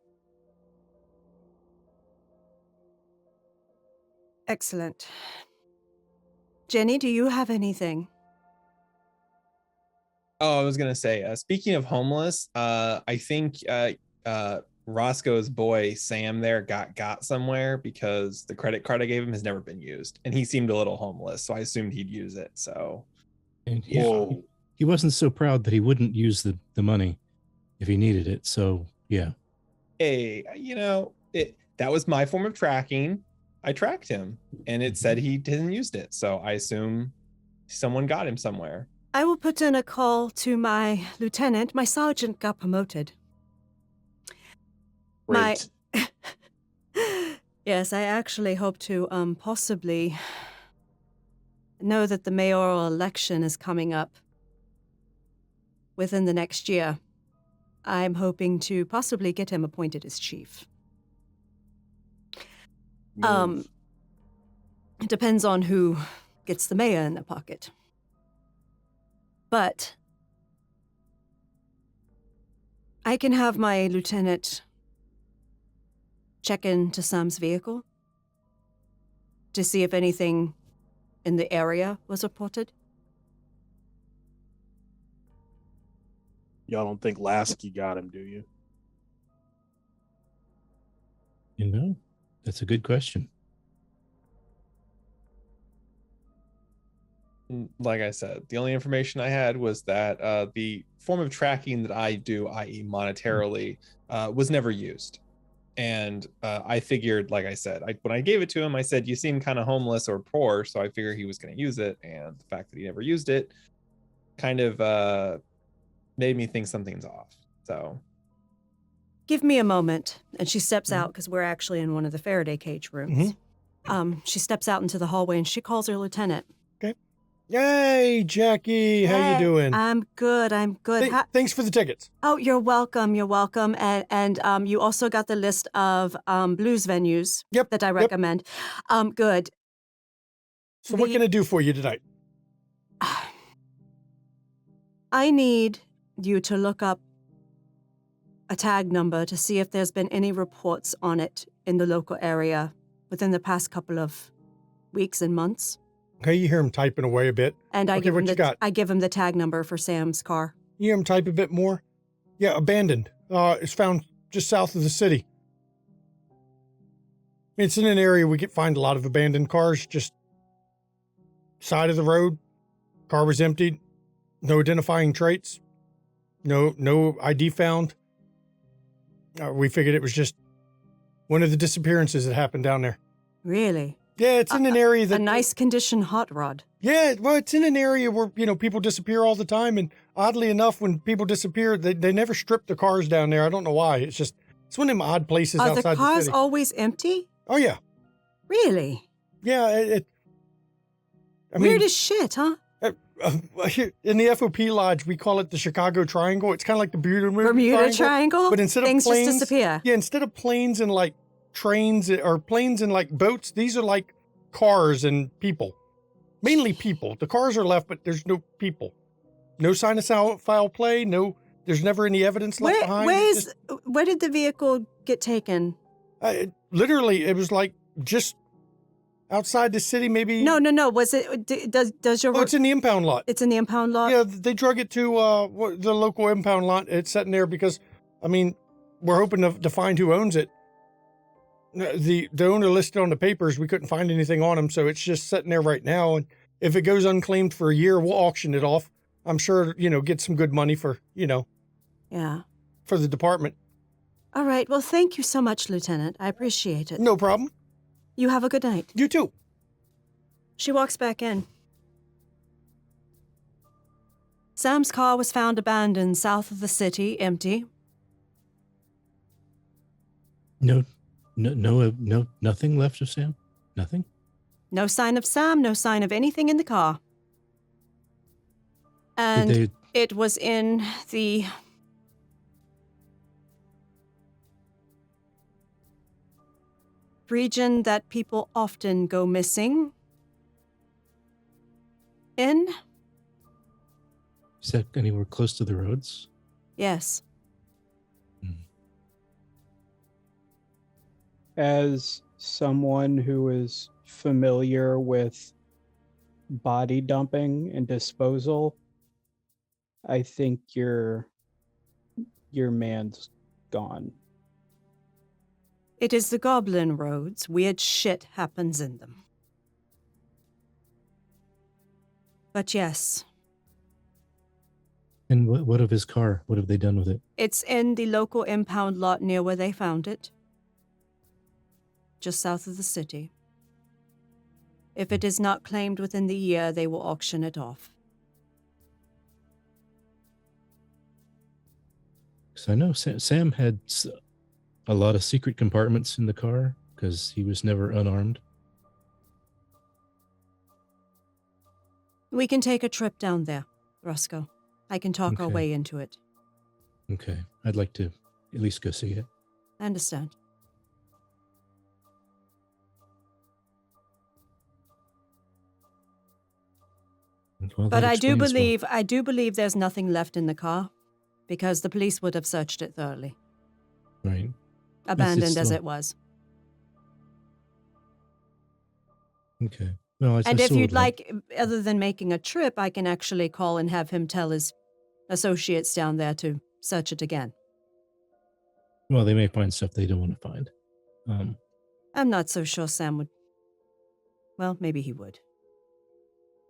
Excellent. Jenny, do you have anything? Oh, I was gonna say, speaking of homeless, I think Roscoe's boy Sam there got somewhere because the credit card I gave him has never been used, and he seemed a little homeless, so I assumed he'd use it. So, And Whoa. he wasn't so proud that he wouldn't use the money if he needed it. So yeah. hey, that was my form of tracking. I tracked him, and it said he hadn't used it, so I assume someone got him somewhere. I will put in a call to my lieutenant. My sergeant got promoted. Great. Yes, I actually hope to possibly know that the mayoral election is coming up within the next year. I'm hoping to possibly get him appointed as chief. Move. It depends on who gets the mayor in their pocket. But I can have my lieutenant check into Sam's vehicle to see if anything in the area was reported. Y'all don't think Lasky got him, do you? That's a good question. Like I said, the only information I had was that the form of tracking that I do, i.e. monetarily, was never used. And I figured, like I said, when I gave it to him, I said, you seem kind of homeless or poor, so I figured he was going to use it. And the fact that he never used it kind of made me think something's off. So Give me a moment. And she steps out because we're actually in one of the Faraday cage rooms. She steps out into the hallway and she calls her lieutenant. Hey, Jackie, how you Hey, doing? I'm good. Thanks for the tickets. Oh, you're welcome. You're welcome. And you also got the list of blues venues that I recommend. Good. So what can I do for you tonight? I need you to look up a tag number to see if there's been any reports on it in the local area within the past couple of weeks and months. Okay, you hear him typing away a bit. And I Okay, give what him you got? I give him the tag number for Sam's car. You hear him type a bit more? Yeah, abandoned. It's found just south of the city. It's in an area we can find a lot of abandoned cars, just side of the road. Car was emptied. No identifying traits. No ID found. We figured it was just one of the disappearances that happened down there. Really? Yeah, it's in an area that... A nice condition hot rod. Yeah, well, it's in an area where, people disappear all the time. And oddly enough, when people disappear, they never strip the cars down there. I don't know why. It's one of them odd places Are outside the cars city. always empty? Oh, yeah. Really? Yeah, Weird as shit, huh? In the FOP Lodge, we call it the Chicago Triangle. It's kind of like the Bermuda Triangle? But instead of things planes, just disappear. Yeah, instead of planes and like trains or planes and like boats, these are like cars and people. Mainly people. The cars are left, but there's no people. No sign of foul play. No, there's never any evidence left behind. Where did the vehicle get taken? Literally, it was like just outside the city, maybe. No. Was it? Does your? Oh, it's in the impound lot. It's in the impound lot. Yeah, they drug it to the local impound lot. It's sitting there because, we're hoping to find who owns it. The owner listed on the papers, we couldn't find anything on him, so it's just sitting there right now. And if it goes unclaimed for a year, we'll auction it off. I'm sure, get some good money for, Yeah. for the department. All right. Well, thank you so much, Lieutenant. I appreciate it. No problem. You have a good night. You too. She walks back in. Sam's car was found abandoned south of the city, empty. No, nothing left of Sam? Nothing? No sign of Sam, no sign of anything in the car. And Did it was in the region that people often go missing in. Is that anywhere close to the roads? Yes. As someone who is familiar with body dumping and disposal, I think your man's gone. It is the Goblin Roads. Weird shit happens in them. But yes, And what of his car? What have they done with it? it's in the local impound lot near where they found it. Just south of the city. If it is not claimed within the year, they will auction it off. Because I know Sam had a lot of secret compartments in the car because he was never unarmed. We can take a trip down there, Roscoe. I can talk our Okay. way into it. Okay. I'd like to at least go see it. I understand. Well, But that I do explains why. believe there's nothing left in the car, because the police would have searched it thoroughly, Right. abandoned as still- it was. Okay. Well, And if you'd like, other than making a trip, I can actually call and have him tell his associates down there to search it again. Well, they may find stuff they don't want to find. I'm not so sure Sam would. Well, maybe he would.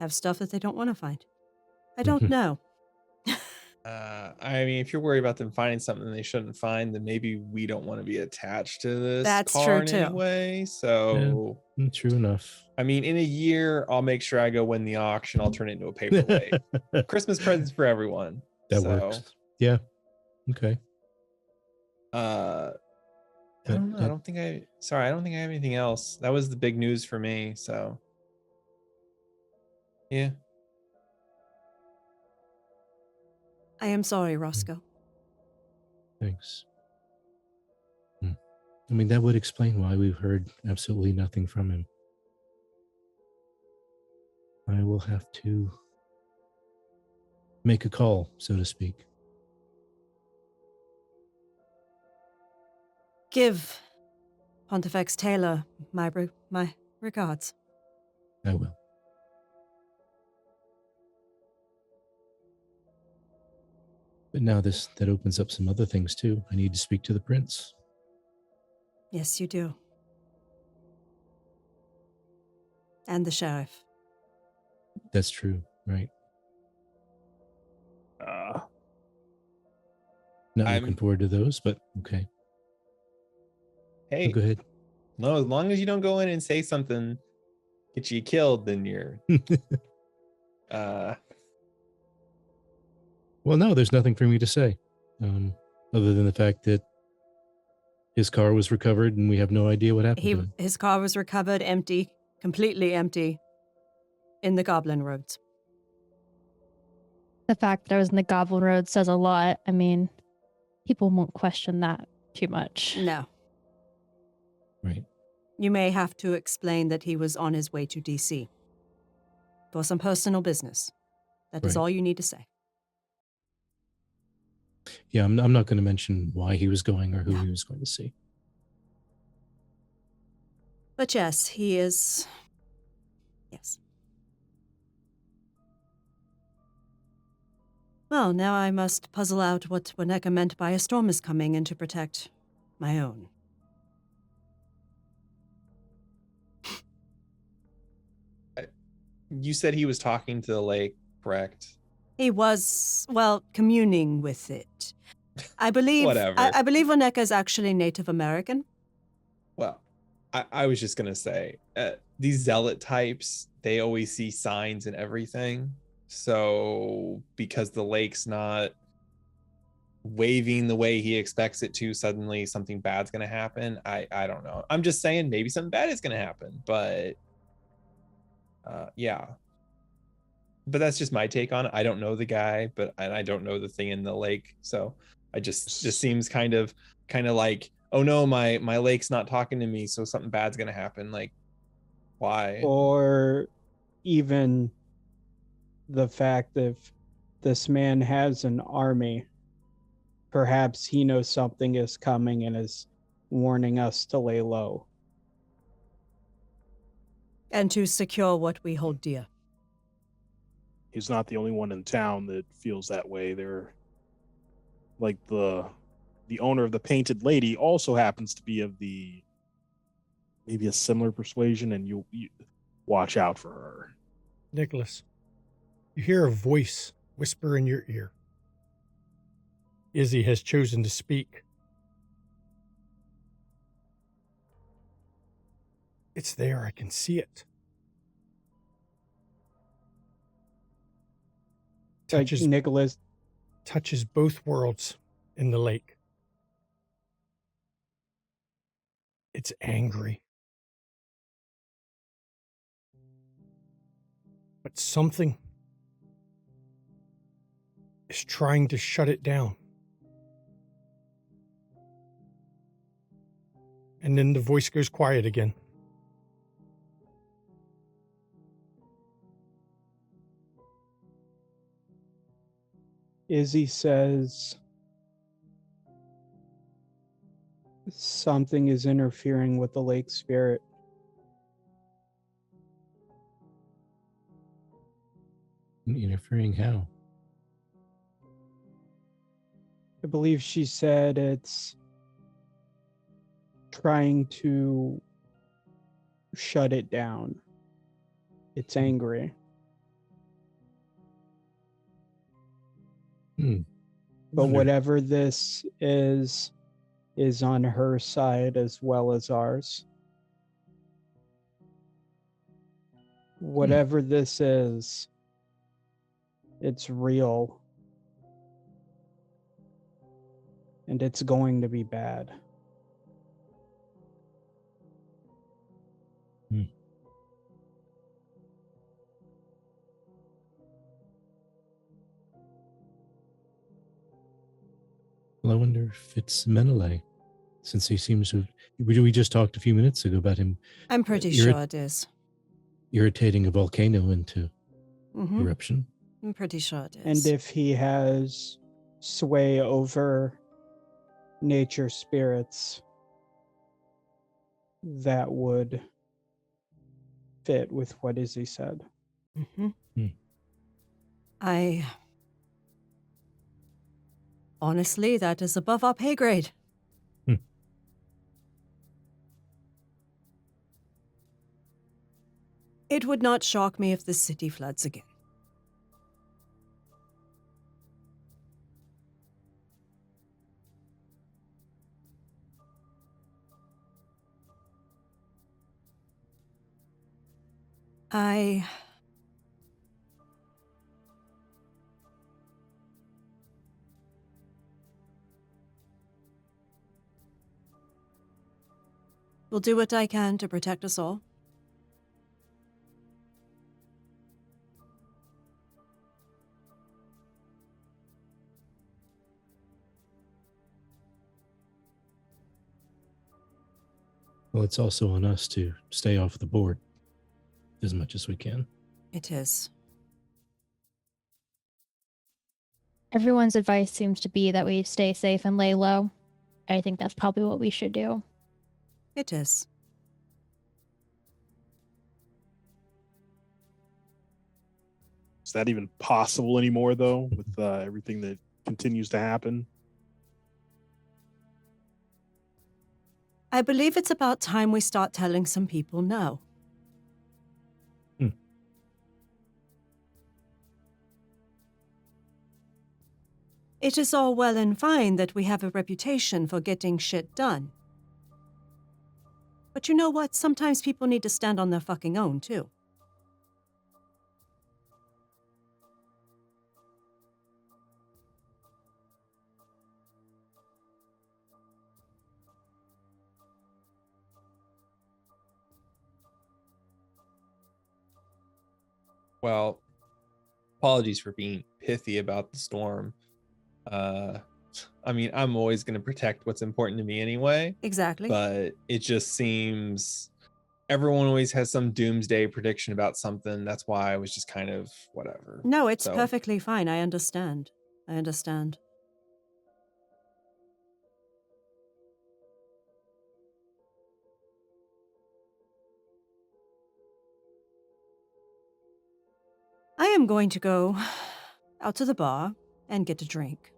Have stuff that they don't want to find. I don't know. I mean, if you're worried about them finding something they shouldn't find, then maybe we don't want to be attached to this That's car true, in too. any way. So, True enough. I mean, in a year, I'll make sure I go win the auction. I'll turn it into a paperweight. Christmas presents for everyone. That So, works. Yeah. Okay. I don't know. I don't think I have anything else. That was the big news for me. So, yeah. I am sorry, Roscoe. Thanks. I mean, that would explain why we've heard absolutely nothing from him. I will have to make a call, so to speak. Give Pontifex Taylor my regards. I will. But now that opens up some other things too. I need to speak to the prince. Yes, you do. And the sheriff. That's true, right? Not I'm- looking forward to those, but okay. Hey, Go ahead. no, as long as you don't go in and say something, get you killed, then you're. Well, no, there's nothing for me to say, other than the fact that his car was recovered and we have no idea what happened to him. His car was recovered empty, completely empty, in the Goblin Roads. The fact that I was in the Goblin Road says a lot. I mean, people won't question that too much. No. Right. You may have to explain that he was on his way to D.C. for some personal business. That is Right. all you need to say. Yeah, I'm not going to mention why he was going or who No. he was going to see. But yes, he is. Yes. Well, now I must puzzle out what Waneka meant by a storm is coming and to protect my own. You said he was talking to the lake, correct? He was, well, communing with it. I believe. Whatever. I believe Waneka is actually Native American. Well, I was just gonna say these zealot types, they always see signs and everything. So because the lake's not waving the way he expects it to, suddenly something bad's going to happen. I don't know. I'm just saying maybe something bad is going to happen, but yeah. But that's just my take on it. I don't know the guy, and I don't know the thing in the lake, so I just seems kind of like, oh no, my lake's not talking to me, so something bad's gonna happen. Like, why? Or even the fact that if this man has an army, perhaps he knows something is coming and is warning us to lay low. And to secure what we hold dear. He's not the only one in town that feels that way. They're like the owner of the Painted Lady also happens to be of maybe a similar persuasion, and you watch out for her. Nicholas, you hear a voice whisper in your ear. Izzy has chosen to speak. It's there, I can see it. Nicholas touches both worlds in the lake. It's angry. But something is trying to shut it down. And then the voice goes quiet again. Izzy says something is interfering with the lake spirit. Interfering how? I believe she said it's trying to shut it down. It's angry. But whatever this is on her side as well as ours. Whatever this is, it's real. And it's going to be bad. Well, I wonder if it's Menelay, since he seems to. We just talked a few minutes ago about him. I'm pretty sure it is. Irritating a volcano into eruption. I'm pretty sure it is. And if he has sway over nature spirits, that would fit with what Izzy said. Honestly, that is above our pay grade. It would not shock me if the city floods again. will do what I can to protect us all. Well, it's also on us to stay off the board as much as we can. It is. Everyone's advice seems to be that we stay safe and lay low. I think that's probably what we should do. It is. Is that even possible anymore, though, with everything that continues to happen? I believe it's about time we start telling some people no. It is all well and fine that we have a reputation for getting shit done. But you know what? Sometimes people need to stand on their fucking own, too. Well, apologies for being pithy about the storm. I mean, I'm always going to protect what's important to me anyway, Exactly. but it just seems everyone always has some doomsday prediction about something. That's why I was just kind of whatever. No, it's So- perfectly fine. I understand. I understand. I am going to go out to the bar and get a drink.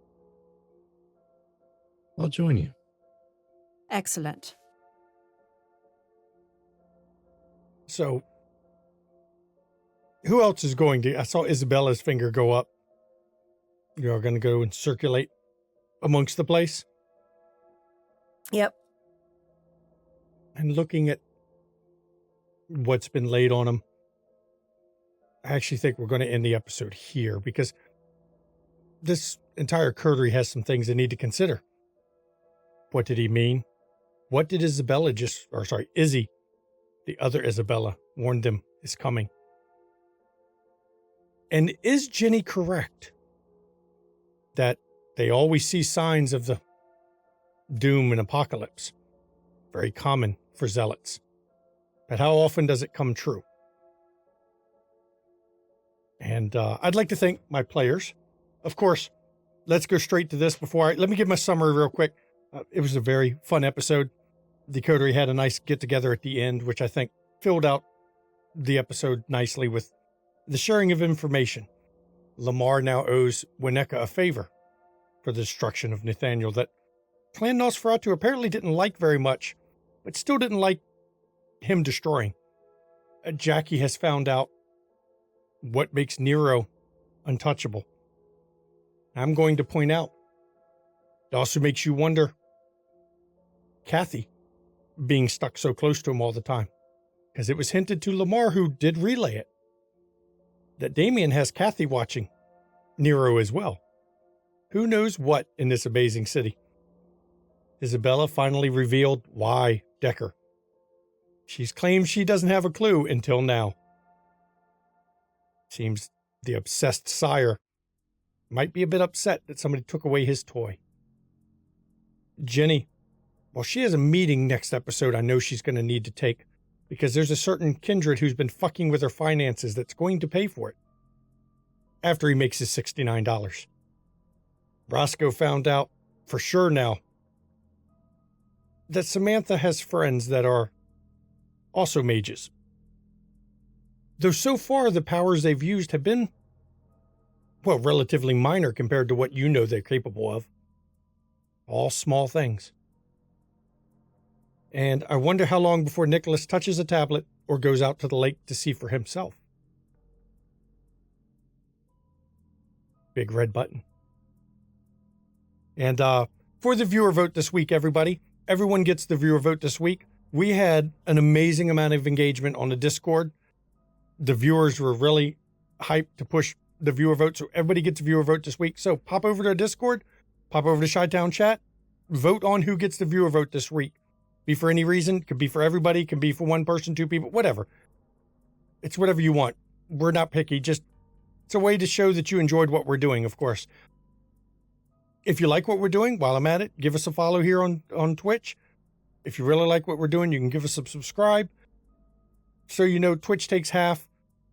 I'll join you. Excellent. So, who else is going to? I saw Isabella's finger go up. You're going to go and circulate amongst the place? Yep. And looking at what's been laid on him, I actually think we're going to end the episode here because this entire coterie has some things they need to consider. What did he mean? What did Izzy, the other Isabella, warn them is coming? And is Jenny correct that they always see signs of the doom and apocalypse? Very common for zealots. But how often does it come true? And I'd like to thank my players. Of course, let's go straight to this let me give my summary real quick. It was a very fun episode. The coterie had a nice get-together at the end, which I think filled out the episode nicely with the sharing of information. Lamar now owes Wineka a favor for the destruction of Nathaniel that Clan Nosferatu apparently didn't like very much, but still didn't like him destroying. Jackie has found out what makes Nero untouchable. I'm going to point out, it also makes you wonder, Kathy being stuck so close to him all the time. Because it was hinted to Lamar, who did relay it, that Damien has Kathy watching Nero as well. Who knows what in this amazing city? Isabella finally revealed why Decker. She's claimed she doesn't have a clue until now. Seems the obsessed sire might be a bit upset that somebody took away his toy. Jenny, well, she has a meeting next episode I know she's going to need to take because there's a certain kindred who's been fucking with her finances that's going to pay for it after he makes his $69. Roscoe found out for sure now that Samantha has friends that are also mages. Though so far the powers they've used have been, well, relatively minor compared to what you know they're capable of. All small things. And I wonder how long before Nicholas touches a tablet or goes out to the lake to see for himself. Big red button. And for the viewer vote this week, everyone gets the viewer vote this week. We had an amazing amount of engagement on the Discord. The viewers were really hyped to push the viewer vote, so everybody gets a viewer vote this week. So pop over to our Discord, pop over to Chi-Town Chat, vote on who gets the viewer vote this week. Be for any reason, could be for everybody, could be for one person, two people, whatever. It's whatever you want. We're not picky, just it's a way to show that you enjoyed what we're doing, of course. If you like what we're doing, while I'm at it, give us a follow here on Twitch. If you really like what we're doing, you can give us a subscribe. So you know Twitch takes half.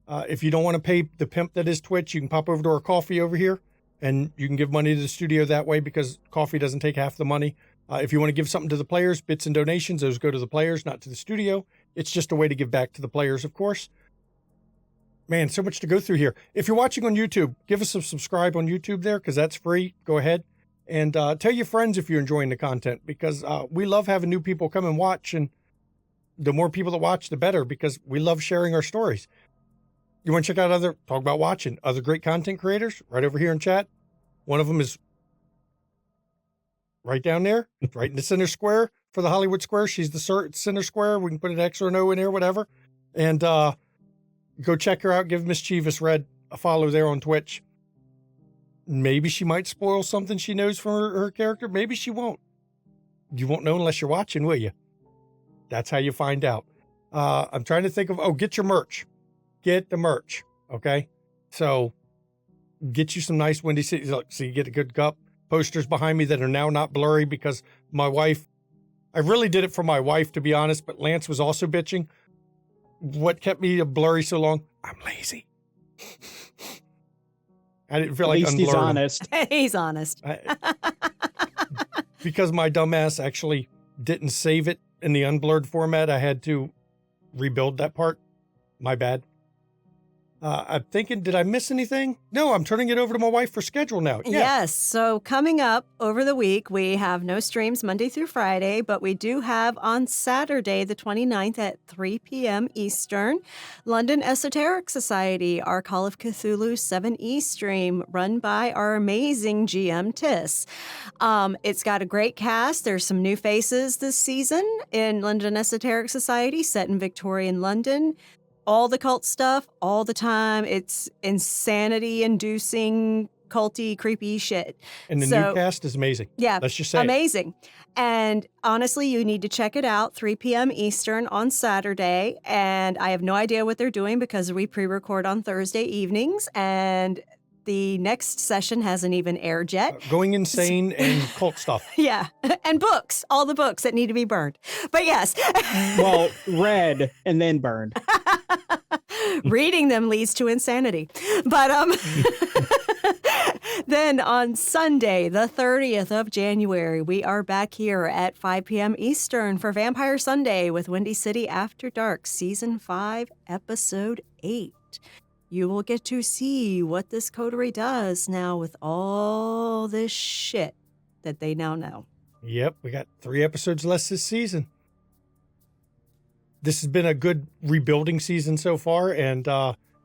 If you don't want to pay the pimp that is Twitch, you can pop over to our KoFi over here, and you can give money to the studio that way because KoFi doesn't take half the money. If you want to give something to the players, bits and donations, those go to the players, not to the studio. It's just a way to give back to the players, of course. Man, so much to go through here. If you're watching on YouTube, give us a subscribe on YouTube there because that's free. Go ahead. And tell your friends if you're enjoying the content because we love having new people come and watch. And the more people that watch, the better because we love sharing our stories. You want to check out other great content creators right over here in chat? One of them is right down there, right in the center square for the Hollywood Square. She's the center square. We can put an X or an O in there, whatever. And go check her out. Give Mischievous Red a follow there on Twitch. Maybe she might spoil something she knows from her character. Maybe she won't. You won't know unless you're watching, will you? That's how you find out. I'm trying to think of, get your merch. Get the merch. Okay. So get you some nice Windy City. Look, so you get a good cup. Posters behind me that are now not blurry because my wife, I really did it for my wife, to be honest, but Lance was also bitching. What kept me blurry so long? I'm lazy. I didn't feel At like least he's unblurred. honest. He's honest. Because my dumbass actually didn't save it in the unblurred format, I had to rebuild that part. My bad. I'm thinking, did I miss anything? No, I'm turning it over to my wife for schedule now. Yeah. Yes. So coming up over the week, we have no streams Monday through Friday, but we do have on Saturday, the 29th at 3 p.m. Eastern, London Esoteric Society, our Call of Cthulhu 7E stream run by our amazing GM Tiss. It's got a great cast. There's some new faces this season in London Esoteric Society, set in Victorian London. All the cult stuff, all the time. It's insanity-inducing, culty, creepy shit. And the new cast is amazing. Yeah. Let's just say amazing. And honestly, you need to check it out, 3 p.m. Eastern on Saturday. And I have no idea what they're doing because we pre-record on Thursday evenings. And the next session hasn't even aired yet. Going insane and cult stuff. Yeah. And books, all the books that need to be burned. But yes. Well, read and then burned. Reading them leads to insanity. But then on Sunday, the 30th of January, we are back here at 5 p.m. Eastern for Vampire Sunday with Windy City After Dark, Season 5, Episode 8. You will get to see what this coterie does now with all this shit that they now know. Yep, we got 3 episodes less this season. This has been a good rebuilding season so far, and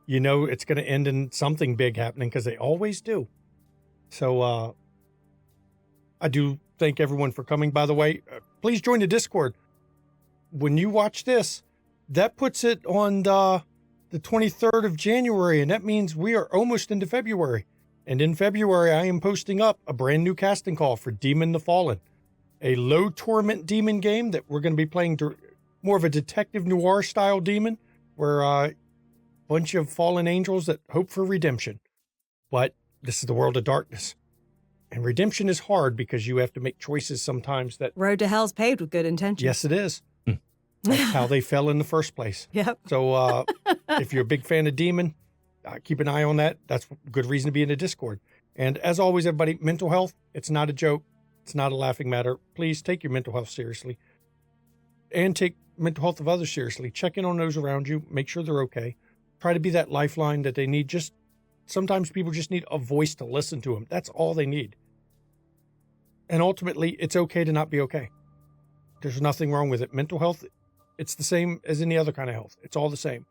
it's going to end in something big happening because they always do. So I do thank everyone for coming. By the way, please join the Discord. When you watch this, that puts it on the 23rd of January, and that means we are almost into February. And in February, I am posting up a brand new casting call for Demon the Fallen, a low torment demon game that we're going to be playing more of a detective noir style demon, where a bunch of fallen angels that hope for redemption. But this is the world of darkness. And redemption is hard because you have to make choices sometimes that... Road to hell's paved with good intentions. Yes, it is. That's how they fell in the first place. Yep. So if you're a big fan of Demon, keep an eye on that. That's a good reason to be in the Discord. And as always, everybody, mental health, it's not a joke. It's not a laughing matter. Please take your mental health seriously. And take mental health of others seriously. Check in on those around you. Make sure they're okay. Try to be that lifeline that they need. Sometimes people just need a voice to listen to them. That's all they need. And ultimately, it's okay to not be okay. There's nothing wrong with it. Mental health, it's the same as any other kind of health. It's all the same.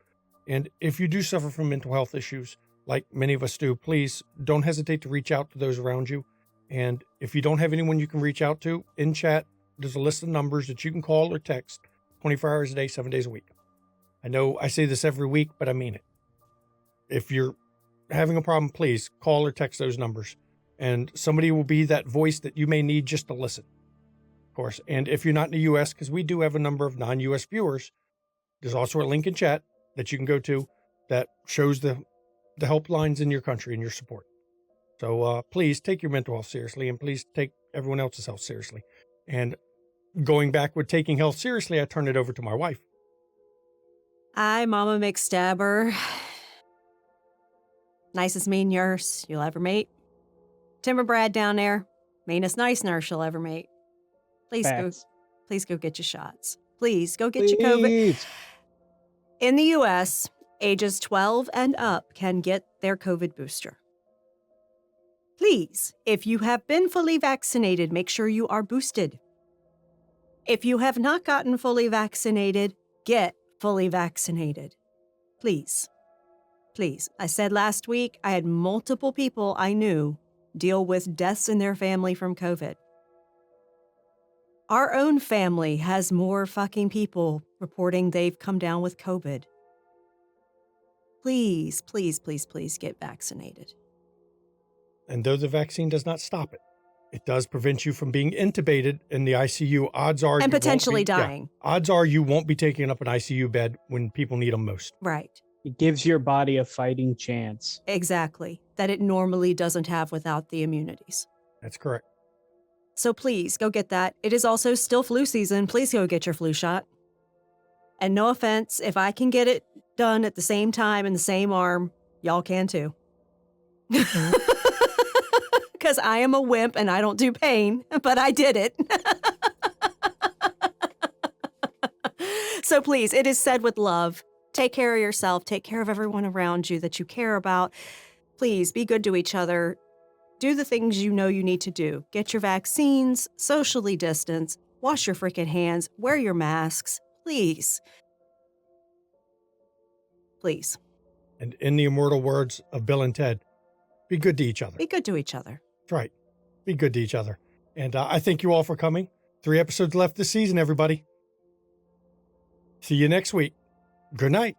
And if you do suffer from mental health issues, like many of us do, please don't hesitate to reach out to those around you. And if you don't have anyone you can reach out to, in chat, there's a list of numbers that you can call or text 24 hours a day, 7 days a week. I know I say this every week, but I mean it. If you're having a problem, please call or text those numbers. And somebody will be that voice that you may need just to listen. Of course. And if you're not in the U.S., because we do have a number of non-U.S. viewers, there's also a link in chat that you can go to that shows the helplines in your country and your support. So please take your mental health seriously, and please take everyone else's health seriously. And going back with taking health seriously, I turn it over to my wife. Hi, Mama McStabber. Nicest mean nurse you'll ever meet. Timber Brad down there, meanest nice nurse you'll ever meet. Please go get your shots. Please go get your COVID. In the U.S., ages 12 and up can get their COVID booster. Please, if you have been fully vaccinated, make sure you are boosted. If you have not gotten fully vaccinated, get fully vaccinated. Please. Please. I said last week I had multiple people I knew deal with deaths in their family from COVID. Our own family has more fucking people reporting they've come down with COVID. Please, please, please, please get vaccinated. And though the vaccine does not stop it, it does prevent you from being intubated in the ICU. Odds are and potentially dying. Odds are you won't be taking up an ICU bed when people need them most. Right. It gives your body a fighting chance. Exactly. That it normally doesn't have without the immunities. That's correct. So please go get that. It is also still flu season. Please go get your flu shot. And no offense, if I can get it done at the same time in the same arm, y'all can too. Because I am a wimp and I don't do pain, but I did it. So please, it is said with love. Take care of yourself. Take care of everyone around you that you care about. Please be good to each other. Do the things you know you need to do. Get your vaccines, socially distance, wash your freaking hands, wear your masks. Please. Please. And in the immortal words of Bill and Ted, be good to each other. Be good to each other. That's right. Be good to each other. And I thank you all for coming. 3 episodes left this season, everybody. See you next week. Good night.